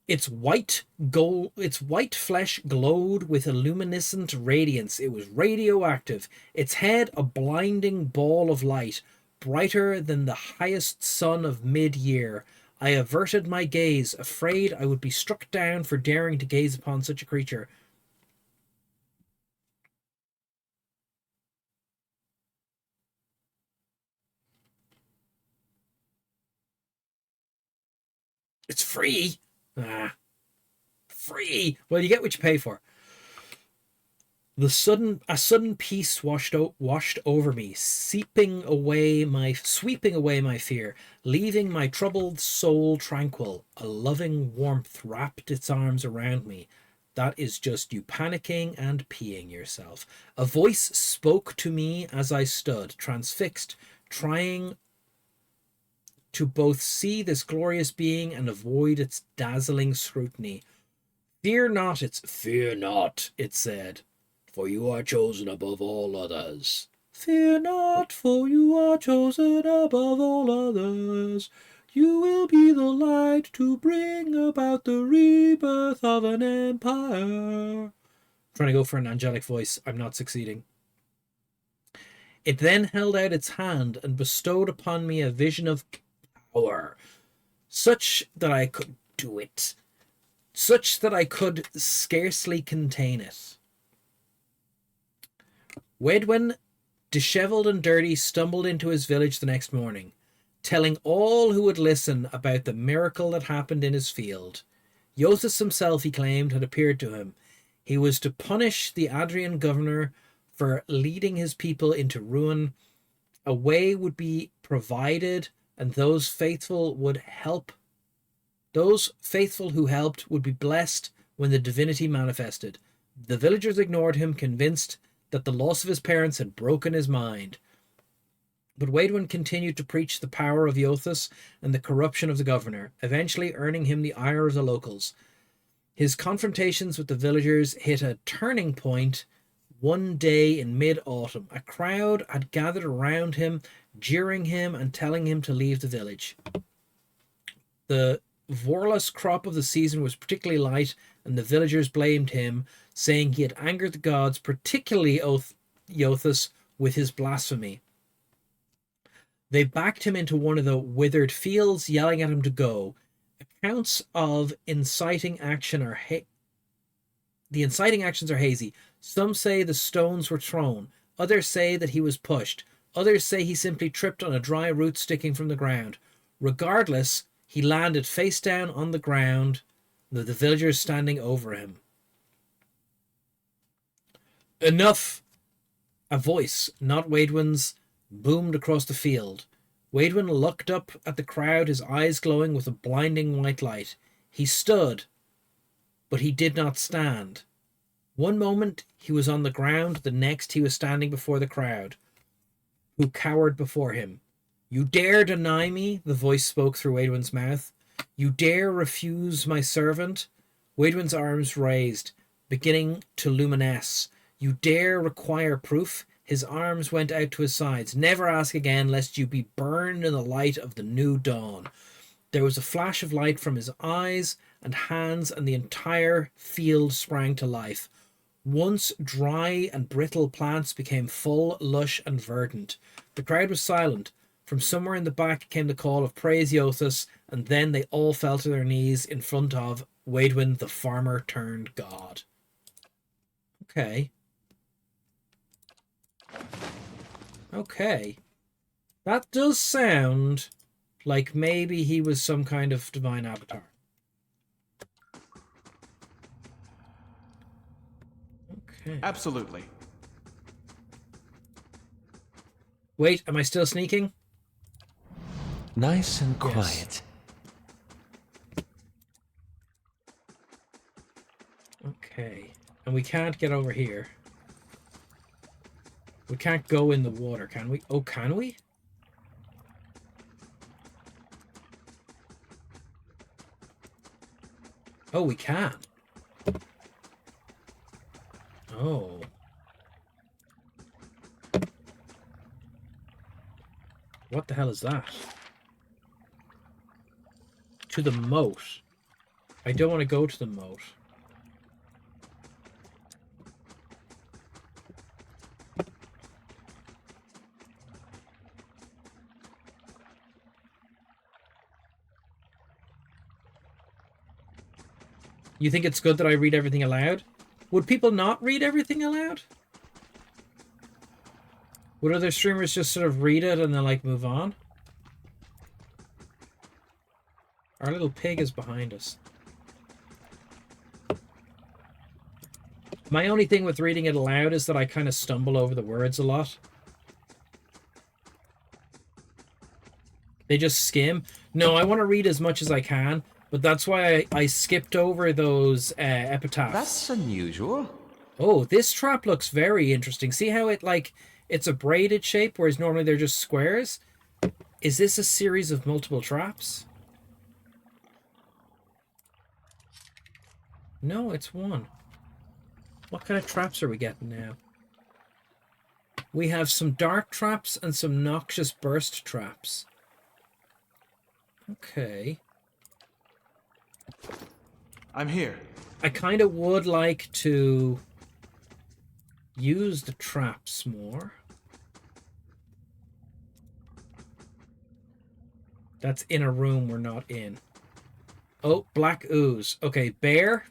S1: Its white flesh glowed with a luminescent radiance. It was radioactive. Its head a blinding ball of light, brighter than the highest sun of mid-year. I averted my gaze, afraid I would be struck down for daring to gaze upon such a creature. It's free. Free. Well, you get what you pay for. A sudden peace washed over me, sweeping away my fear, leaving my troubled soul tranquil. A loving warmth wrapped its arms around me. That is just you panicking and peeing yourself. A voice spoke to me as I stood, transfixed, trying to both see this glorious being and avoid its dazzling scrutiny. Fear not, it said, for you are chosen above all others. Fear not, for you are chosen above all others. You will be the light to bring about the rebirth of an empire. Trying to go for an angelic voice, I'm not succeeding. It then held out its hand and bestowed upon me a vision of power, such that I could do it, such that I could scarcely contain it. Wedwin, dishevelled and dirty, stumbled into his village the next morning, telling all who would listen about the miracle that happened in his field. Yothus himself, he claimed, had appeared to him. He was to punish the Adrian governor for leading his people into ruin. A way would be provided, and those faithful who helped would be blessed when the divinity manifested. The villagers ignored him, convinced that the loss of his parents had broken his mind. But Waidwin continued to preach the power of Yothus and the corruption of the governor, eventually earning him the ire of the locals. His confrontations with the villagers hit a turning point one day in mid-autumn. A crowd had gathered around him, jeering him and telling him to leave the village. The Vorlus crop of the season was particularly light, and the villagers blamed him, saying he had angered the gods, particularly Eothas, with his blasphemy. They backed him into one of the withered fields, yelling at him to go. Accounts of inciting action are the inciting actions are hazy. Some say the stones were thrown. Others say that he was pushed. Others say he simply tripped on a dry root sticking from the ground. Regardless, he landed face down on the ground, with the villagers standing over him. Enough! A voice, not Waidwin's, boomed across the field. Waidwin looked up at the crowd, his eyes glowing with a blinding white light. He stood, but he did not stand. One moment he was on the ground, the next he was standing before the crowd, who cowered before him. You dare deny me? The voice spoke through Waidwin's mouth. You dare refuse my servant? Waidwin's arms raised, beginning to luminesce. You dare require proof? His arms went out to his sides. Never ask again, lest you be burned in the light of the new dawn. There was a flash of light from his eyes and hands, and the entire field sprang to life. Once dry and brittle plants became full, lush, and verdant. The crowd was silent. From somewhere in the back came the call of praise Eothas, and then they all fell to their knees in front of Waidwin, the farmer turned god. Okay. Okay. That does sound like maybe he was some kind of divine avatar. Okay.
S7: Absolutely.
S1: Wait, am I still sneaking?
S7: Nice and
S1: Yes.
S7: quiet.
S1: Okay. And we can't get over here. We can't go in the water, can we? Oh, can we? Oh, we can. Oh. What the hell is that? To the moat. I don't want to go to the moat. You think it's good that I read everything aloud? Would people not read everything aloud? Would other streamers just sort of read it and then like move on? Our little pig is behind us. My only thing with reading it aloud is that I kind of stumble over the words a lot. They just skim. No, I want to read as much as I can, but that's why I skipped over those epitaphs.
S7: That's unusual.
S1: Oh, this trap looks very interesting. See how it, like, it's a braided shape, whereas normally they're just squares? Is this a series of multiple traps? No, it's one. What kind of traps are we getting now? We have some dart traps and some noxious burst traps. Okay.
S7: I'm here.
S1: I kind of would like to use the traps more. That's in a room we're not in. Oh, black ooze. Okay, bear.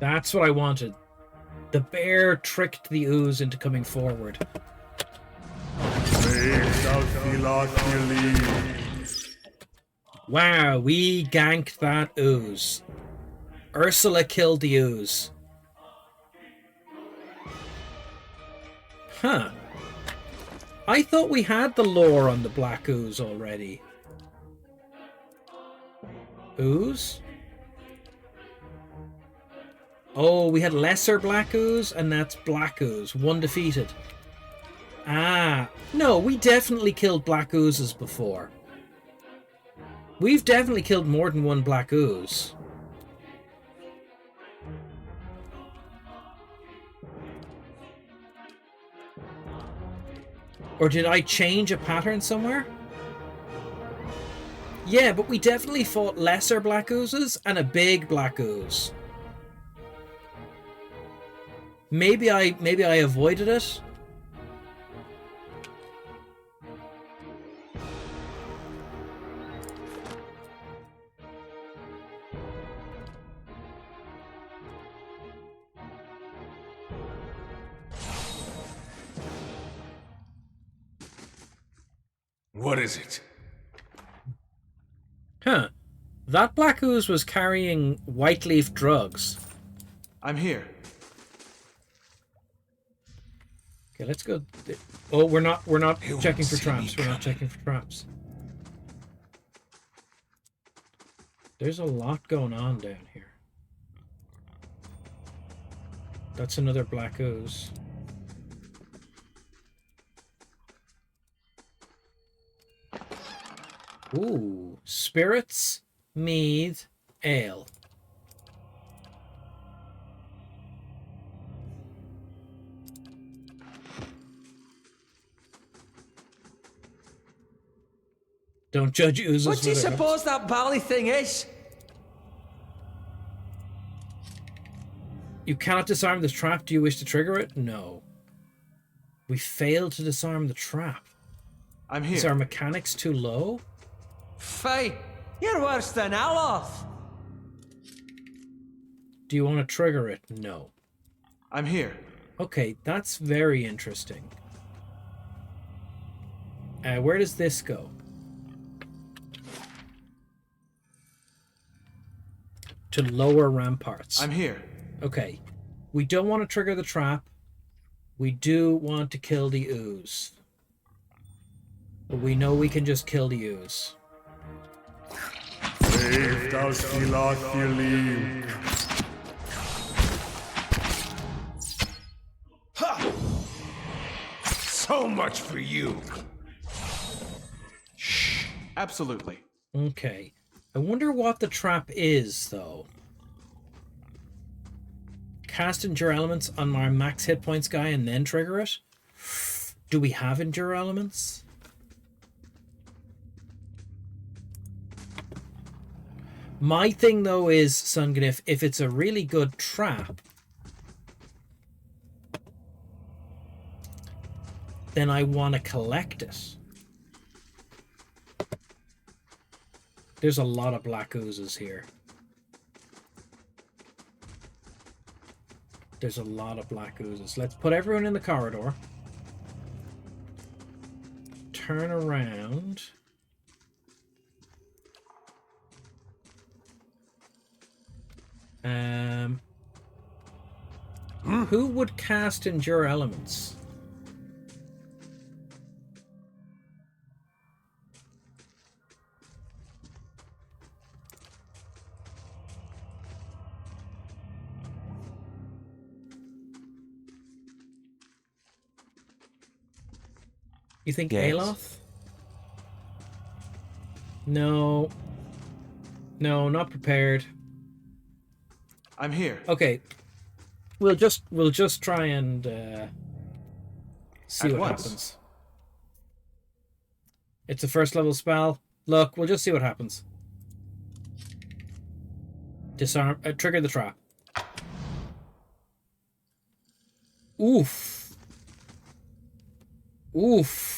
S1: That's what I wanted. The bear tricked the ooze into coming forward. Wow, we ganked that ooze. Ursula killed the ooze. Huh. I thought we had the lore on the black ooze already. Ooze? Oh, we had lesser black ooze, and that's black ooze. One defeated. Ah. No, we definitely killed black oozes before. We've definitely killed more than one black ooze. Or did I change a pattern somewhere? Yeah, but we definitely fought lesser black oozes and a big black ooze. Maybe I avoided it.
S5: What is it?
S1: Huh. That black ooze was carrying white leaf drugs.
S7: I'm here.
S1: Okay, let's go. Oh, we're not
S5: He
S1: checking
S5: won't
S1: for
S5: see
S1: traps.
S5: me
S1: We're not
S5: coming.
S1: checking for traps. There's a lot going on down here. That's another black ooze. Ooh, spirits, mead, ale. Don't judge oozes.
S7: What do you
S1: for their looks.
S7: suppose that bally thing is?
S1: You cannot disarm this trap. Do you wish to trigger it? No. We failed to disarm the trap.
S7: I'm
S1: Is
S7: here.
S1: our mechanics too low?
S7: Faye, you're worse than Aloth.
S1: Do you want to trigger it? No.
S7: I'm here.
S1: Okay, that's very interesting. Where does this go? To lower ramparts.
S7: I'm here.
S1: Okay. We don't want to trigger the trap. We do want to kill the ooze. But we know we can just kill the ooze.
S4: Save thou Stilathili.
S5: So much for you.
S7: Absolutely.
S1: Okay. I wonder what the trap is, though. Cast Endure Elements on our max hit points guy and then trigger it? Do we have Endure Elements? My thing, though, is, Sungnif, if it's a really good trap, then I want to collect it. There's a lot of black oozes here. There's a lot of black oozes. Let's put everyone in the corridor. Turn around. Who would cast Endure Elements? You think
S7: Yes.
S1: Aloth? No. No, not prepared.
S7: I'm here.
S1: Okay. We'll just try and see
S7: At
S1: what
S7: once.
S1: happens. It's a first level spell. Look, we'll just see what happens. Disarm. Trigger the trap. Oof. Oof.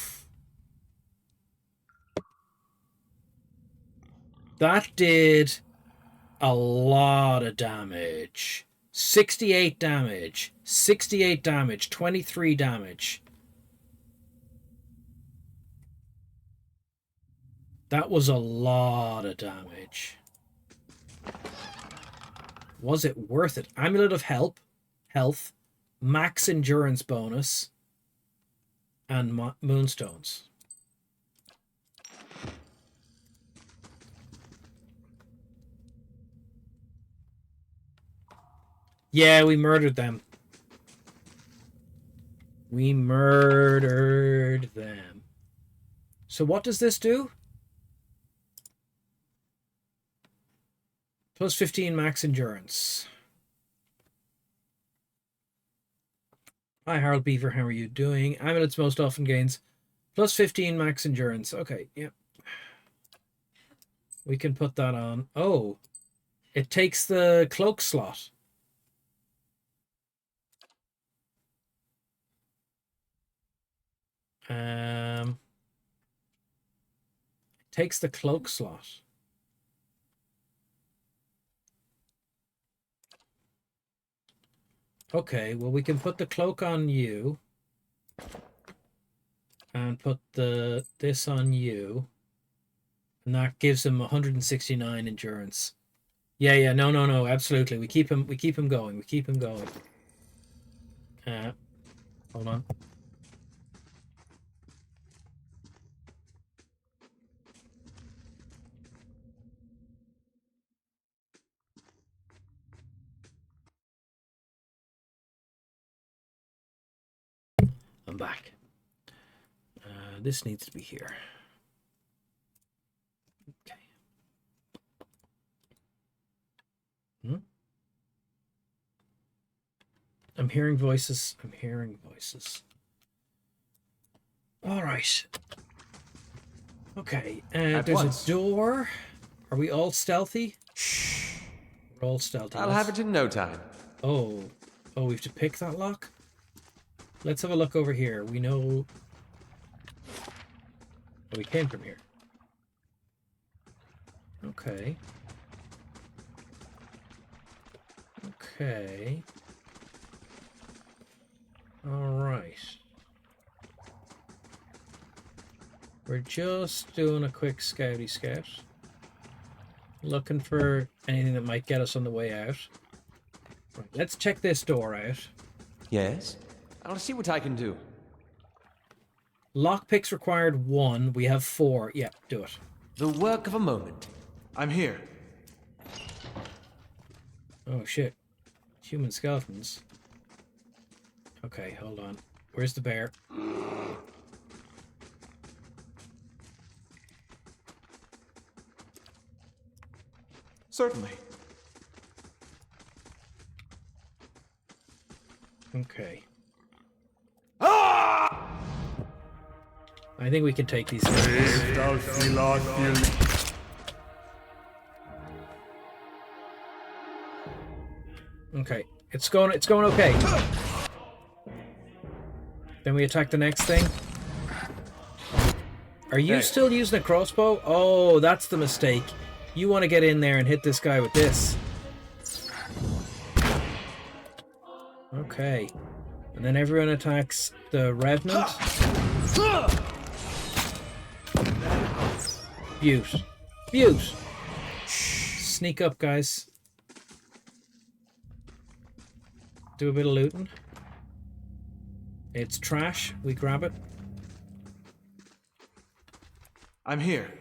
S1: That did a lot of damage. 68 damage. 68 damage. 23 damage. That was a lot of damage. Was it worth it? Amulet of Health, max endurance bonus, and moonstones. Yeah, we murdered them. We murdered them. So what does this do? Plus 15 max endurance. Hi, Harold Beaver. How are you doing? Amulets most often gains Plus 15 max endurance. Okay, yeah. We can put that on. Oh, it takes the cloak slot. Takes the cloak slot. Okay, well, we can put the cloak on you. And put this on you. And that gives him 169 endurance. Yeah, no, absolutely. We keep him going. We keep him going. Hold on. I'm back. This needs to be here. Okay. I'm hearing voices. I'm hearing voices. All right. Okay. There's
S7: once.
S1: a door. Are we all stealthy? Shh. We're all stealthy.
S7: I'll have it in no time.
S1: Oh, we have to pick that lock? Let's have a look over here. We know... Oh, we came from here. Okay. Okay. Alright. We're just doing a quick scouty scout. Looking for anything that might get us on the way out. Right, let's check this door out.
S7: Yes? I'll see what I can do.
S1: Lockpicks required 1. We have 4. Yeah, do it.
S7: The work of a moment.
S5: I'm here.
S1: Oh, shit. Human skeletons. Okay, hold on. Where's the bear?
S5: Certainly.
S1: Okay. I think we can take these guys. Okay, it's going okay. Then we attack the next thing. Are you still using a crossbow? Oh, that's the mistake. You want to get in there and hit this guy with this. Okay. And then everyone attacks the Revenant. Beaut. Sneak up, guys. Do a bit of looting. It's trash. We grab it.
S5: I'm here.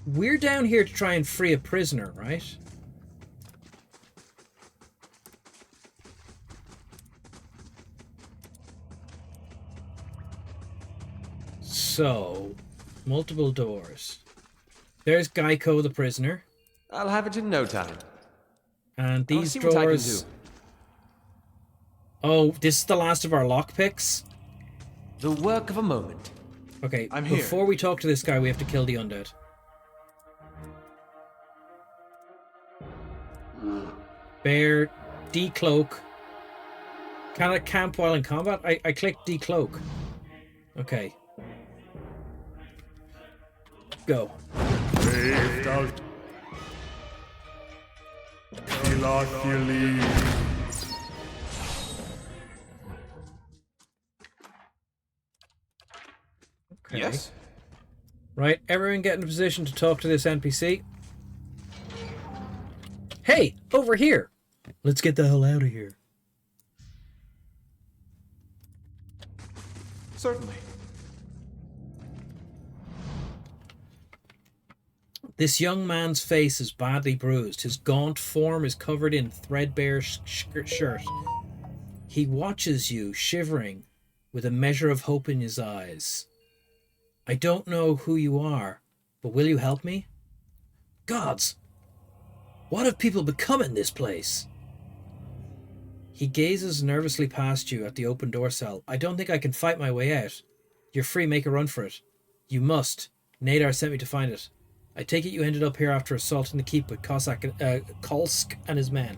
S1: We're down here to try and free a prisoner, right? So, multiple doors. There's Geico the prisoner.
S7: I'll have it in no time.
S1: And
S7: I'll
S1: these
S7: see
S1: drawers...
S7: what I can do.
S1: Oh, this is the last of our lockpicks?
S7: The work of a moment.
S1: Okay,
S5: I'm here.
S1: before we talk to this guy, we have to kill the undead. Bear, decloak. Can I camp while in combat? I clicked decloak. Okay. Go. Okay.
S5: Yes?
S1: Right, everyone get in a position to talk to this NPC. Hey, over here! Let's get the hell out of here.
S5: Certainly.
S1: This young man's face is badly bruised. His gaunt form is covered in threadbare shirt. He watches you, shivering, with a measure of hope in his eyes. I don't know who you are, but will you help me? Gods! What have people become in this place? He gazes nervously past you at the open door cell. I don't think I can fight my way out. You're free, make a run for it. You must. Nadar sent me to find it. I take it you ended up here after assaulting the keep with Kolsk and his men.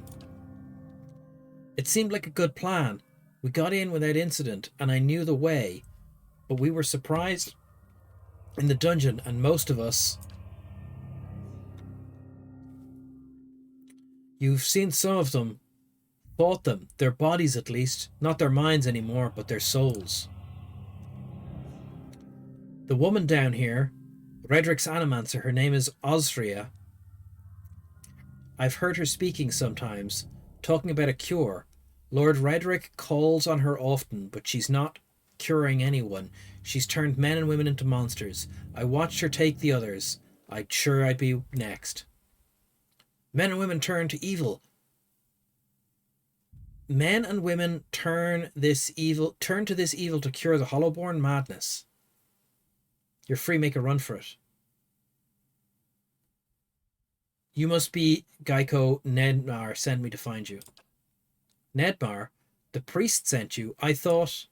S1: It seemed like a good plan. We got in without incident, and I knew the way. But we were surprised in the dungeon, and most of us... You've seen some of them. Fought them. Their bodies, at least. Not their minds anymore, but their souls. The woman down here, Redrick's animancer, her name is Osria. I've heard her speaking sometimes, talking about a cure. Lord Redrick calls on her often, but she's not curing anyone. She's turned men and women into monsters. I watched her take the others. I'd sure I'd be next. Men and women turn to evil. Men and women turn to this evil to cure the Hollowborn madness. You're free, make a run for it. You must be Geico. Nedmar sent me to find you. Nedmar? The priest sent you? I thought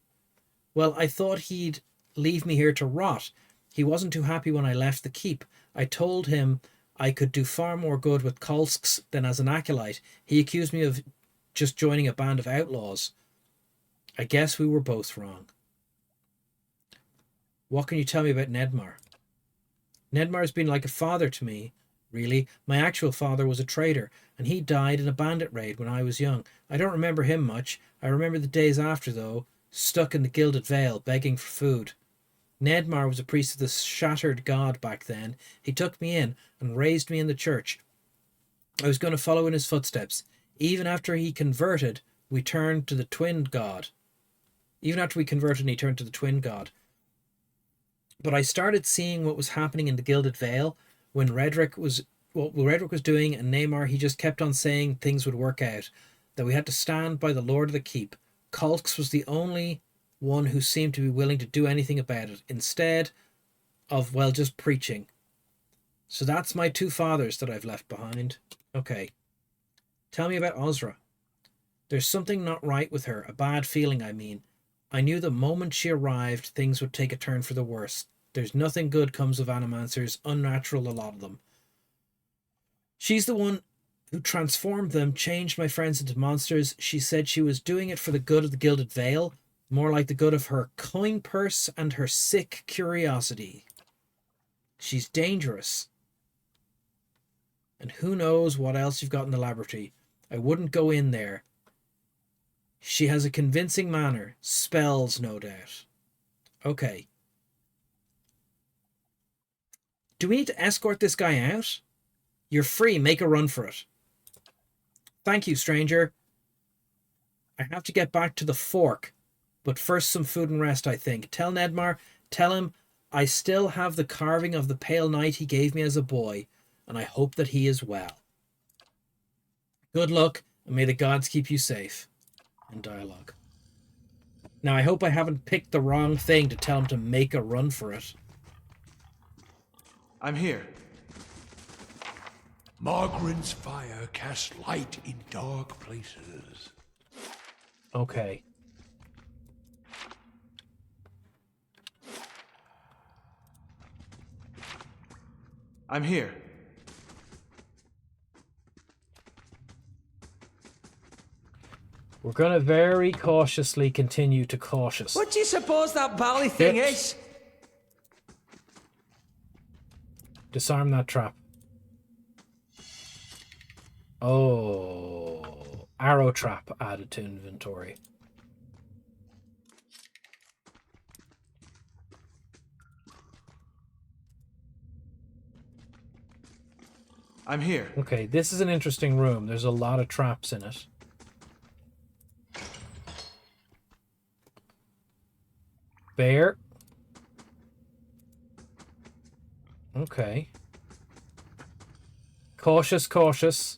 S1: he'd leave me here to rot. He wasn't too happy when I left the keep. I told him I could do far more good with Kolsks than as an acolyte. He accused me of just joining a band of outlaws. I guess we were both wrong. What can you tell me about Nedmar? Nedmar's been like a father to me, really. My actual father was a trader, and he died in a bandit raid when I was young. I don't remember him much. I remember the days after, though, stuck in the Gilded Vale, begging for food. Nedmar was a priest of the Shattered God back then. He took me in and raised me in the church. I was going to follow in his footsteps. Even after he converted, we turned to the Twin God. Even after we converted and he turned to the Twin God. But I started seeing what was happening in the Gilded Vale when Redrick was doing, and Neymar, he just kept on saying things would work out, that we had to stand by the Lord of the Keep. Kolks was the only one who seemed to be willing to do anything about it, instead of, well, just preaching. So that's my two fathers that I've left behind. Okay. Tell me about Osra. There's something not right with her, a bad feeling, I mean. I knew the moment she arrived, things would take a turn for the worse. There's nothing good comes of animancers, unnatural, a lot of them. She's the one who transformed them, changed my friends into monsters. She said she was doing it for the good of the Gilded Vale, more like the good of her coin purse and her sick curiosity. She's dangerous. And who knows what else you've got in the laboratory. I wouldn't go in there. She has a convincing manner. Spells, no doubt. Okay. Do we need to escort this guy out? You're free. Make a run for it. Thank you, stranger. I have to get back to the fork. But first some food and rest, I think. Tell Nedmar, tell him I still have the carving of the pale knight he gave me as a boy, and I hope that he is well. Good luck, and may the gods keep you safe. And dialogue. Now, I hope I haven't picked the wrong thing to tell him to make a run for it.
S5: I'm here. Margaret's fire casts light in dark places.
S1: Okay.
S5: I'm here.
S1: We're going to very cautiously continue to cautious.
S6: What do you suppose that bally thing is?
S1: Disarm that trap. Oh. Arrow trap added to inventory.
S5: I'm here.
S1: Okay, this is an interesting room. There's a lot of traps in it. Bear. Okay. Cautious, cautious.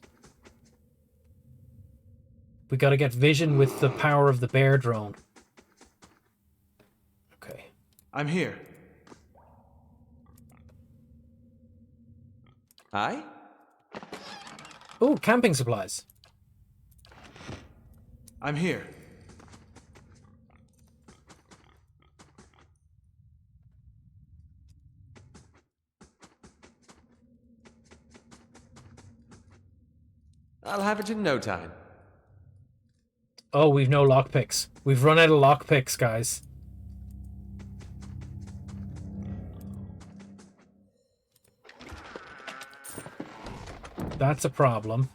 S1: We gotta get vision with the power of the bear drone. Okay.
S5: I'm here.
S7: Aye?
S1: Oh, camping supplies.
S5: I'm here.
S7: I'll have it in no time.
S1: Oh, we've no lockpicks. We've run out of lockpicks, guys. That's a problem.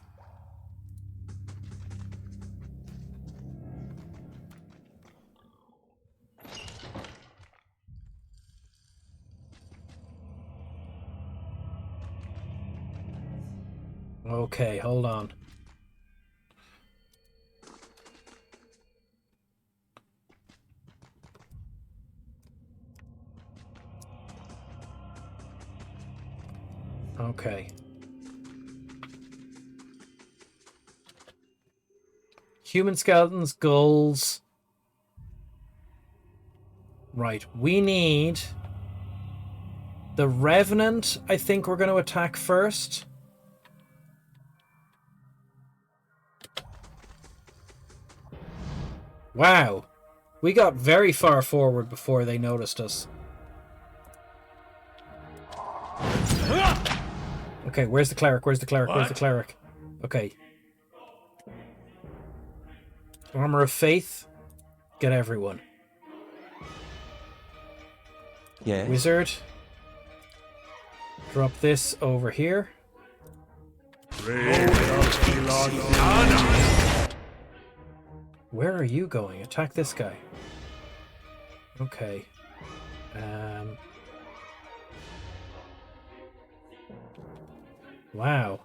S1: Okay, hold on. Okay. Human skeletons, ghouls. Right, we need... The Revenant, I think we're going to attack first. Wow. We got very far forward before they noticed us. Okay, where's the cleric? Where's the cleric? Where's the cleric? Okay. Armor of Faith. Get everyone.
S7: Yes.
S1: Wizard. Drop this over here. Where are you going? Attack this guy. Okay. Wow.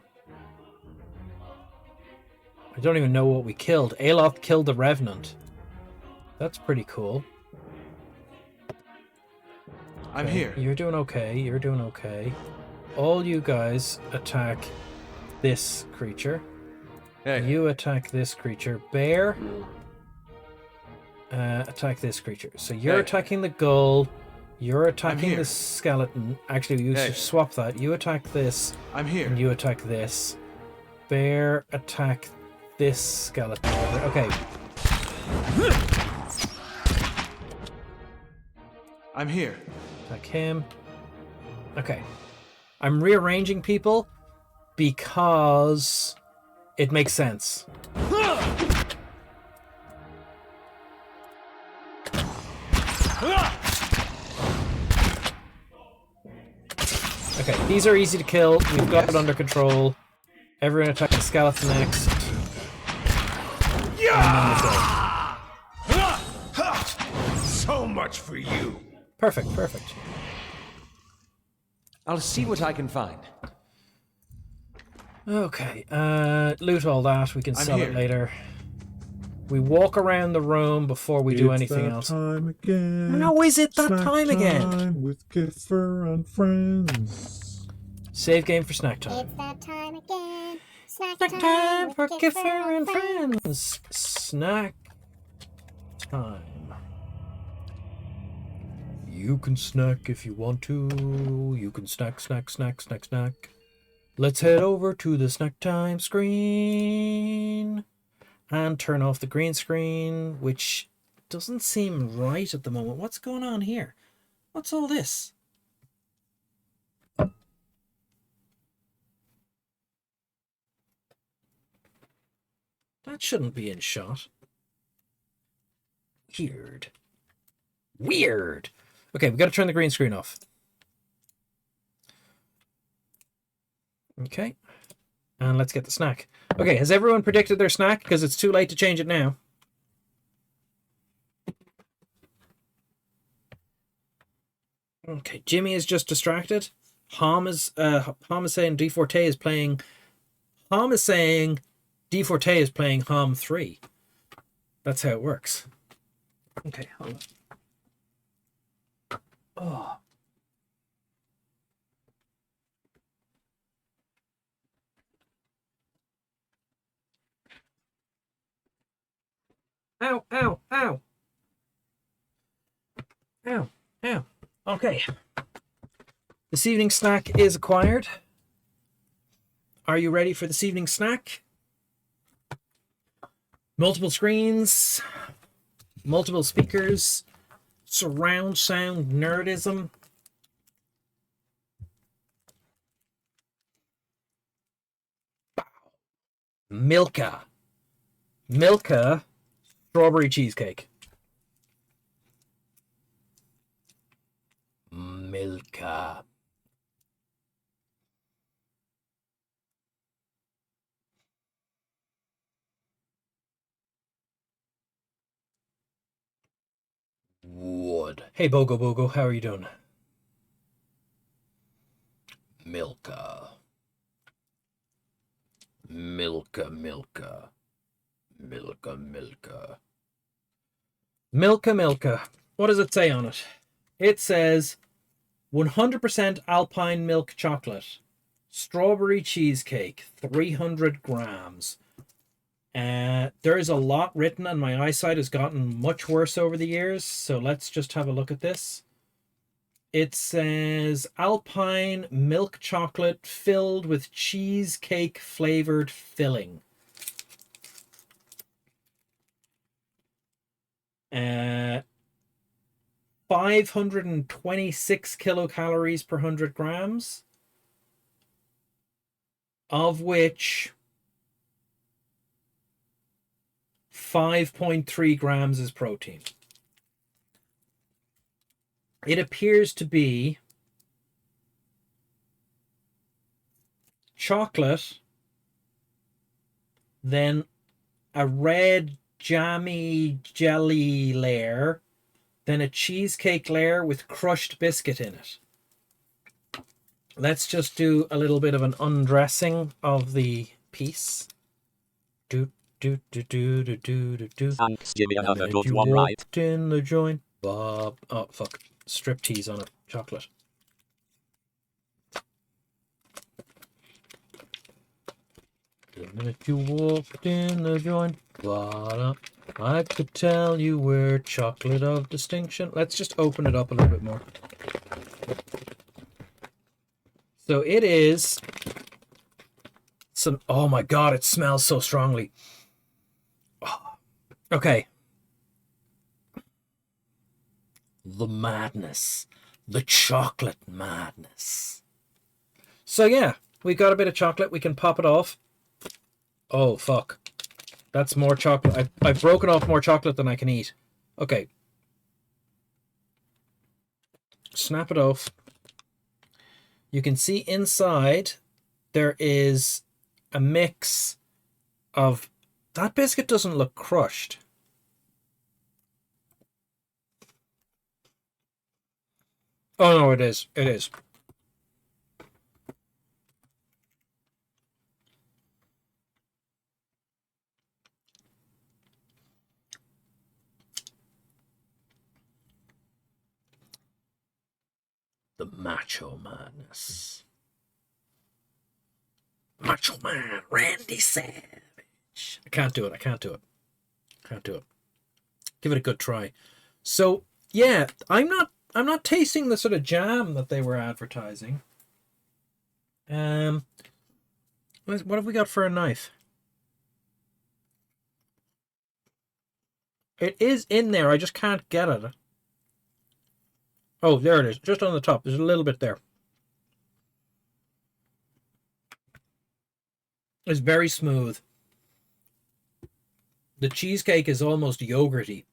S1: I don't even know what we killed. Aloth killed the Revenant. That's pretty cool.
S5: I'm
S1: Okay,
S5: here.
S1: You're doing okay. You're doing okay. All you guys attack this creature.
S7: Hey.
S1: You attack this creature. Bear. Attack this creature. So you're
S5: Hey.
S1: attacking the ghoul. You're attacking
S5: here.
S1: the skeleton. Actually, you
S5: Hey.
S1: should swap that. You attack this,
S5: I'm here.
S1: and you attack this. Bear, attack this skeleton. Okay.
S5: I'm here.
S1: Attack him. Okay. I'm rearranging people because it makes sense. Okay, these are easy to kill. We've got it under control. Everyone attack the skeleton next.
S5: So much for you.
S1: Perfect, perfect.
S7: I'll see what I can find.
S1: Okay, loot all that. We can
S5: I'm
S1: sell it
S5: here.
S1: later. We walk around the room before we do anything
S4: that
S1: else.
S4: Time again.
S1: How is it that
S4: Snack
S1: time again?
S4: Time with Kiffer and friends.
S1: Save game for snack time.
S8: It's that time again. Snack
S1: Snack time for
S8: with
S1: Kiffer and friends. Snack time. You can snack if you want to. You can snack, snack, snack, snack, snack. Let's head over to the snack time screen and turn off the green screen, which doesn't seem right at the moment. What's going on here? What's all this? That shouldn't be in shot. Weird. Weird. Okay, we've got to turn the green screen off. Okay. And let's get the snack. Okay, has everyone predicted their snack? Because it's too late to change it now. Okay, Jimmy is just distracted. Hom is saying D4T is playing... Hom is saying D4T is playing Hom 3. That's how it works. Okay, hold on. Oh. Ow, ow, ow. Ow, ow. Okay. This evening snack is acquired. Are you ready for this evening snack? Multiple screens, multiple speakers, surround sound nerdism. Milka. Milka strawberry cheesecake. Milka. Wood. Hey, Bogo Bogo, how are you doing? Milka. Milka, Milka. Milka, Milka. Milka, Milka. What does it say on it? It says 100% alpine milk chocolate. Strawberry cheesecake, 300 grams. There is a lot written and my eyesight has gotten much worse over the years. So let's just have a look at this. It says alpine milk chocolate filled with cheesecake flavored filling. 526 kilocalories per 100 grams, of which 5.3 grams is protein. It appears to be chocolate, then a red jammy jelly layer, then a cheesecake layer with crushed biscuit in it. Let's just do a little bit of an undressing of the piece. Do do do do do do do do.
S9: Thanks, give me another
S1: Minute
S9: good
S1: you
S9: one, right?
S1: walked in the joint, Bob. Oh fuck! Striptease on it. Chocolate. The minute you walked in the joint, Bob. I could tell you were chocolate of distinction. Let's just open it up a little bit more. So it is some. Oh my god! It smells so strongly. Oh. Okay. The madness. The chocolate madness. So yeah, we got a bit of chocolate. We can pop it off. Oh, fuck. That's more chocolate. I've broken off more chocolate than I can eat. Okay. Snap it off. You can see inside there is a mix of... That biscuit doesn't look crushed. Oh, no, it is. It is. The Macho Madness. Macho Man, Randy Savage. I can't do it. I can't do it. Can't do it. Give it a good try. So, yeah, I'm not tasting the sort of jam that they were advertising. What have we got for a knife? It is in there. I just can't get it. Oh, there it is. Just on the top. There's a little bit there. It's very smooth. The cheesecake is almost yogurty.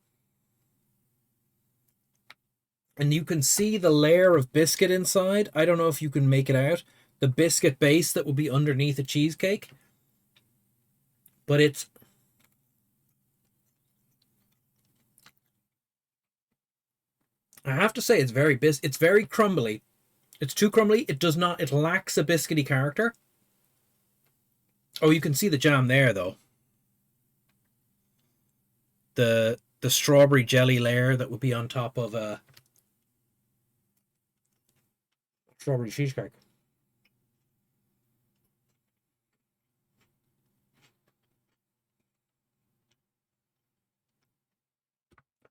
S1: And you can see the layer of biscuit inside. I don't know if you can make it out. The biscuit base that will be underneath a cheesecake. But it's... I have to say it's very crumbly. It's too crumbly. It does not... It lacks a biscuity character. Oh, you can see the jam there, though. The strawberry jelly layer that would be on top of a strawberry cheesecake.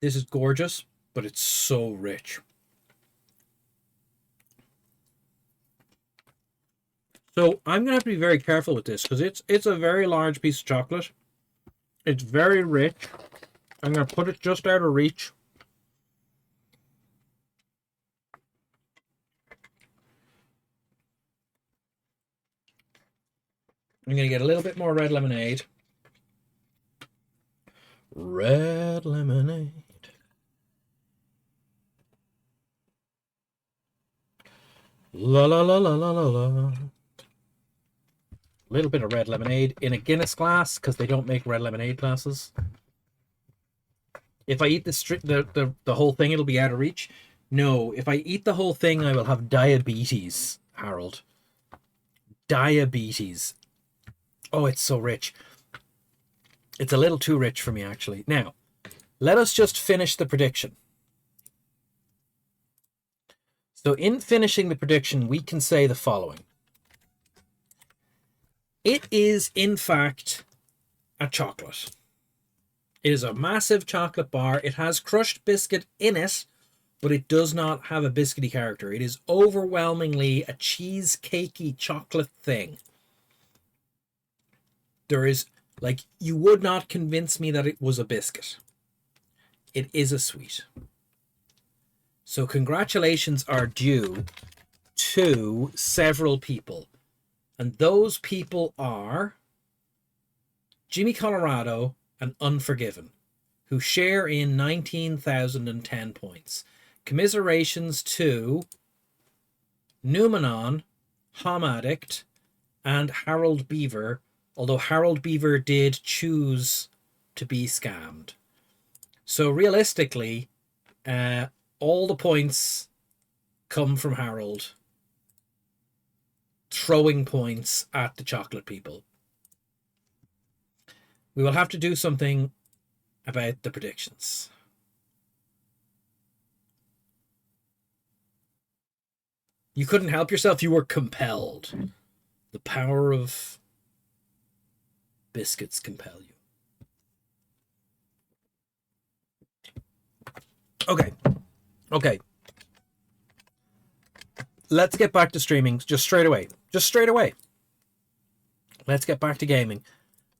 S1: This is gorgeous, but it's so rich. So I'm going to have to be very careful with this because it's a very large piece of chocolate. It's very rich. I'm going to put it just out of reach. I'm going to get a little bit more red lemonade. Red lemonade. La la la la la la la. A little bit of red lemonade in a Guinness glass because they don't make red lemonade glasses. If I eat the whole thing, it'll be out of reach. No, if I eat the whole thing, I will have diabetes, Harold. Diabetes. Oh, it's so rich. It's a little too rich for me, actually. Now, let us just finish the prediction. So in finishing the prediction, we can say the following. It is, in fact, a chocolate. It is a massive chocolate bar. It has crushed biscuit in it, but it does not have a biscuity character. It is overwhelmingly a cheesecakey chocolate thing. There is, like, you would not convince me that it was a biscuit. It is a sweet. So congratulations are due to several people. And those people are Jimmy Colorado and Unforgiven, who share in 19,010 points. Commiserations to Numenon, Hom Addict, and Harold Beaver, although Harold Beaver did choose to be scammed. So realistically, all the points come from Harold throwing points at the chocolate people. We will have to do something about the predictions. You couldn't help yourself. You were compelled. The power of biscuits compel you. Okay. Let's get back to streaming just straight away. Let's get back to gaming.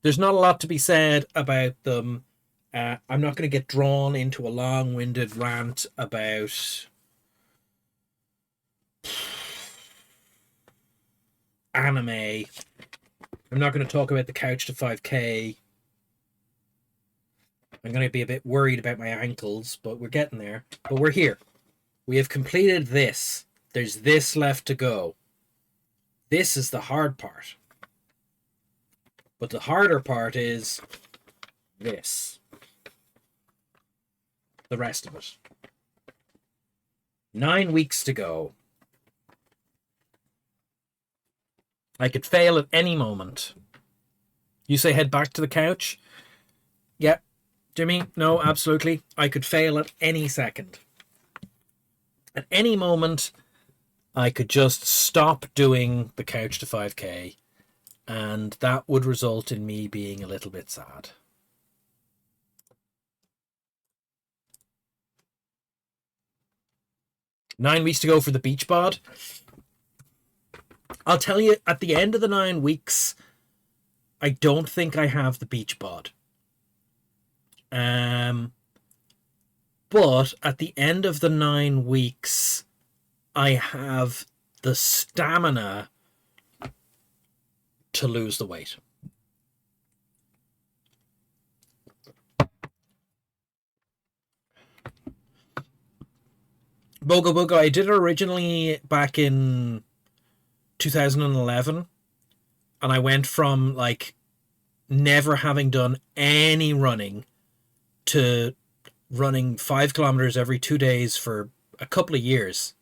S1: There's not a lot to be said about them. I'm not going to get drawn into a long-winded rant about anime. I'm not going to talk about the couch to 5K. I'm going to be a bit worried about my ankles, but we're getting there. But we're here. We have completed this. There's this left to go. This is the hard part. But the harder part is this. The rest of it. 9 weeks to go. I could fail at any moment. You say head back to the couch? Yep. Jimmy? No, absolutely. I could fail at any second. At any moment, I could just stop doing the couch to 5K, and that would result in me being a little bit sad. Nine weeks to go for the beach bod. I'll tell you, at the end of the 9 weeks, I don't think I have the beach bod. But at the end of the 9 weeks, I have the stamina to lose the weight. Bogo Bogo, I did it originally back in 2011, and I went from like never having done any running to running 5 kilometers every 2 days for a couple of years.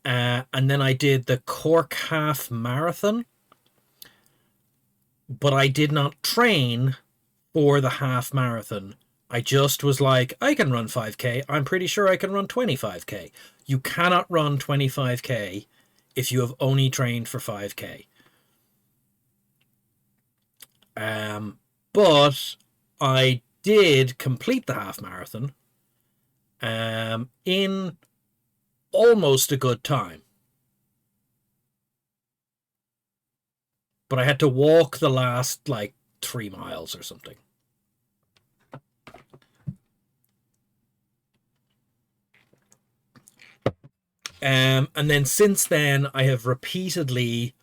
S1: And then I did the Cork Half Marathon, but I did not train for the half marathon. I just was like, I can run 5K. I'm pretty sure I can run 25K. You cannot run 25K if you have only trained for 5K. But I did complete the half marathon in almost a good time. But I had to walk the last like 3 miles or something. And then since then, I have repeatedly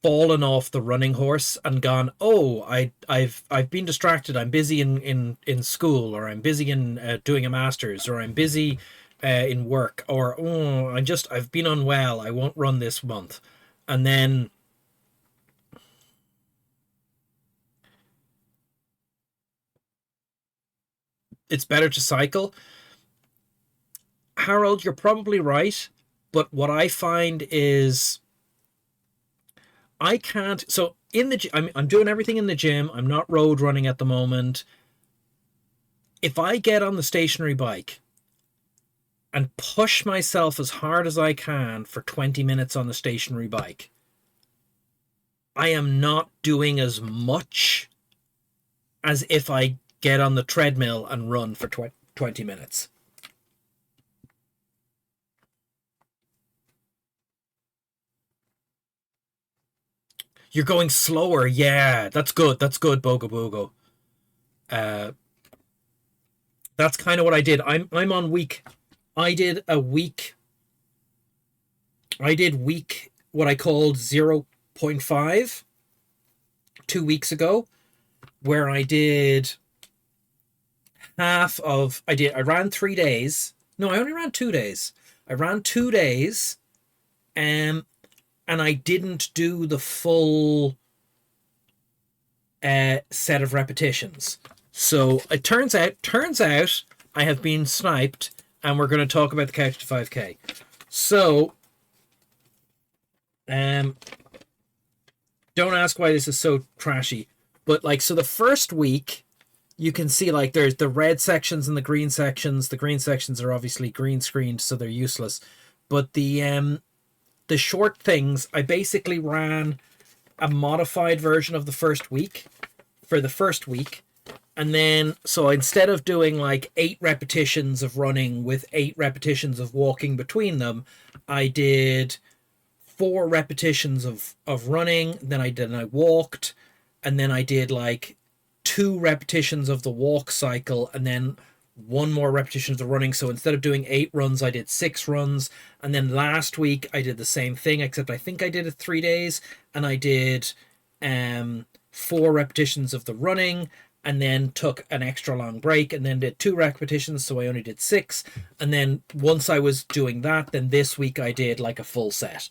S1: fallen off the running horse and gone, oh, I've been distracted. I'm busy in school, or I'm busy in doing a master's, or I'm busy in work, or oh, I've been unwell. I won't run this month, and then it's better to cycle. Harold, you're probably right, but what I find is I can't. So in the I'm doing everything in the gym. I'm not road running at the moment. If I get on the stationary bike and push myself as hard as I can for 20 minutes on the stationary bike, I am not doing as much as if I get on the treadmill and run for 20 minutes. You're going slower. Yeah, that's good. That's good, Bogo Bogo. That's kind of what I did. I'm on week. I did week what I called 0.5 2 weeks ago, where I did half of I ran 3 days. No, I only ran 2 days. I ran 2 days, and I didn't do the full set of repetitions. So it turns out I have been sniped, and we're going to talk about the Couch to 5K. So, don't ask why this is so trashy, but like, so the first week, you can see like there's the red sections and the green sections. The green sections are obviously green screened, so they're useless. But the short things, I basically ran a modified version of the first week for the first week. And then, so instead of doing like 8 repetitions of running with 8 repetitions of walking between them, I did 4 repetitions of running. Then I walked, and then I did like 2 repetitions of the walk cycle, and then 1 more repetition of the running. So instead of doing 8 runs, I did 6 runs. And then last week I did the same thing, except I think I did it 3 days, and I did 4 repetitions of the running, and then took an extra long break, and then did 2 repetitions, so I only did 6. And then once I was doing that, then this week I did like a full set.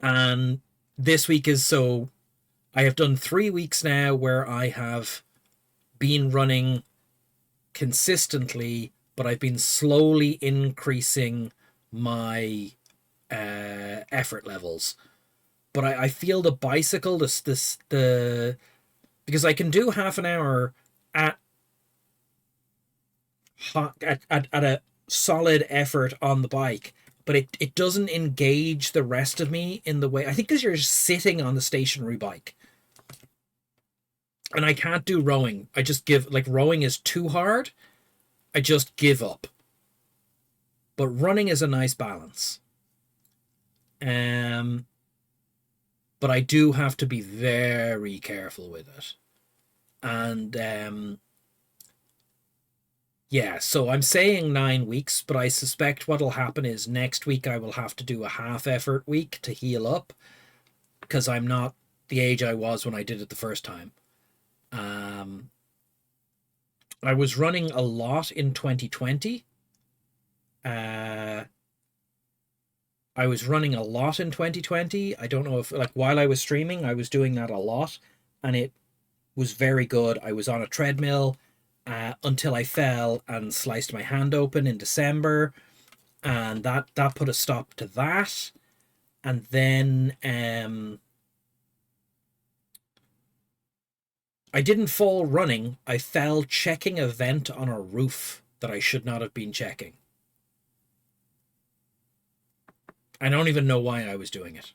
S1: And this week is, so I have done 3 weeks now where I have been running consistently, but I've been slowly increasing my effort levels. But I feel the bicycle, because I can do half an hour at a solid effort on the bike, but it doesn't engage the rest of me in the way, I think, because you're just sitting on the stationary bike. And I can't do rowing. I just rowing is too hard. I just give up. But running is a nice balance. But I do have to be very careful with it. And yeah, so I'm saying 9 weeks, but I suspect what'll happen is next week I will have to do a half effort week to heal up, because I'm not the age I was when I did it the first time. I was running a lot in 2020. I was running a lot in 2020. I don't know if, like, while I was streaming, I was doing that a lot, and it was very good. I was on a treadmill until I fell and sliced my hand open in December, and that put a stop to that. And then I didn't fall running. I fell checking a vent on a roof that I should not have been checking. I don't even know why I was doing it.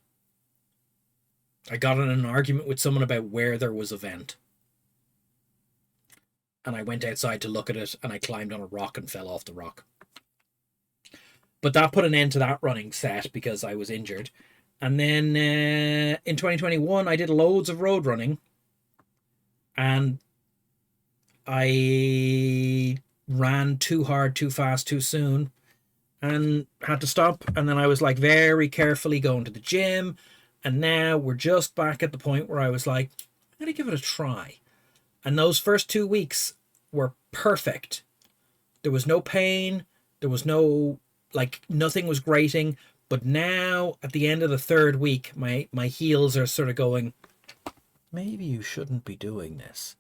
S1: I got in an argument with someone about where there was a vent. And I went outside to look at it, and I climbed on a rock and fell off the rock. But that put an end to that running set because I was injured. And then in 2021, I did loads of road running. And I ran too hard, too fast, too soon. and had to stop. And then I was like very carefully going to the gym. And now we're just back at the point where I was like, I'm going to give it a try. And those first 2 weeks were perfect. There was no pain. There was no, like, nothing was grating. But now at the end of the 3rd week, my heels are sort of going, maybe you shouldn't be doing this.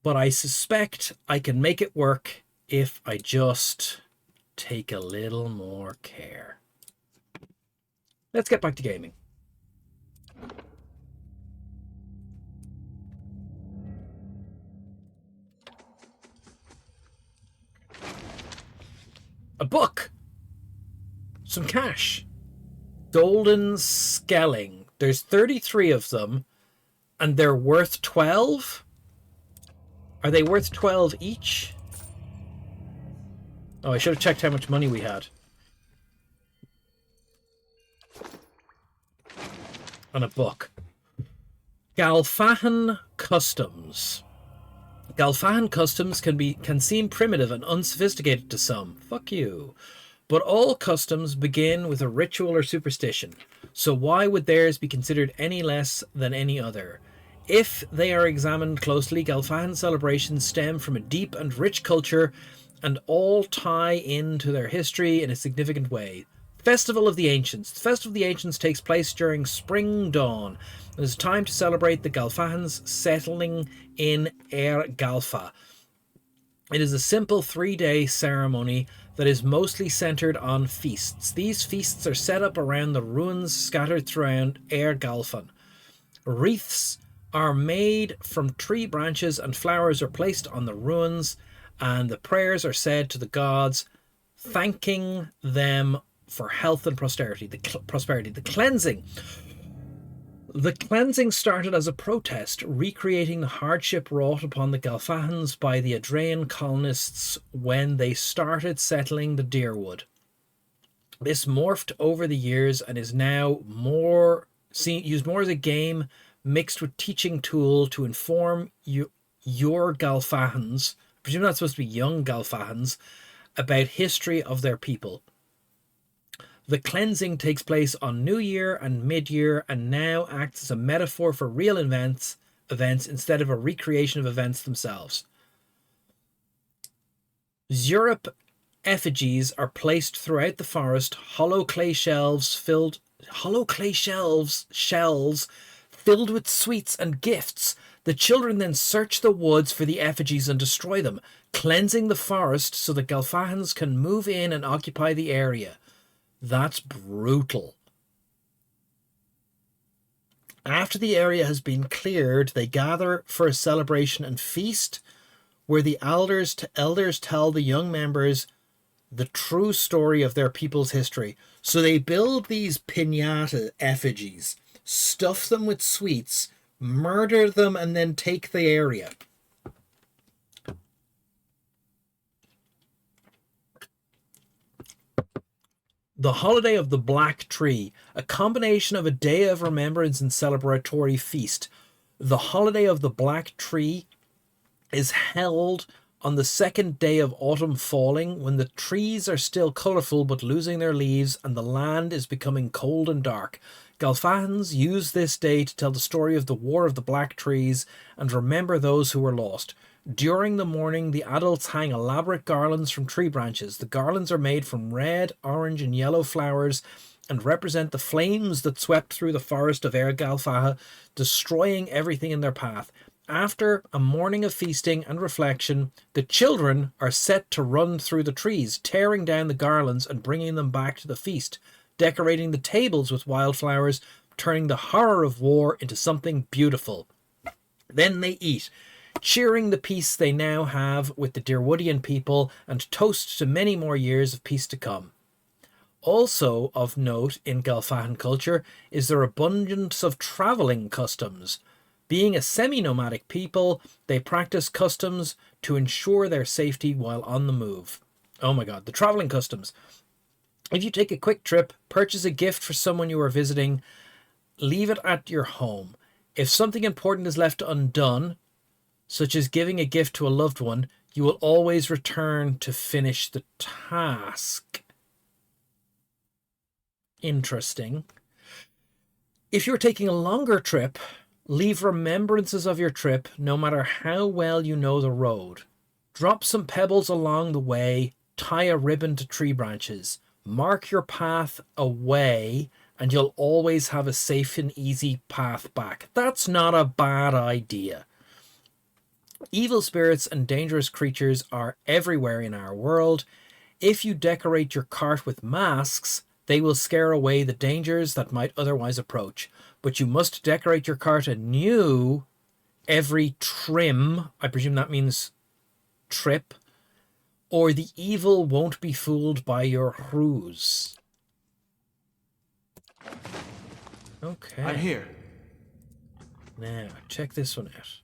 S1: But I suspect I can make it work if I just take a little more care. Let's get back to gaming. A book. Some cash. Golden Skelling. There's 33 of them, and they're worth 12? Are they worth 12 each? Oh, I should have checked how much money we had. And a book. Galfahan Customs. Galfahan customs can seem primitive and unsophisticated to some. Fuck you. But all customs begin with a ritual or superstition. So why would theirs be considered any less than any other? If they are examined closely, Galfahan celebrations stem from a deep and rich culture and all tie into their history in a significant way. Festival of the Ancients. The Festival of the Ancients takes place during spring dawn. It is time to celebrate the Galfahans settling in Galfa. It is a simple 3-day ceremony that is mostly centered on feasts. These feasts are set up around the ruins scattered throughout Galfan. Wreaths are made from tree branches and flowers are placed on the ruins, and the prayers are said to the gods, thanking them for health and prosperity. The cleansing. The cleansing started as a protest, recreating the hardship wrought upon the Galfahans by the Adraean colonists when they started settling the Deerwood. This morphed over the years and is now used more as a game mixed with teaching tool to inform your Galfahans, I presume that's supposed to be young Galfahans, about history of their people. The cleansing takes place on New Year and Mid-Year and now acts as a metaphor for real events instead of a recreation of events themselves. Zurip effigies are placed throughout the forest, hollow clay shells filled with sweets and gifts. The children then search the woods for the effigies and destroy them, cleansing the forest so that Galfahans can move in and occupy the area. That's brutal. After the area has been cleared, they gather for a celebration and feast where the elders tell the young members the true story of their people's history. So they build these piñata effigies, stuff them with sweets, murder them, and then take the area. The Holiday of the Black Tree, a combination of a day of remembrance and celebratory feast. The Holiday of the Black Tree is held on the second day of autumn falling, when the trees are still colourful but losing their leaves and the land is becoming cold and dark. Galfahans use this day to tell the story of the War of the Black Trees and remember those who were lost. During the morning, the adults hang elaborate garlands from tree branches. The garlands are made from red, orange, and yellow flowers and represent the flames that swept through the forest of Galfaha, destroying everything in their path. After a morning of feasting and reflection, the children are set to run through the trees, tearing down the garlands and bringing them back to the feast, decorating the tables with wildflowers, turning the horror of war into something beautiful. Then they eat, cheering the peace they now have with the Deerwoodian people and toast to many more years of peace to come. Also of note in Galfahan culture is their abundance of travelling customs. Being a semi-nomadic people, they practice customs to ensure their safety while on the move. Oh my god, the travelling customs. If you take a quick trip, purchase a gift for someone you are visiting, leave it at your home. If something important is left undone, such as giving a gift to a loved one, you will always return to finish the task. interesting. If you're taking a longer trip, leave remembrances of your trip no matter how well you know the road. Drop some pebbles along the way, tie a ribbon to tree branches. Mark your path away, and you'll always have a safe and easy path back. That's not a bad idea. Evil spirits and dangerous creatures are everywhere in our world. If you decorate your cart with masks, they will scare away the dangers that might otherwise approach. But you must decorate your cart anew every trim. I presume that means trip. Or the evil won't be fooled by your ruse. Okay.
S5: I'm here.
S1: Now, check this one out.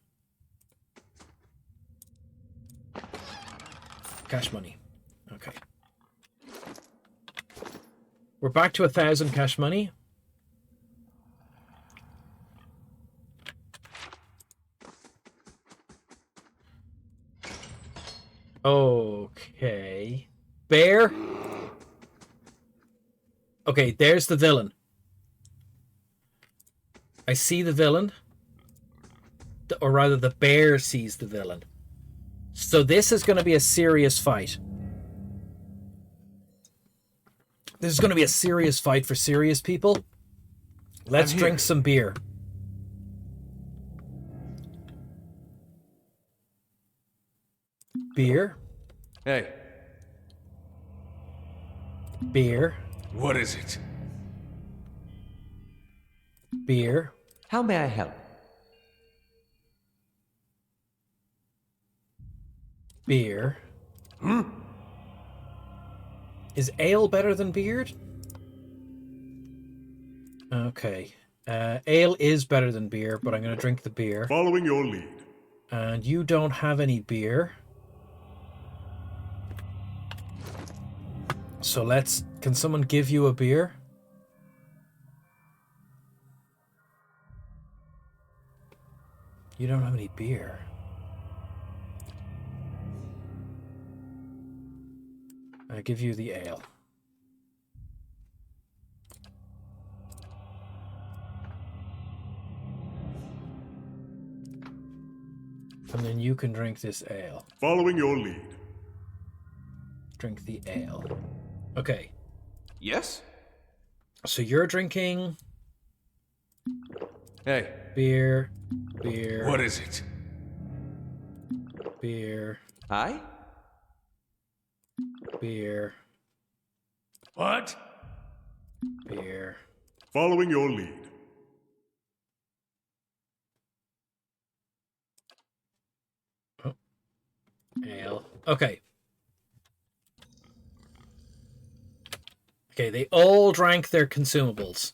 S1: Cash money. Okay. We're back to 1,000 cash money. Okay. Bear. Okay, there's the villain. I see the villain. Or rather, the bear sees the villain. So this is going to be a serious fight. This is going to be a serious fight for serious people. Let's drink some beer. Beer.
S5: Hey.
S1: Beer.
S5: What is it?
S1: Beer.
S7: How may I help?
S1: Beer. Is ale better than beard? Okay. Ale is better than beer, but I'm going to drink the beer.
S4: Following your lead.
S1: And you don't have any beer. So let's... Can someone give you a beer? You don't have any beer. I give you the ale. And then you can drink this ale.
S4: Following your lead.
S1: Drink the ale. Okay.
S5: Yes?
S1: So you're drinking
S5: Hey.
S1: beer, beer,
S5: What is it?
S1: beer,
S7: Aye?
S1: beer,
S5: What?
S1: beer.
S4: Following your lead.
S1: Ale. Okay. Okay, they all drank their consumables,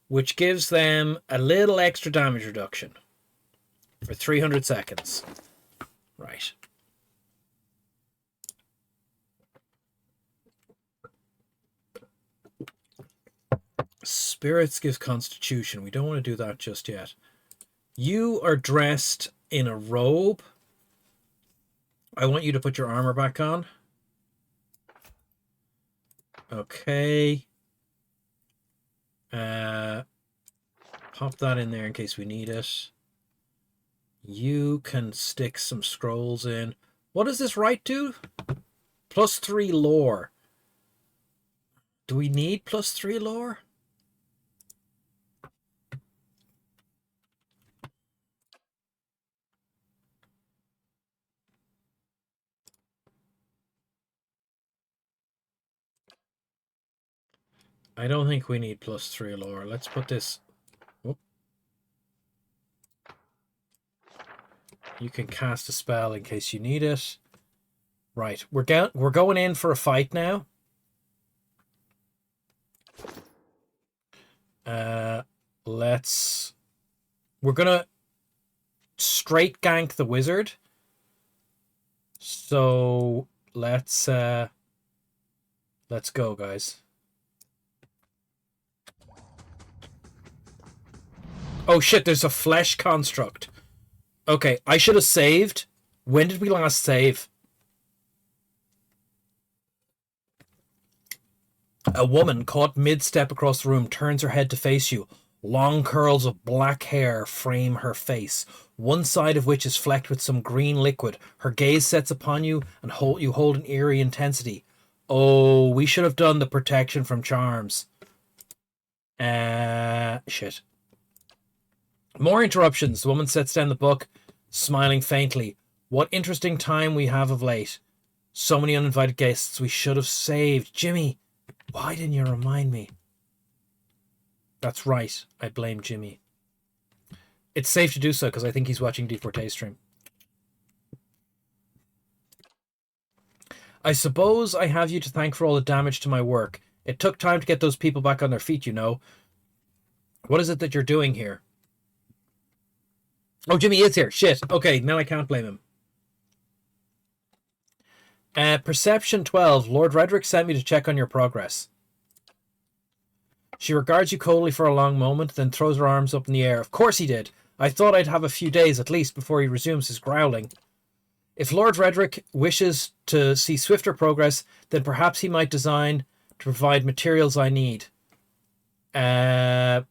S1: which gives them a little extra damage reduction for 300 seconds. Right. Spirits gives constitution. We don't want to do that just yet. You are dressed in a robe. I want you to put your armor back on. Okay. Pop that in there in case we need it. You can stick some scrolls in. What does this right do? +3 lore. Do we need +3 lore? I don't think we need +3 lore. Let's put this... Oh. You can cast a spell in case you need it. Right, we're going in for a fight now. We're gonna straight gank the wizard. So let's go, guys. Oh shit, there's a flesh construct. Okay, I should have saved. When did we last save? A woman caught mid-step across the room turns her head to face you. Long curls of black hair frame her face, one side of which is flecked with some green liquid. Her gaze sets upon you and you hold an eerie intensity. Oh, we should have done the protection from charms. Shit. More interruptions. The woman sets down the book, smiling faintly. What interesting time we have of late. So many uninvited guests we should have saved. Jimmy, why didn't you remind me? That's right. I blame Jimmy. It's safe to do so because I think he's watching D4T's stream. I suppose I have you to thank for all the damage to my work. It took time to get those people back on their feet, you know. What is it that you're doing here? Oh, Jimmy is here. Shit. Okay, now I can't blame him. Perception 12. Lord Redrick sent me to check on your progress. She regards you coldly for a long moment, then throws her arms up in the air. Of course he did. I thought I'd have a few days at least before he resumes his growling. If Lord Redrick wishes to see swifter progress, then perhaps he might design to provide materials I need. Deign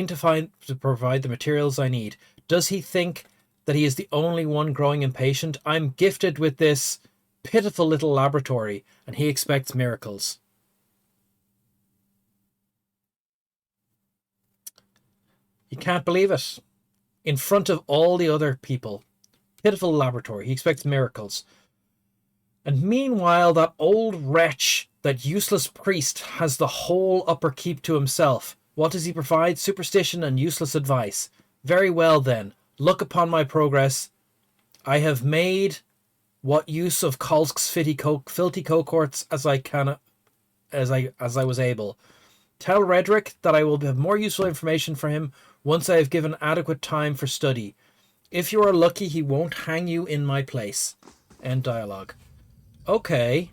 S1: to provide the materials I need. Does he think that he is the only one growing impatient? I'm gifted with this pitiful little laboratory, and he expects miracles. You can't believe it. In front of all the other people. Pitiful laboratory. He expects miracles. And meanwhile, that old wretch, that useless priest, has the whole upper keep to himself. What does he provide? Superstition and useless advice. Very well then. Look upon my progress. I have made what use of Kolsk's filthy cohorts as I can, as I was able. Tell Redrick that I will have more useful information for him once I have given adequate time for study. If you are lucky, he won't hang you in my place. End dialogue. Okay.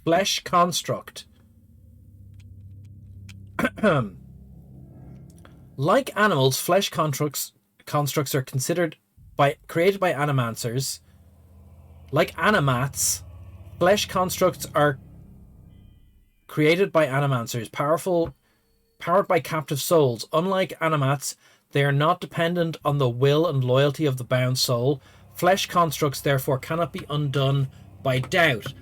S1: Flesh construct. Like animals, flesh constructs are created by animancers. Like animats, flesh constructs are created by animancers, powered by captive souls. Unlike animats, they are not dependent on the will and loyalty of the bound soul. Flesh constructs, therefore, cannot be undone by doubt.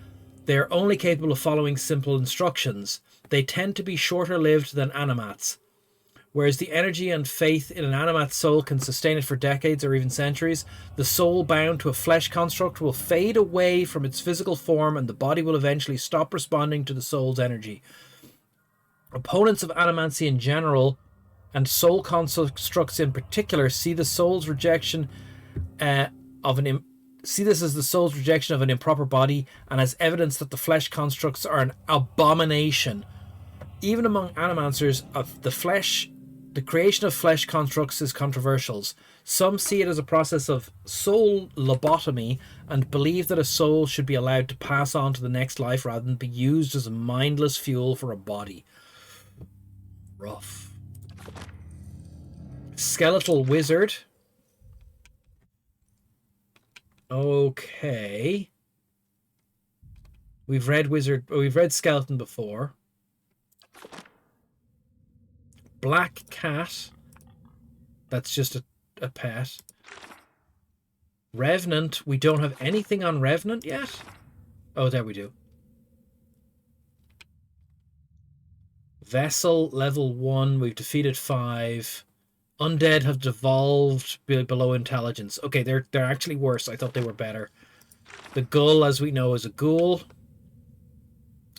S1: They are only capable of following simple instructions. They tend to be shorter lived than animats. Whereas the energy and faith in an animate soul can sustain it for decades or even centuries, the soul bound to a flesh construct will fade away from its physical form and the body will eventually stop responding to the soul's energy. Opponents of animancy in general, and soul constructs in particular, see this as the soul's rejection of an improper body and as evidence that the flesh constructs are an abomination. Even among animancers of the creation of flesh constructs is controversial. Some see it as a process of soul lobotomy and believe that a soul should be allowed to pass on to the next life rather than be used as a mindless fuel for a body. Rough. Skeletal wizard. Okay. We've read skeleton before. Black cat. That's just a pet. Revenant. We don't have anything on Revenant yet. Oh, there we do. Vessel level 1. We've defeated 5. Undead have devolved below intelligence. Okay, they're actually worse. I thought they were better. The Gull, as we know, is a ghoul.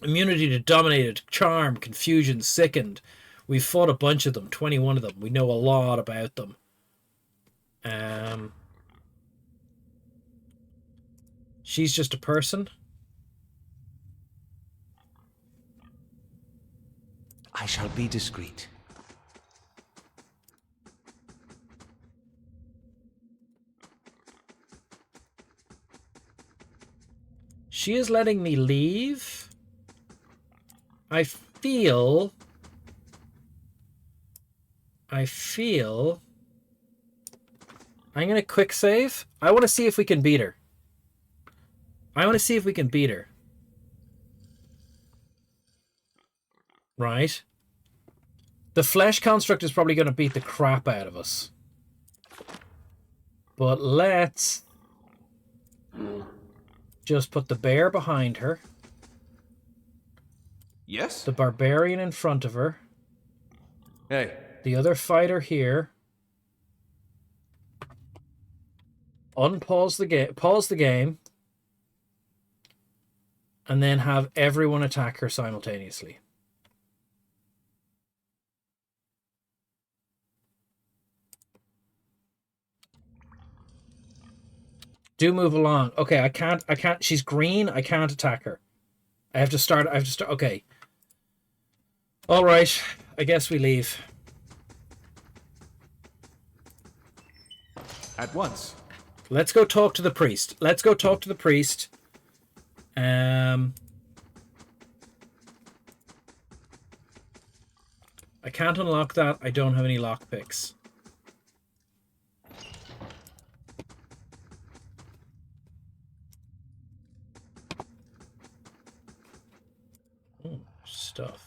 S1: Immunity to dominated, charm, confusion, sickened. We've fought a bunch of them, 21 of them. We know a lot about them. She's just a person.
S7: I shall be discreet.
S1: She is letting me leave. I feel I'm going to quick save. I want to see if we can beat her. Right. The flesh construct is probably going to beat the crap out of us. But let's just put the bear behind her.
S7: Yes?
S1: The barbarian in front of her.
S7: Hey.
S1: The other fighter here. Pause the game. And then have everyone attack her simultaneously. Do move along. Okay, I can't. She's green. I can't attack her. I have to start. Okay. All right. I guess we leave.
S7: At once.
S1: Let's go talk to the priest. I can't unlock that. I don't have any lockpicks. Oh, stuff.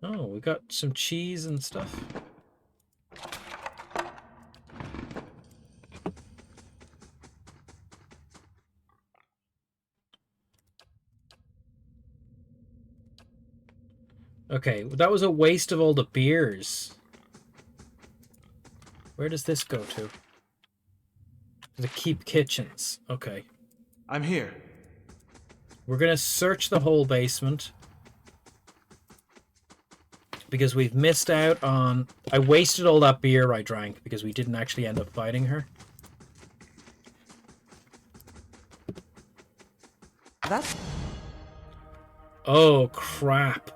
S1: Oh, we got some cheese and stuff. Okay, that was a waste of all the beers. Where does this go to? The keep kitchens. Okay.
S7: I'm here.
S1: We're going to search the whole basement. Because we've missed out on... I wasted all that beer I drank because we didn't actually end up fighting her.
S7: That's...
S1: Oh, crap.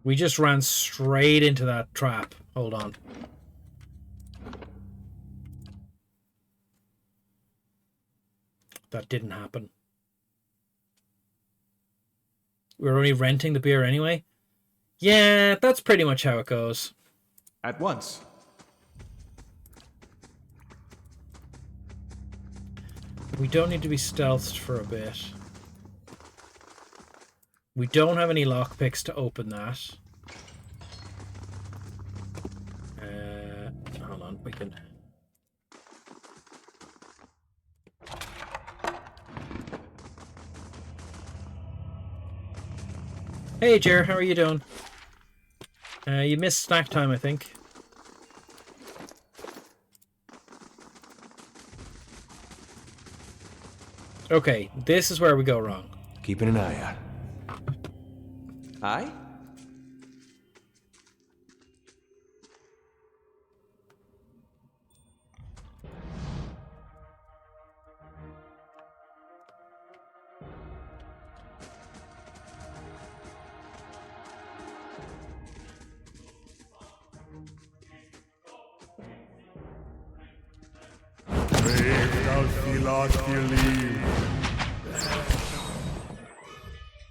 S1: We just ran straight into that trap. Hold on. That didn't happen. We're only renting the beer anyway? Yeah, that's pretty much how it goes.
S7: At once.
S1: We don't need to be stealthed for a bit. We don't have any lockpicks to open that. Hold on, we can... Hey, Jer, how are you doing? You missed snack time, I think. Okay, this is where we go wrong.
S3: Keeping an eye out.
S7: Aye?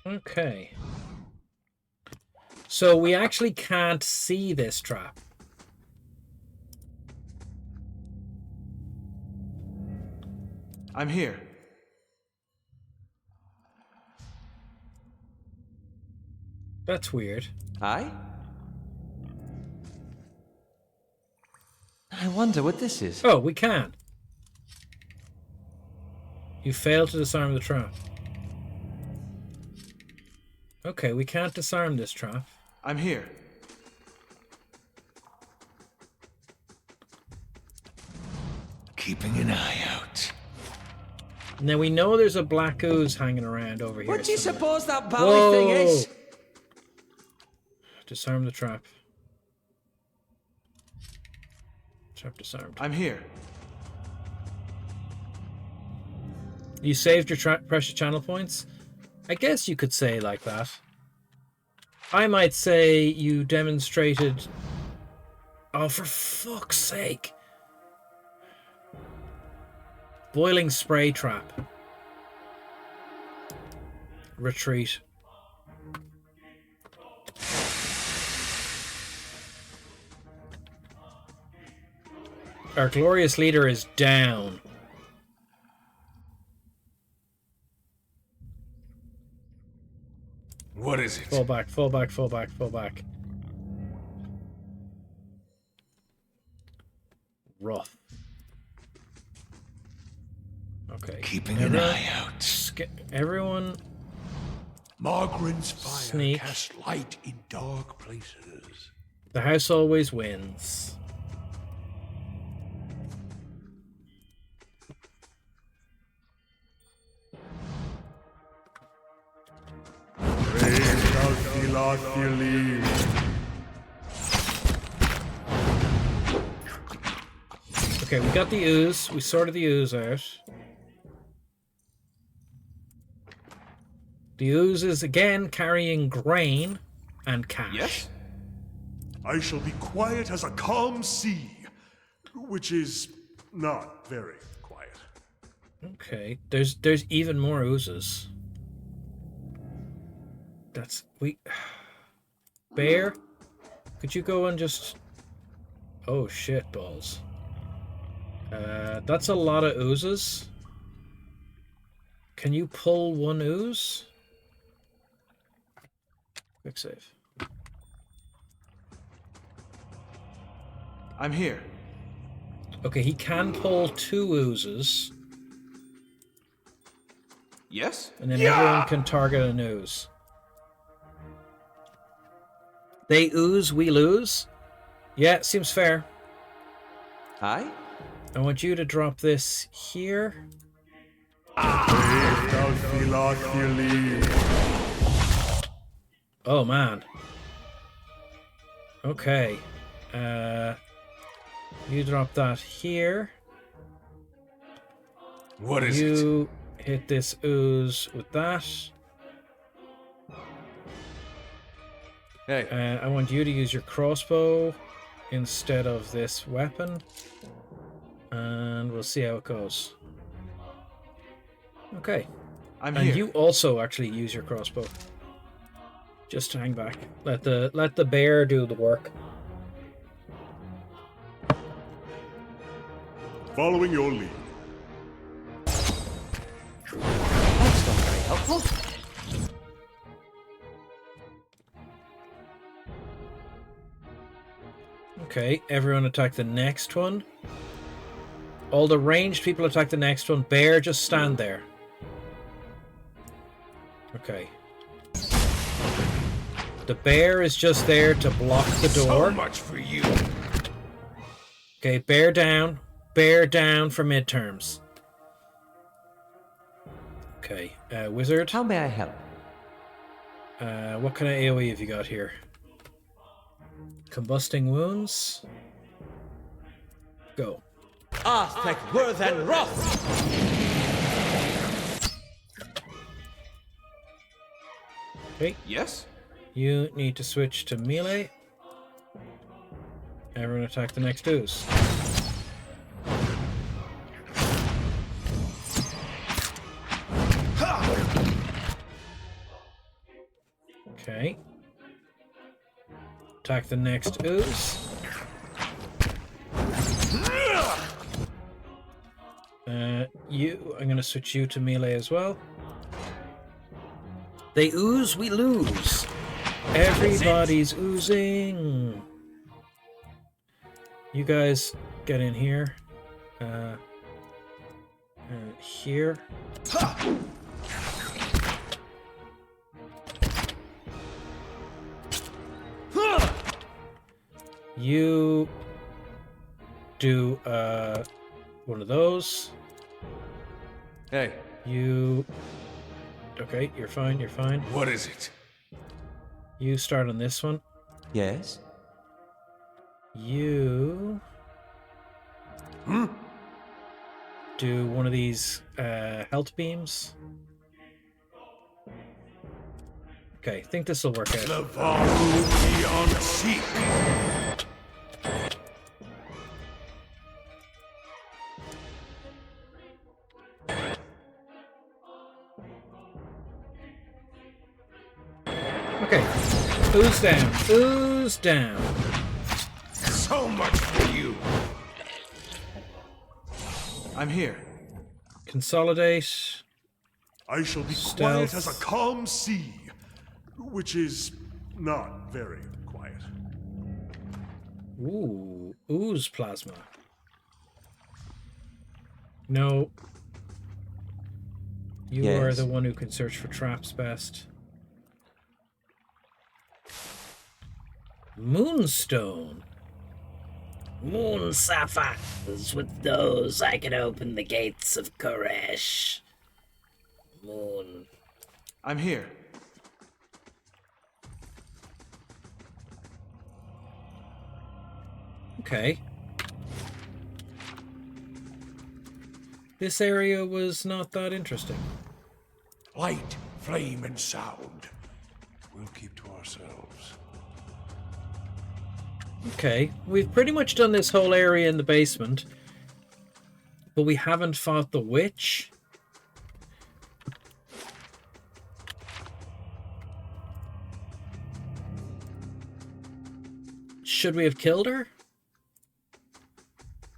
S1: Okay. So we actually can't see this trap.
S7: I'm here.
S1: That's weird.
S7: Aye? I wonder what this is.
S1: Oh, we can. You failed to disarm the trap. Okay, we can't disarm this trap.
S7: I'm here.
S3: Keeping an eye out.
S1: Now we know there's a black ooze hanging around over here.
S6: What do you
S1: somewhere.
S6: suppose that bally thing is?
S1: Disarm the trap. Trap disarmed.
S7: I'm here.
S1: You saved your precious channel points? I guess you could say like that. I might say you demonstrated Oh, for fuck's sake. Boiling spray trap. Retreat. Our glorious leader is down.
S5: What is it?
S1: Fall back, fall back, fall back, fall back. Rough. Okay.
S5: Keeping an eye out.
S1: Everyone
S5: Margaret's fire
S1: Sneak.
S5: casts light in dark places.
S1: The house always wins. Okay, we got the ooze. We sorted the ooze out. The ooze is again carrying grain and cash.
S7: Yes?
S4: I shall be quiet as a calm sea, which is not very quiet.
S1: Okay, there's even more oozes. That's Bear, could you go and just... Oh shit balls. That's a lot of oozes. Can you pull one ooze? Quick save.
S7: I'm here.
S1: Okay, he can pull 2 oozes,
S7: Yes?
S1: and then everyone can target an ooze. They ooze, we lose? Yeah, seems fair.
S7: Aye?
S1: I want you to drop this here. Oh, man. Okay. You drop that here.
S5: What is it?
S1: You hit this ooze with that.
S7: Hey.
S1: I want you to use your crossbow instead of this weapon. And we'll see how it goes. Okay.
S7: I'm
S1: And
S7: here.
S1: you also actually use your crossbow. Just hang back. Let the bear do the work.
S4: Following your lead.
S7: That's not very helpful.
S1: Okay, everyone attack the next one. All the ranged people attack the next one. Bear, just stand there. Okay. The bear is just there to block the door.
S5: So much for you.
S1: Okay, bear down. Bear down for midterms. Okay, wizard.
S7: How may I help?
S1: What kind of AoE have you got here? Combusting wounds. Go.
S7: Aztec worth and wrath!
S1: Okay,
S7: Yes?
S1: you need to switch to melee. Everyone attack the next ooze. Okay. Attack the next ooze. I'm gonna switch you to melee as well. They ooze, we lose. Everybody's oozing. You guys get in here. Here. You do one of those.
S7: Hey.
S1: You... Okay, you're fine, you're fine.
S5: What is it?
S1: You start on this one.
S7: Yes?
S1: You... do one of these health beams. Okay, I think this will work out.
S5: Lavaru beyond seek.
S1: Okay. Ooze down. Ooze down.
S5: So much for you.
S3: I'm here.
S1: Consolidate.
S4: I shall be
S1: Stealth.
S4: quiet as a calm sea, which is not very quiet.
S1: Ooh. Ooze plasma. No. You are
S7: Yes.
S1: the one who can search for traps best. Moonstone. Moon sapphires, with those I can open the gates of Koresh. Moon.
S3: I'm here.
S1: Okay. This area was not that interesting.
S5: Light, flame, and sound. We'll keep to ourselves.
S1: Okay, we've pretty much done this whole area in the basement, but we haven't fought the witch. Should we have killed her?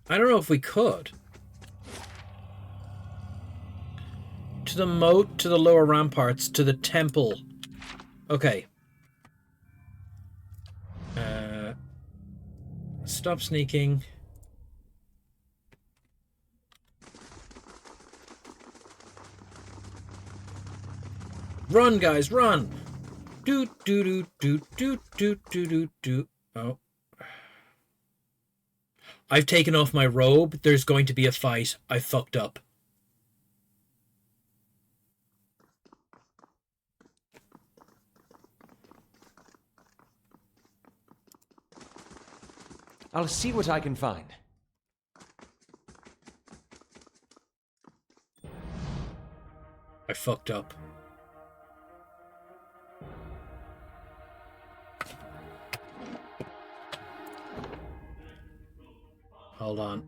S1: I don't know if we could. To the moat, to the lower ramparts, to the temple. Okay. Stop sneaking. Run, guys, run! Do do do do do do do do do. Oh. I've taken off my robe. There's going to be a fight. I fucked up.
S7: I'll see what I can find.
S1: I fucked up. Hold on.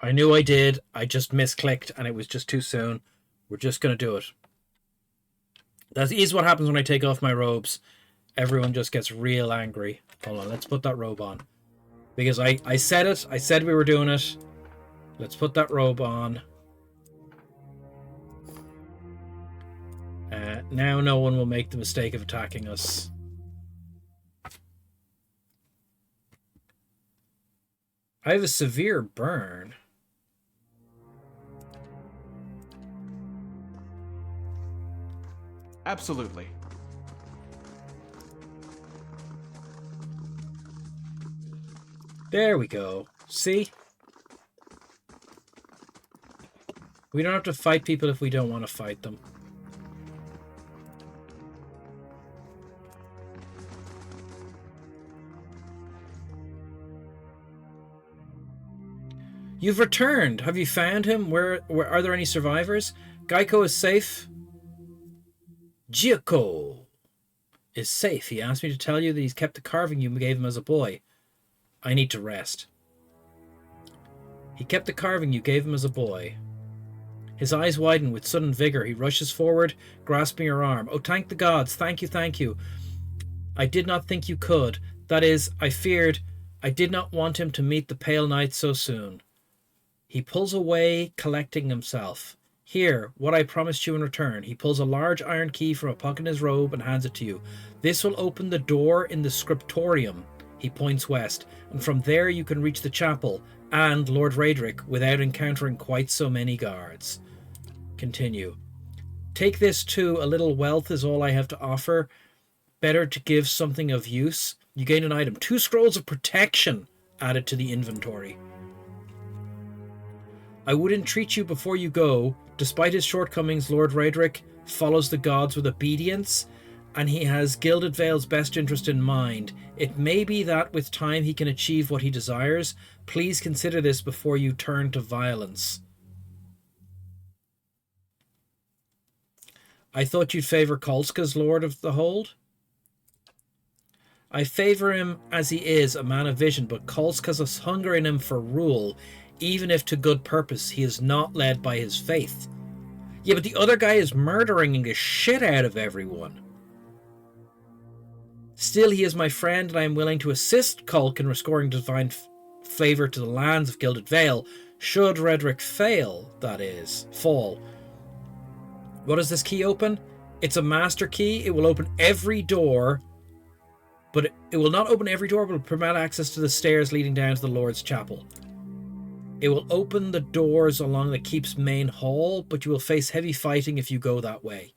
S1: I knew I did. I just misclicked and it was just too soon. We're just going to do it. That is what happens when I take off my robes. Everyone just gets real angry. Hold on, let's put that robe on. Because I said it. I said we were doing it. Let's put that robe on. Now no one will make the mistake of attacking us. I have a severe burn.
S3: Absolutely.
S1: There we go. See? We don't have to fight people if we don't want to fight them. You've returned. Have you found him? Where are there any survivors? Geico is safe. Giaco is safe. He asked me to tell you that he's kept the carving you gave him as a boy. I need to rest. He kept the carving you gave him as a boy. His eyes widen with sudden vigor. He rushes forward, grasping her arm. Oh, thank the gods. Thank you, thank you. I did not think you could. That is, I feared. I did not want him to meet the pale night so soon. He pulls away, collecting himself. Here, what I promised you in return. He pulls a large iron key from a pocket in his robe and hands it to you. This will open the door in the scriptorium. He points west, and from there you can reach the chapel and Lord Raedric without encountering quite so many guards. Continue. Take this too. A little wealth is all I have to offer. Better to give something of use. You gain an item. 2 scrolls of protection added to the inventory. I would entreat you before you go. Despite his shortcomings, Lord Raedric follows the gods with obedience, and he has Gilded Vale's best interest in mind. It may be that with time he can achieve what he desires. Please consider this before you turn to violence. I thought you'd favour Kolska's Lord of the Hold? I favour him as he is, a man of vision, but Kolska's hunger in him for rule. even if to good purpose. He is not led by his faith. Yeah, but the other guy is murdering the shit out of everyone. Still, he is my friend, and I am willing to assist Culk in restoring divine favour to the lands of Gilded Vale, should Redrick fail, that is, fall. What does this key open? It's a master key. It will open every door, but it will not open every door, but it will permit access to the stairs leading down to the Lord's Chapel. It will open the doors along the keep's main hall, but you will face heavy fighting if you go that way.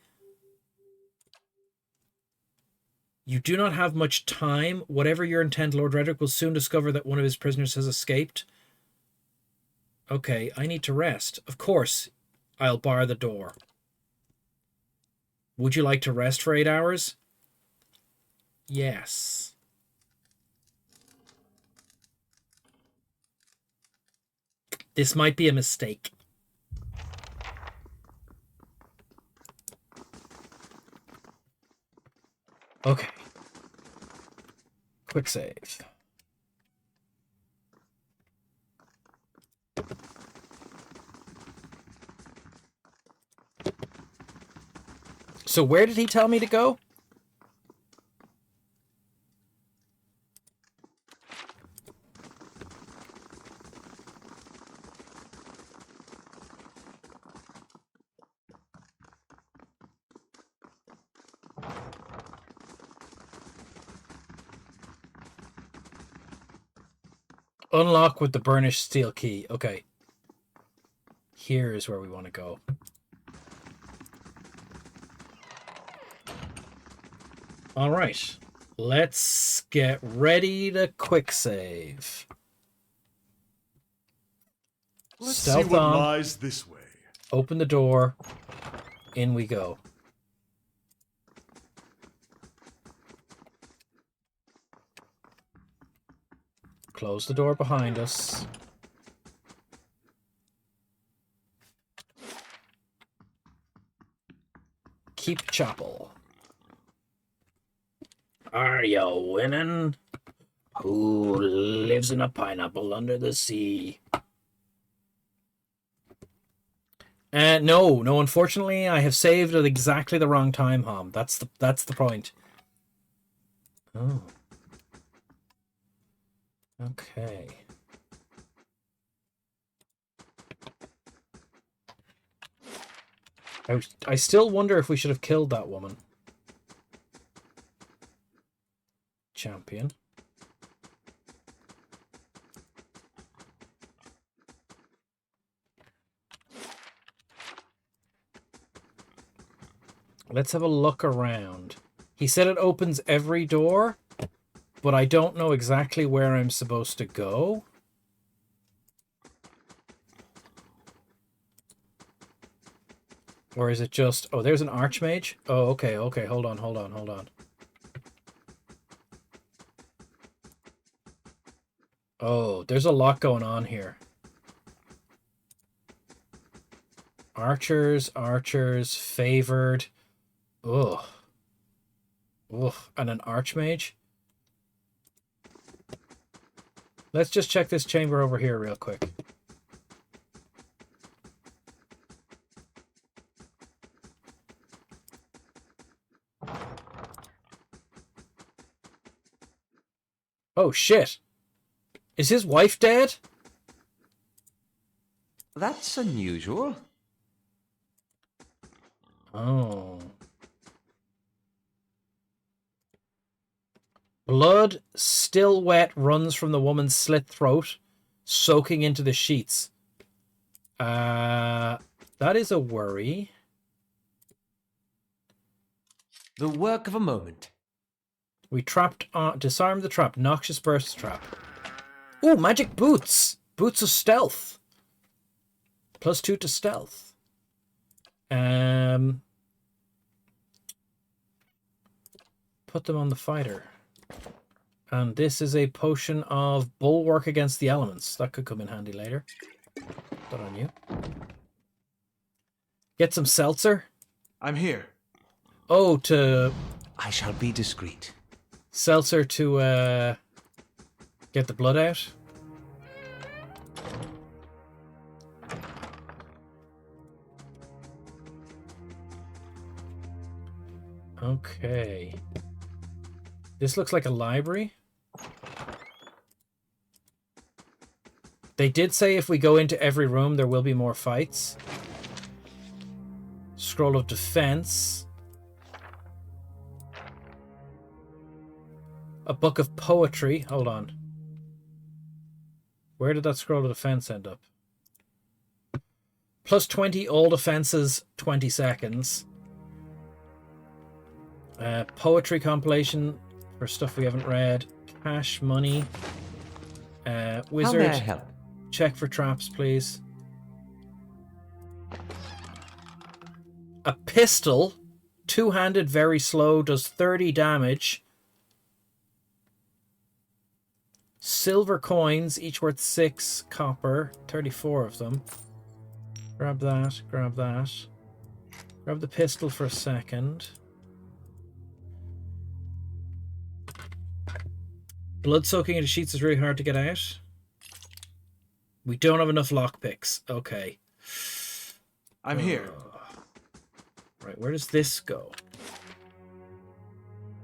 S1: You do not have much time. Whatever your intent, Lord Redrick will soon discover that one of his prisoners has escaped. Okay, I need to rest. Of course, I'll bar the door. Would you like to rest for 8 hours? Yes. This might be a mistake. Okay. Quick save. So where did he tell me to go? Unlock with the burnished steel key. Okay. Here is where we want to go. All right. Let's get ready to quick save.
S4: Let's
S1: Stealth
S4: see what
S1: on.
S4: lies this way.
S1: Open the door. In we go. Close the door behind us. Keep chapel. Are you winning? Who lives in a pineapple under the sea? No, unfortunately, I have saved at exactly the wrong time, Hom. That's the point. Oh. Okay. I still wonder if we should have killed that woman. Champion. Let's have a look around. He said it opens every door, but I don't know exactly where I'm supposed to go. Or is it just... Oh, there's an archmage? Oh, okay. Hold on. Oh, there's a lot going on here. Archers, favored. Ugh. And an archmage. Let's just check this chamber over here real quick. Oh, shit. Is his wife dead?
S7: That's unusual.
S1: Oh. Blood, still wet, runs from the woman's slit throat, soaking into the sheets. That is a worry.
S7: The work of a moment.
S1: We disarmed the trap. Noxious burst trap. Ooh, magic boots. Boots of stealth. +2 to stealth. Put them on the fighter. And this is a potion of bulwark against the elements. That could come in handy later. Put on you. Get some seltzer.
S5: I'm here.
S1: Oh, to...
S7: I shall be discreet.
S1: Seltzer to get the blood out. Okay. This looks like a library. They did say if we go into every room, there will be more fights. Scroll of defense. A book of poetry. Hold on. Where did that scroll of defense end up? Plus 20 all defenses, 20 seconds. Poetry compilation for stuff we haven't read. Cash, money. Wizard.
S7: How may I help?
S1: Check for traps, please. A pistol. Two-handed, very slow. Does 30 damage. Silver coins, each worth 6 copper. 34 of them. Grab that, grab that. Grab the pistol for a second. Blood soaking into sheets is really hard to get out. We don't have enough lockpicks. Okay.
S3: I'm here.
S1: Right, where does this go?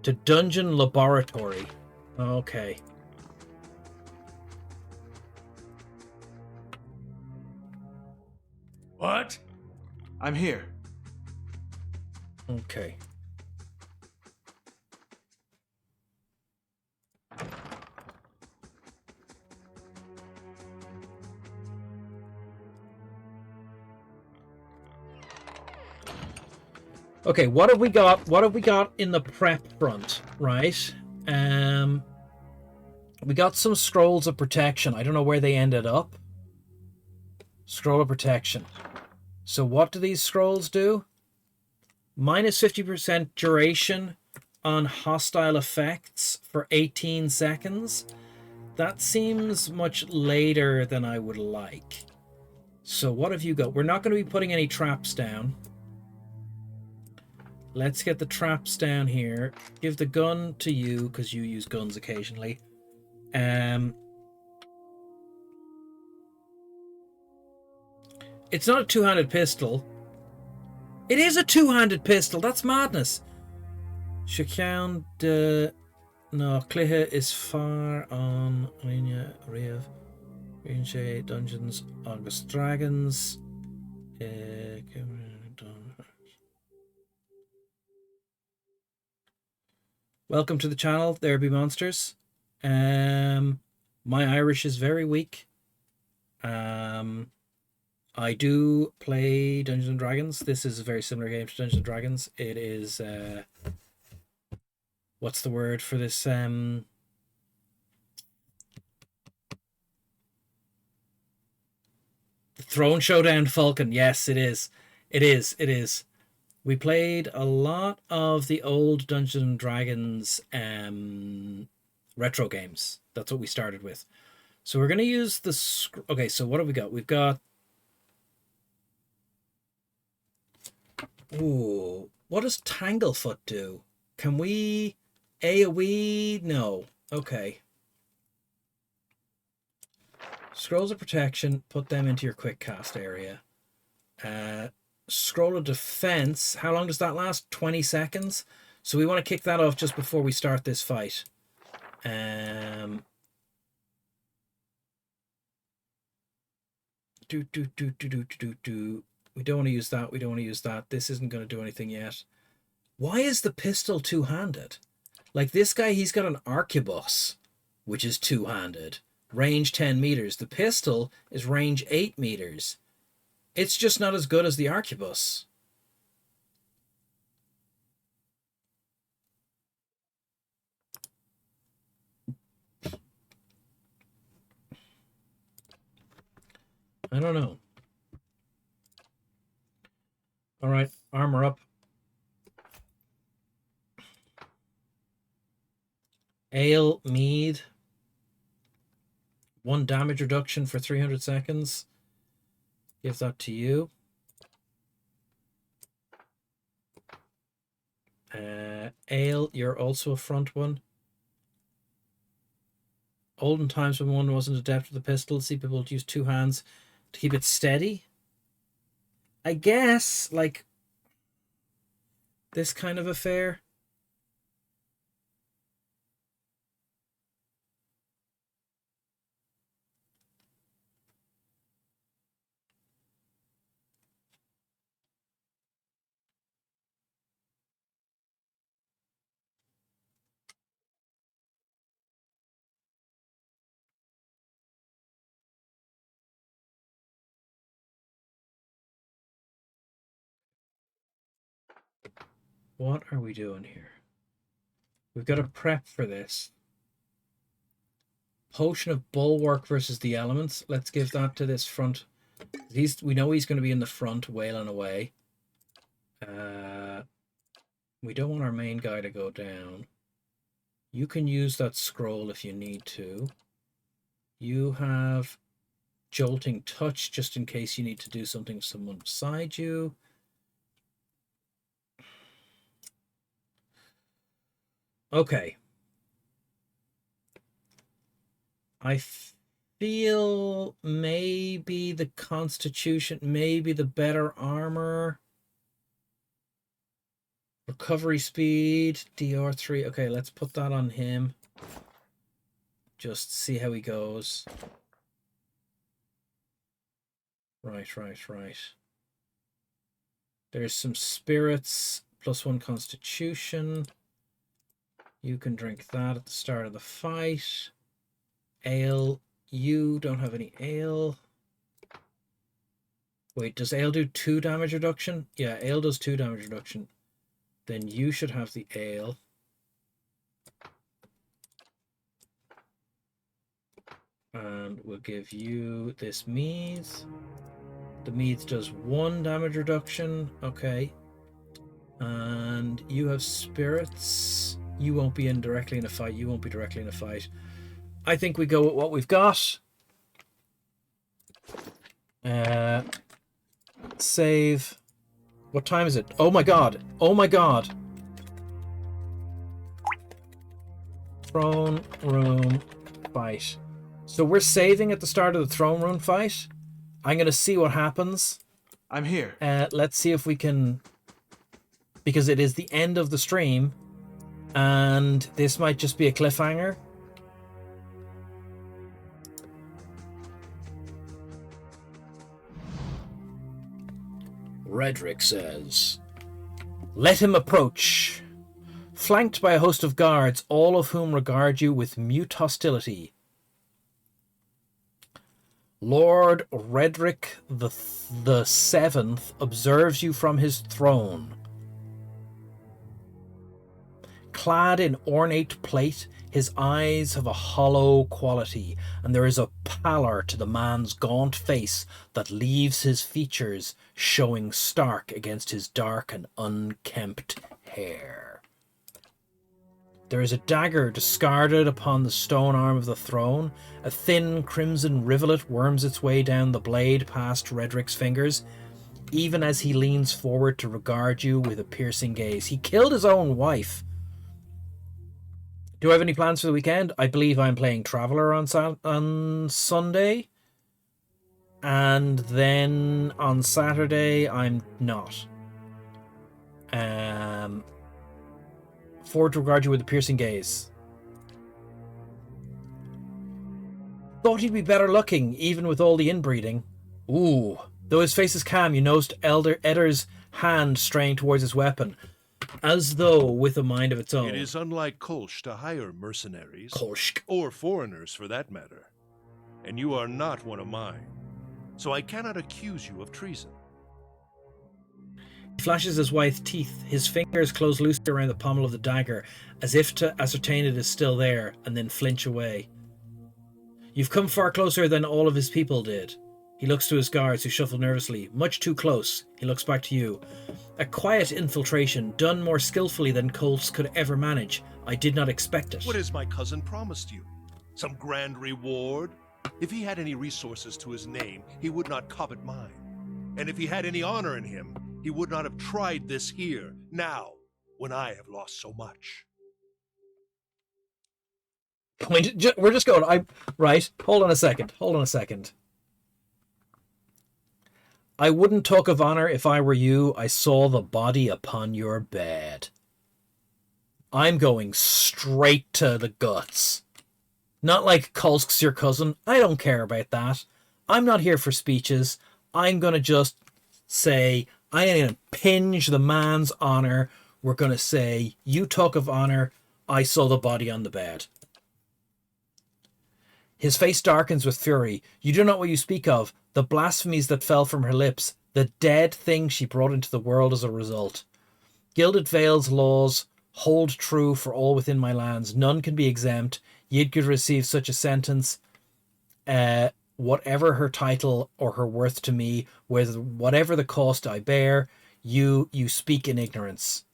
S1: To Dungeon Laboratory. Okay.
S5: What?
S3: I'm here.
S1: Okay. Okay, what have we got? What have we got in the prep front, right? We got some scrolls of protection. I don't know where they ended up. Scroll of protection. So what do these scrolls do? Minus 50% duration on hostile effects for 18 seconds. That seems much later than I would like. So what have you got? We're not going to be putting any traps down. Let's get the traps down here. Give the gun to you, because you use guns occasionally. It's not a two-handed pistol. It is a two-handed pistol. That's madness. Chacun de... No, Clihe is far on Rinia Riv. Rinche Dungeons, August Dragons. Welcome to the channel, There Be Monsters. My Irish is very weak. I do play Dungeons and Dragons. This is a very similar game to Dungeons and Dragons. It is what's the word for this? The Throne Showdown Falcon. Yes, it is. It is. It is. We played a lot of the old Dungeons and Dragons retro games. That's what we started with. So we're going to use the... Okay, so what have we got? We've got... Ooh, what does Tanglefoot do? Can we AoE? No. Okay. Scrolls of protection, put them into your quick cast area. Scroll of defense, how long does that last? 20 seconds. So we want to kick that off just before we start this fight. We don't want to use that. We don't want to use that. This isn't going to do anything yet. Why is the pistol two-handed? Like this guy, he's got an arquebus, which is two-handed. Range 10 meters. The pistol is range 8 meters. It's just not as good as the arquebus. I don't know. All right, armor up. Ale, mead. 1 damage reduction for 300 seconds. Give that to you. Ale, you're also a front one. Olden times when one wasn't adept with the pistol, see people use 2 hands to keep it steady. I guess, like, this kind of affair. What are we doing here? We've got to prep for this. Potion of Bulwark versus the elements. Let's give that to this front. We know he's going to be in the front, wailing away. We don't want our main guy to go down. You can use that scroll if you need to. You have Jolting Touch just in case you need to do something with someone beside you. Okay. I feel maybe the Constitution, maybe the better armor. Recovery speed, DR3. Okay, let's put that on him. Just see how he goes. Right. There's some spirits, +1 Constitution. You can drink that at the start of the fight. Ale. You don't have any ale. Wait, does ale do 2 damage reduction? Yeah, ale does 2 damage reduction. Then you should have the ale. And we'll give you this Meads. The Meads does 1 damage reduction. Okay. And you have spirits. You won't be directly in a fight. You won't be directly in a fight. I think we go with what we've got. Save. What time is it? Oh my god. Oh my god. Throne room fight. So we're saving at the start of the throne room fight. I'm going to see what happens.
S7: I'm here.
S1: Let's see if we can... Because it is the end of the stream. And this might just be a cliffhanger. Redrick says, "Let him approach. Flanked by a host of guards, all of whom regard you with mute hostility. Lord Redrick the Seventh observes you from his throne. Clad in ornate plate, his eyes have a hollow quality, and there is a pallor to the man's gaunt face that leaves his features showing stark against his dark and unkempt hair. There is a dagger discarded upon the stone arm of the throne. A thin crimson rivulet worms its way down the blade past Redrick's fingers, even as he leans forward to regard you with a piercing gaze. He killed his own wife. Do I have any plans for the weekend? I believe I'm playing Traveller on Sunday. And then on Saturday, I'm not. Forward to regard you with a piercing gaze. Thought he'd be better looking, even with all the inbreeding. Ooh. Though his face is calm, you noticed Eddar's hand straying towards his weapon, as though with a mind of its own.
S5: It is unlike Kolsch to hire mercenaries.
S1: Kolsch.
S5: Or foreigners, for that matter. And you are not one of mine. So I cannot accuse you of treason.
S1: He flashes his white teeth. His fingers close loosely around the pommel of the dagger, as if to ascertain it is still there, and then flinch away. You've come far closer than all of his people did. He looks to his guards, who shuffle nervously. Much too close. He looks back to you. A quiet infiltration, done more skillfully than Colts could ever manage. I did not expect it.
S5: What has my cousin promised you? Some grand reward? If he had any resources to his name, he would not covet mine. And if he had any honor in him, he would not have tried this here, now, when I have lost so much.
S1: We're just going. Right. Hold on a second. I wouldn't talk of honor if I were you. I saw the body upon your bed. I'm going straight to the guts. Not like Kolsk's your cousin. I don't care about that. I'm not here for speeches. I'm going to just say, I'm going to impinge the man's honor. We're going to say, you talk of honor. I saw the body on the bed. His face darkens with fury. You do not what you speak of. The blasphemies that fell from her lips. The dead thing she brought into the world as a result. Gilded Vale's laws hold true for all within my lands. None can be exempt. Yid could receive such a sentence, whatever her title or her worth to me, whatever the cost I bear, you speak in ignorance.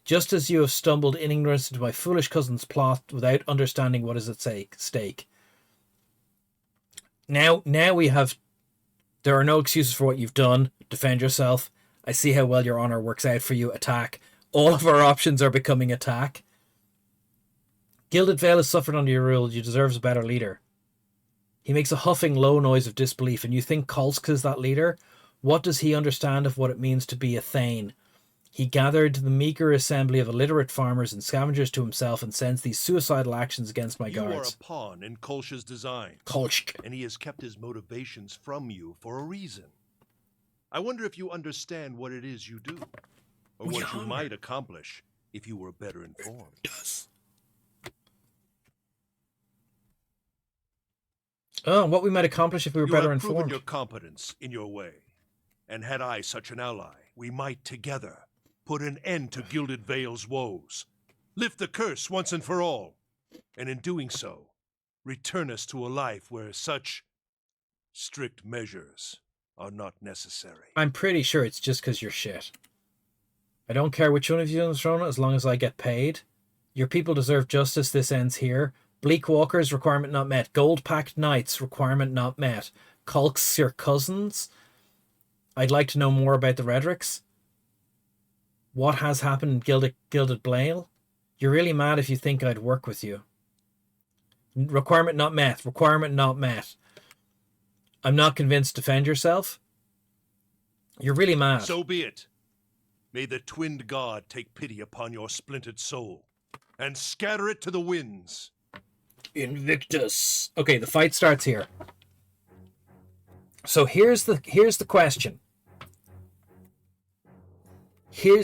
S1: Just as you have stumbled in ignorance into my foolish cousin's plot without understanding what is at stake. Now we have... There are no excuses for what you've done. Defend yourself. I see how well your honor works out for you. Attack. All of our options are becoming attack. Gilded Vale has suffered under your rule. You deserve a better leader. He makes a huffing, low noise of disbelief, and you think Kolsk is that leader? What does he understand of what it means to be a Thane? He gathered the meager assembly of illiterate farmers and scavengers to himself and sends these suicidal actions against my guards.
S5: You are a pawn in Kolsch's design.
S1: Kolsk.
S5: And he has kept his motivations from you for a reason. I wonder if you understand what it is you do, or what you might accomplish if you were better informed.
S1: Yes. Oh, what we might accomplish if we were better informed.
S5: You have proven your competence in your way, and had I such an ally, we might together put an end to Gilded Vale's woes, lift the curse once and for all, and in doing so, return us to a life where such strict measures are not necessary.
S1: I'm pretty sure it's just because you're shit. I don't care which one of you is thrown as long as I get paid. Your people deserve justice. This ends here. Bleak Walkers, requirement not met. Gold-packed Knights, requirement not met. Kolks, your cousins. I'd like to know more about the Redricks. What has happened in Gilded Vale? You're really mad if you think I'd work with you. Requirement not met. Requirement not met. I'm not convinced. Defend yourself. You're really mad.
S5: So be it. May the twinned god take pity upon your splintered soul and scatter it to the winds.
S1: Invictus. Okay, the fight starts here. So here's the question.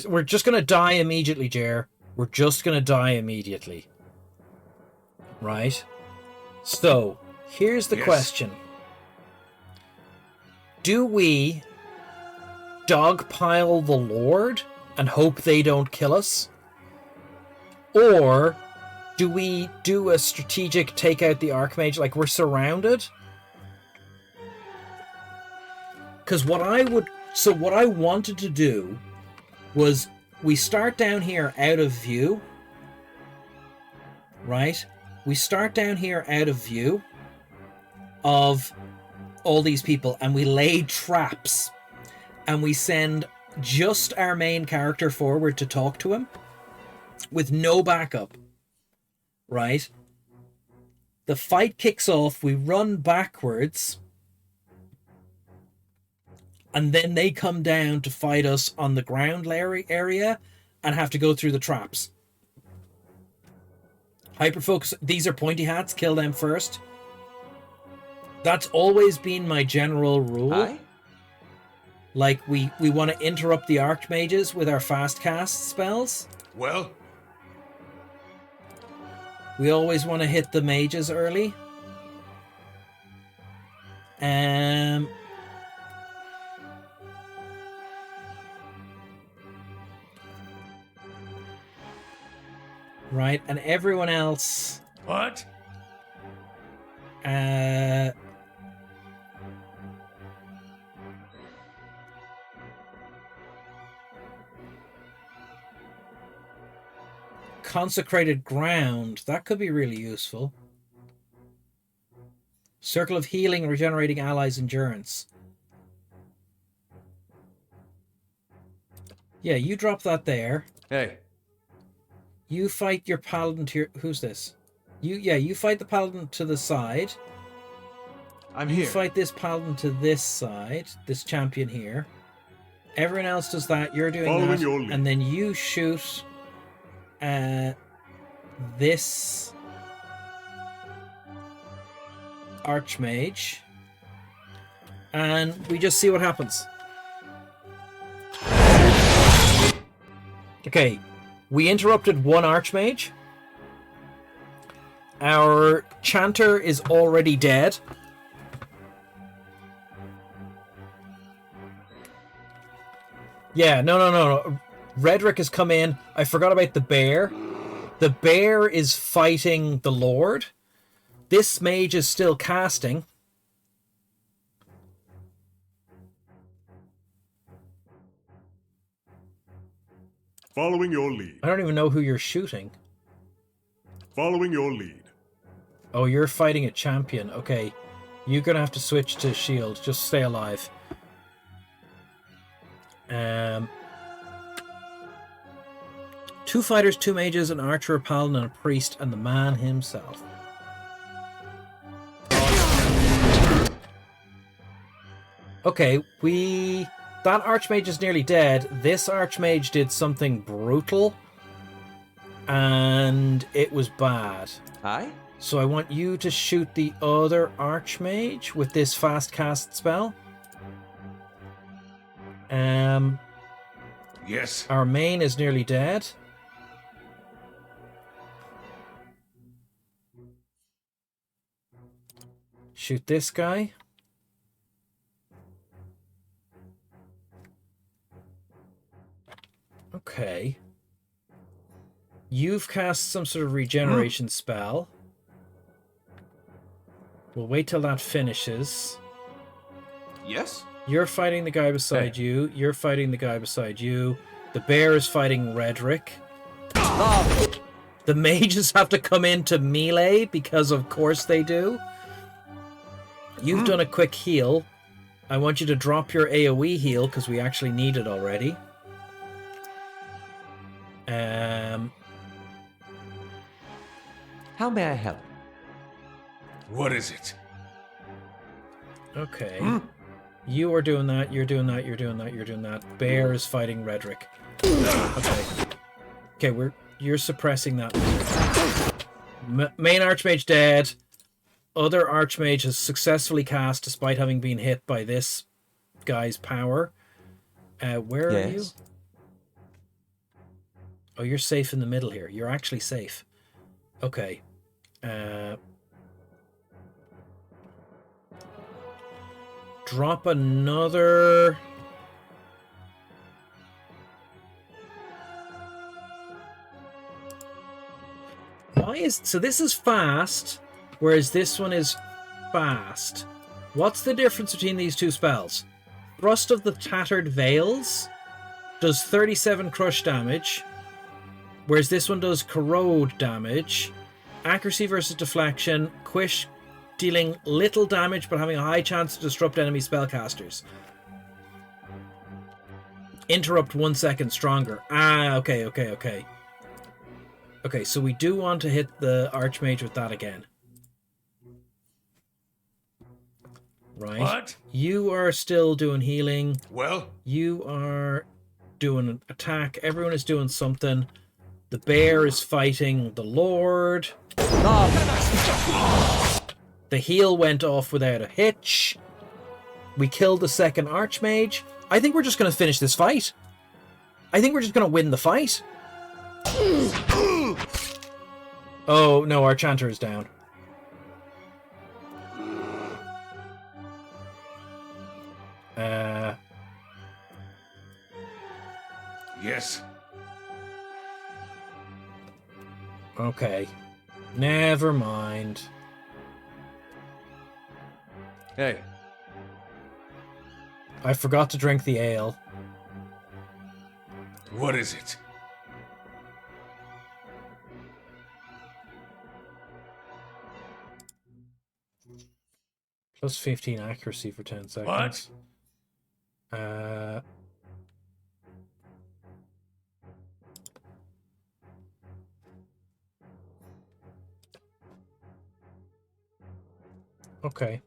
S1: We're just gonna die immediately, Jer. We're just gonna die immediately. Right? So here's the question. Do we dogpile the Lord and hope they don't kill us? Or do we do a strategic take out the Archmage? Like, we're surrounded? Because what I wanted to do was we start down here out of view. Right? We start down here out of view of all these people, and we lay traps, and we send just our main character forward to talk to him with no backup. Right? The fight kicks off, we run backwards, and then they come down to fight us on the ground area and have to go through the traps. Hyperfocus, these are pointy hats, kill them first. That's always been my general rule.
S7: Aye?
S1: Like, we want to interrupt the Archmages with our fast cast spells.
S5: Well,
S1: We always want to hit the mages early. Right, and everyone else...
S6: What?
S1: Consecrated ground. That could be really useful. Circle of healing, regenerating allies' endurance. Yeah, you drop that there.
S7: Hey.
S1: You fight your paladin to your... Who's this? You fight the paladin to the side.
S7: I'm
S1: You
S7: here.
S1: fight this paladin to this side. This champion here. Everyone else does that. You're doing
S4: Following
S1: that.
S4: your lead.
S1: And then you shoot... this Archmage, and we just see what happens. Okay, we interrupted one Archmage. Our Chanter is already dead. Yeah, no. Redrick has come in. I forgot about the bear. The bear is fighting the Lord. This mage is still casting.
S4: Following your lead.
S1: I don't even know who you're shooting.
S4: Following your lead.
S1: Oh, you're fighting a champion. Okay. You're going to have to switch to shield. Just stay alive. Two fighters, two mages, an archer, a paladin, and a priest, and the man himself. Okay, that archmage is nearly dead. This archmage did something brutal, and it was bad.
S7: Aye?
S1: So I want you to shoot the other archmage with this fast cast spell.
S5: Yes.
S1: Our main is nearly dead. Shoot this guy. Okay. You've cast some sort of regeneration spell. We'll wait till that finishes.
S7: Yes?
S1: You're fighting the guy beside you. You're fighting the guy beside you. The bear is fighting Redrick. The mages have to come into melee because of course they do. You've done a quick heal. I want you to drop your AoE heal because we actually need it already.
S7: How may I help?
S5: What is it?
S1: Okay. You are doing that, you're doing that, you're doing that, you're doing that. Bear is fighting Redrick. Okay. Okay, you're suppressing that. Main Archmage dead. Other Archmage has successfully cast despite having been hit by this guy's power. Where are you? Oh, you're safe in the middle here. You're actually safe. Okay. Drop another... So this is fast, whereas this one is fast. What's the difference between these two spells? Thrust of the Tattered Veils does 37 crush damage, whereas this one does corrode damage. Accuracy versus deflection. Quish dealing little damage but having a high chance to disrupt enemy spellcasters. Interrupt 1 second stronger. Okay. Okay, so we do want to hit the Archmage with that again. Right.
S5: What?
S1: You are still doing healing.
S5: Well?
S1: You are doing an attack. Everyone is doing something. The bear is fighting the Lord. The heal went off without a hitch. We killed the second Archmage. I think we're just going to finish this fight. I think we're just going to win the fight. Oh, no, our chanter is down.
S5: Yes.
S1: Okay. Never mind.
S3: Hey,
S1: I forgot to drink the ale.
S5: What is it?
S1: Plus 15 accuracy for 10 seconds. What? Okay.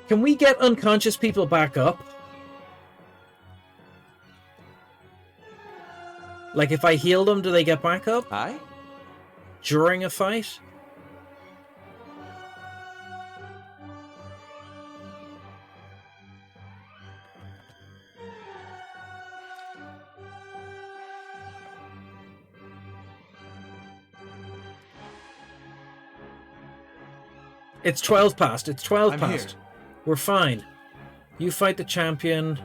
S1: Can we get unconscious people back up? Like, if I heal them, do they get back up?
S7: Aye?
S1: During a fight? It's 12 past. It's 12
S3: I'm
S1: past.
S3: here.
S1: We're fine. You fight the champion.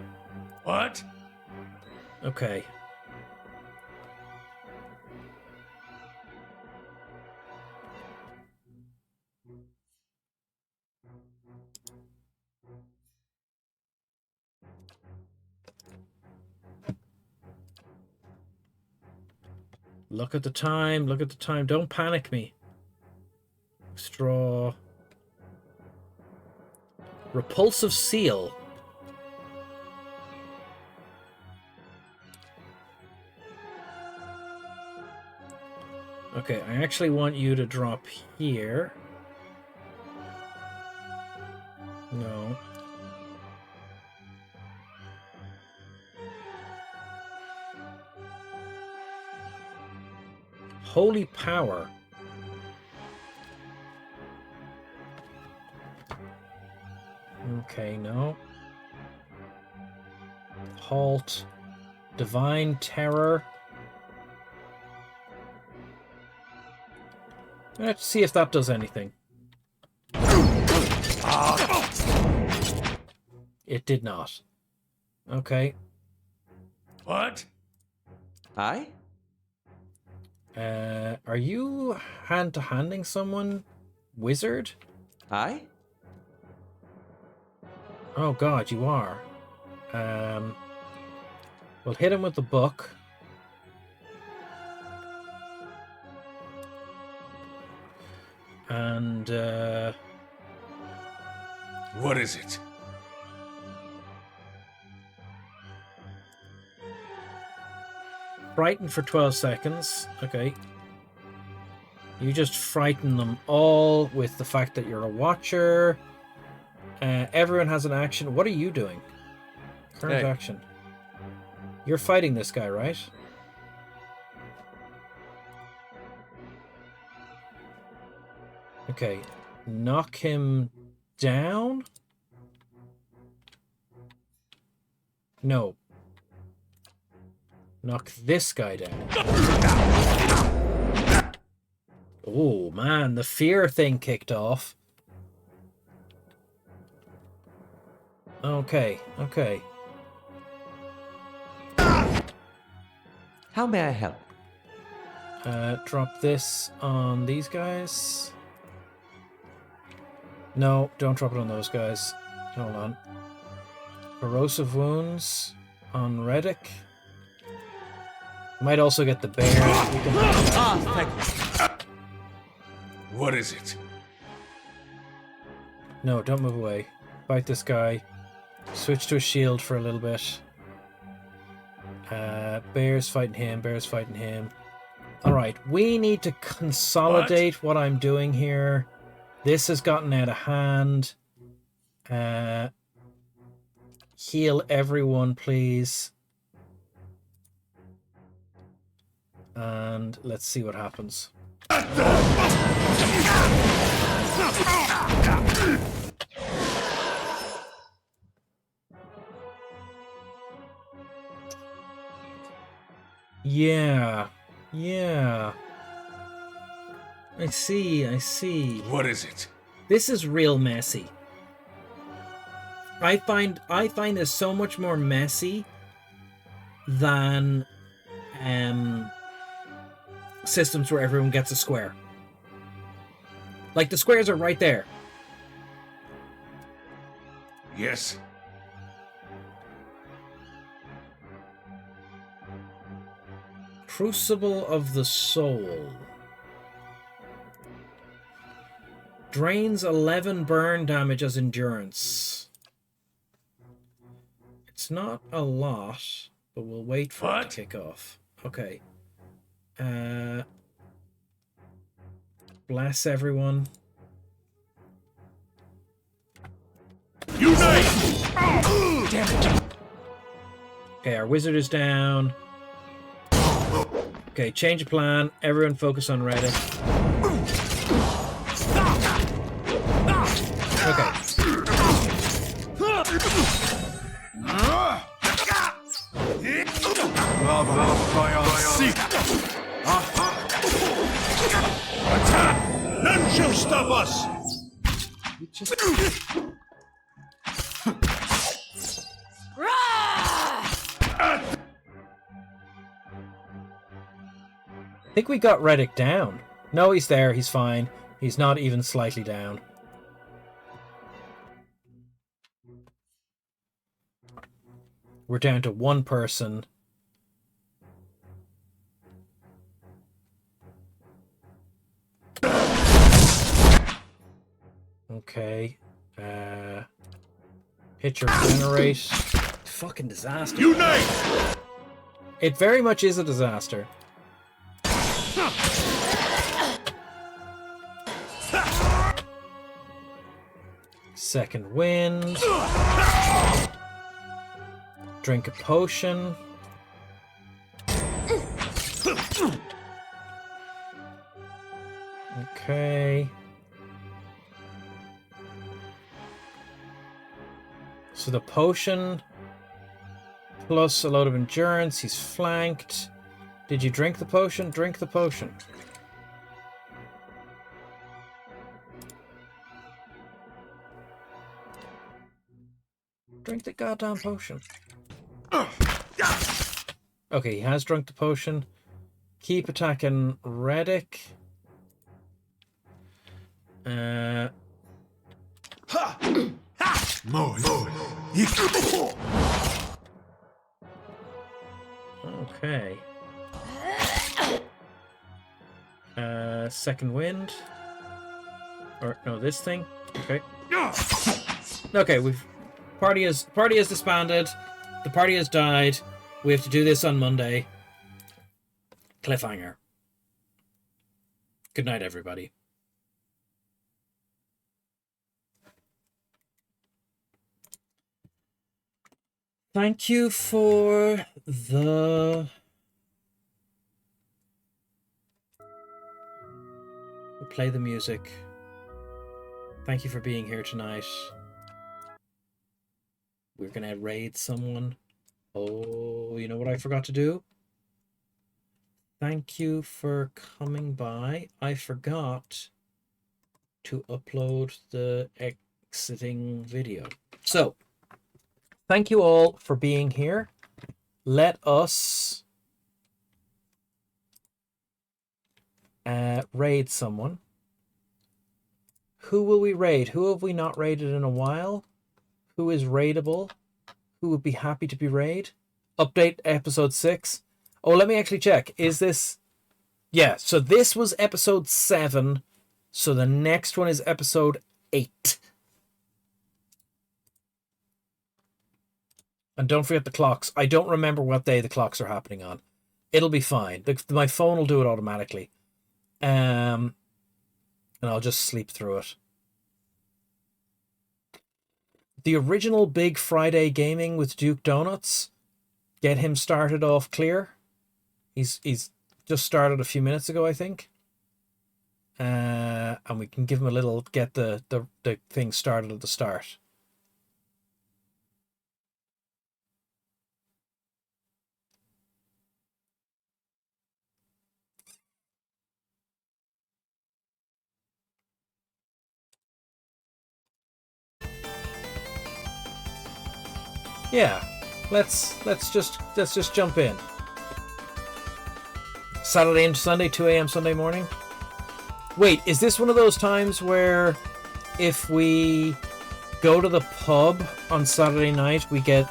S5: What?
S1: Okay. Look at the time. Look at the time. Don't panic me. Straw. Repulsive seal. Okay, I actually want you to drop here. No. Holy power. Okay, no. Halt. Divine terror. Let's see if that does anything. It did not. Okay.
S6: What?
S7: Aye?
S1: Are you hand-to-handing someone, wizard?
S7: Aye?
S1: Oh god, you are. We'll hit him with the book. And,
S6: What is it?
S1: frighten for 12 seconds. Okay. You just frighten them all with the fact that you're a watcher. Everyone has an action. What are you doing? Current
S7: Hey.
S1: action. You're fighting this guy, right? Okay. Knock him down? No. Knock this guy down. Oh, man. The fear thing kicked off. Okay. Okay.
S7: How may I help?
S1: Drop this on these guys. No, don't drop it on those guys. Hold on. Corrosive wounds on Reddick. Might also get the bear. We can...
S7: Thank you.
S6: What is it?
S1: No, don't move away. Fight this guy. Switch to a shield for a little bit. Bear's fighting him. Bear's fighting him. Alright, we need to consolidate what I'm doing here. This has gotten out of hand. Heal everyone, please. And let's see what happens. Yeah. Yeah. I see, I see.
S6: What is it?
S1: This is real messy. I find this so much more messy than systems where everyone gets a square. Like, the squares are right there.
S6: Yes.
S1: Crucible of the Soul. Drains 11 burn damage as endurance. It's not a lot, but we'll wait for it to kick off. Okay. Bless everyone.
S6: Unite!
S1: Damn it. Okay, our wizard is down. Okay, change of plan. Everyone focus on Reddit. Okay.
S5: None shall stop us!
S1: I think we got Reddick down. No, he's there. He's fine. He's not even slightly down. We're down to one person. Okay. Hit your generate. Fucking disaster.
S5: Unite!
S1: It very much is a disaster. Second wind. Drink a potion. Okay. So the potion plus a load of endurance. He's flanked. Did you drink the potion? Drink the potion. Drink the goddamn potion. Okay, he has drunk the potion. Keep attacking Reddick. Okay. Second wind. Or no, this thing. Okay. Okay, we've party has disbanded. The party has died. We have to do this on Monday. Cliffhanger. Good night, everybody. Thank you for the... Play the music. Thank you for being here tonight. We're gonna raid someone. Oh, you know what I forgot to do? Thank you for coming by. I forgot to upload the exiting video. So, thank you all for being here. Let us raid someone. Who will we raid? Who have we not raided in a while? Who is raidable? Who would be happy to be raid? Update episode 6. Oh, let me actually check. Is this... Yeah, so this was episode 7. So the next one is episode 8. And don't forget the clocks. I don't remember what day the clocks are happening on. It'll be fine. My phone will do it automatically. And I'll just sleep through it. The original Big Friday Gaming with Duke Donuts. Get him started off clear. He's just started a few minutes ago, I think. And we can give him a little, get the thing started at the start. Yeah, let's just jump in. Saturday and Sunday, 2 a.m. Sunday morning. Wait, is this one of those times where if we go to the pub on Saturday night, we get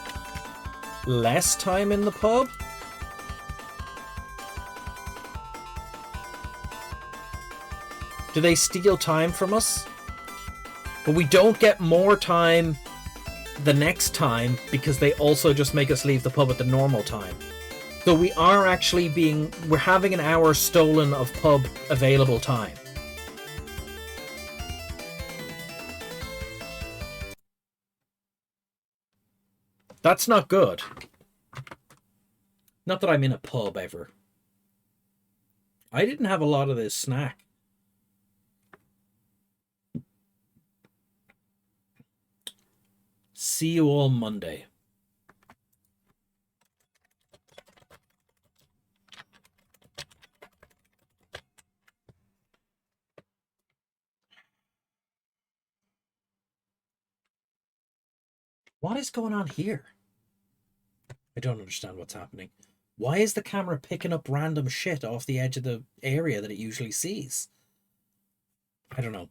S1: less time in the pub? Do they steal time from us? But we don't get more time the next time because they also just make us leave the pub at the normal time. So we are actually we're having an hour stolen of pub available time. That's not good. Not that I'm in a pub ever. I didn't have a lot of this snack. See you all Monday. What is going on here? I don't understand what's happening. Why is the camera picking up random shit off the edge of the area that it usually sees? I don't know.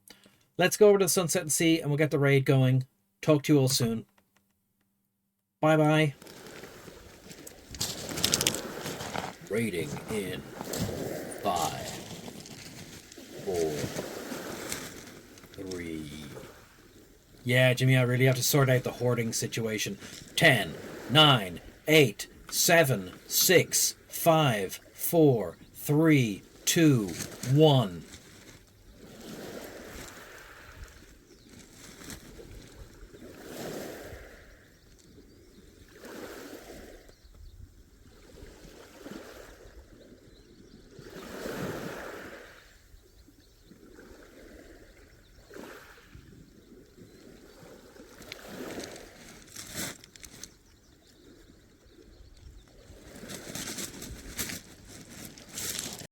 S1: Let's go over to the Sunset and Sea, and we'll get the raid going. Talk to you all soon. Bye-bye. Raiding in 5, 4, 3. Yeah, Jimmy, I really have to sort out the hoarding situation. 10, 9, 8, 7, 6, 5, 4, 3, 2, 1.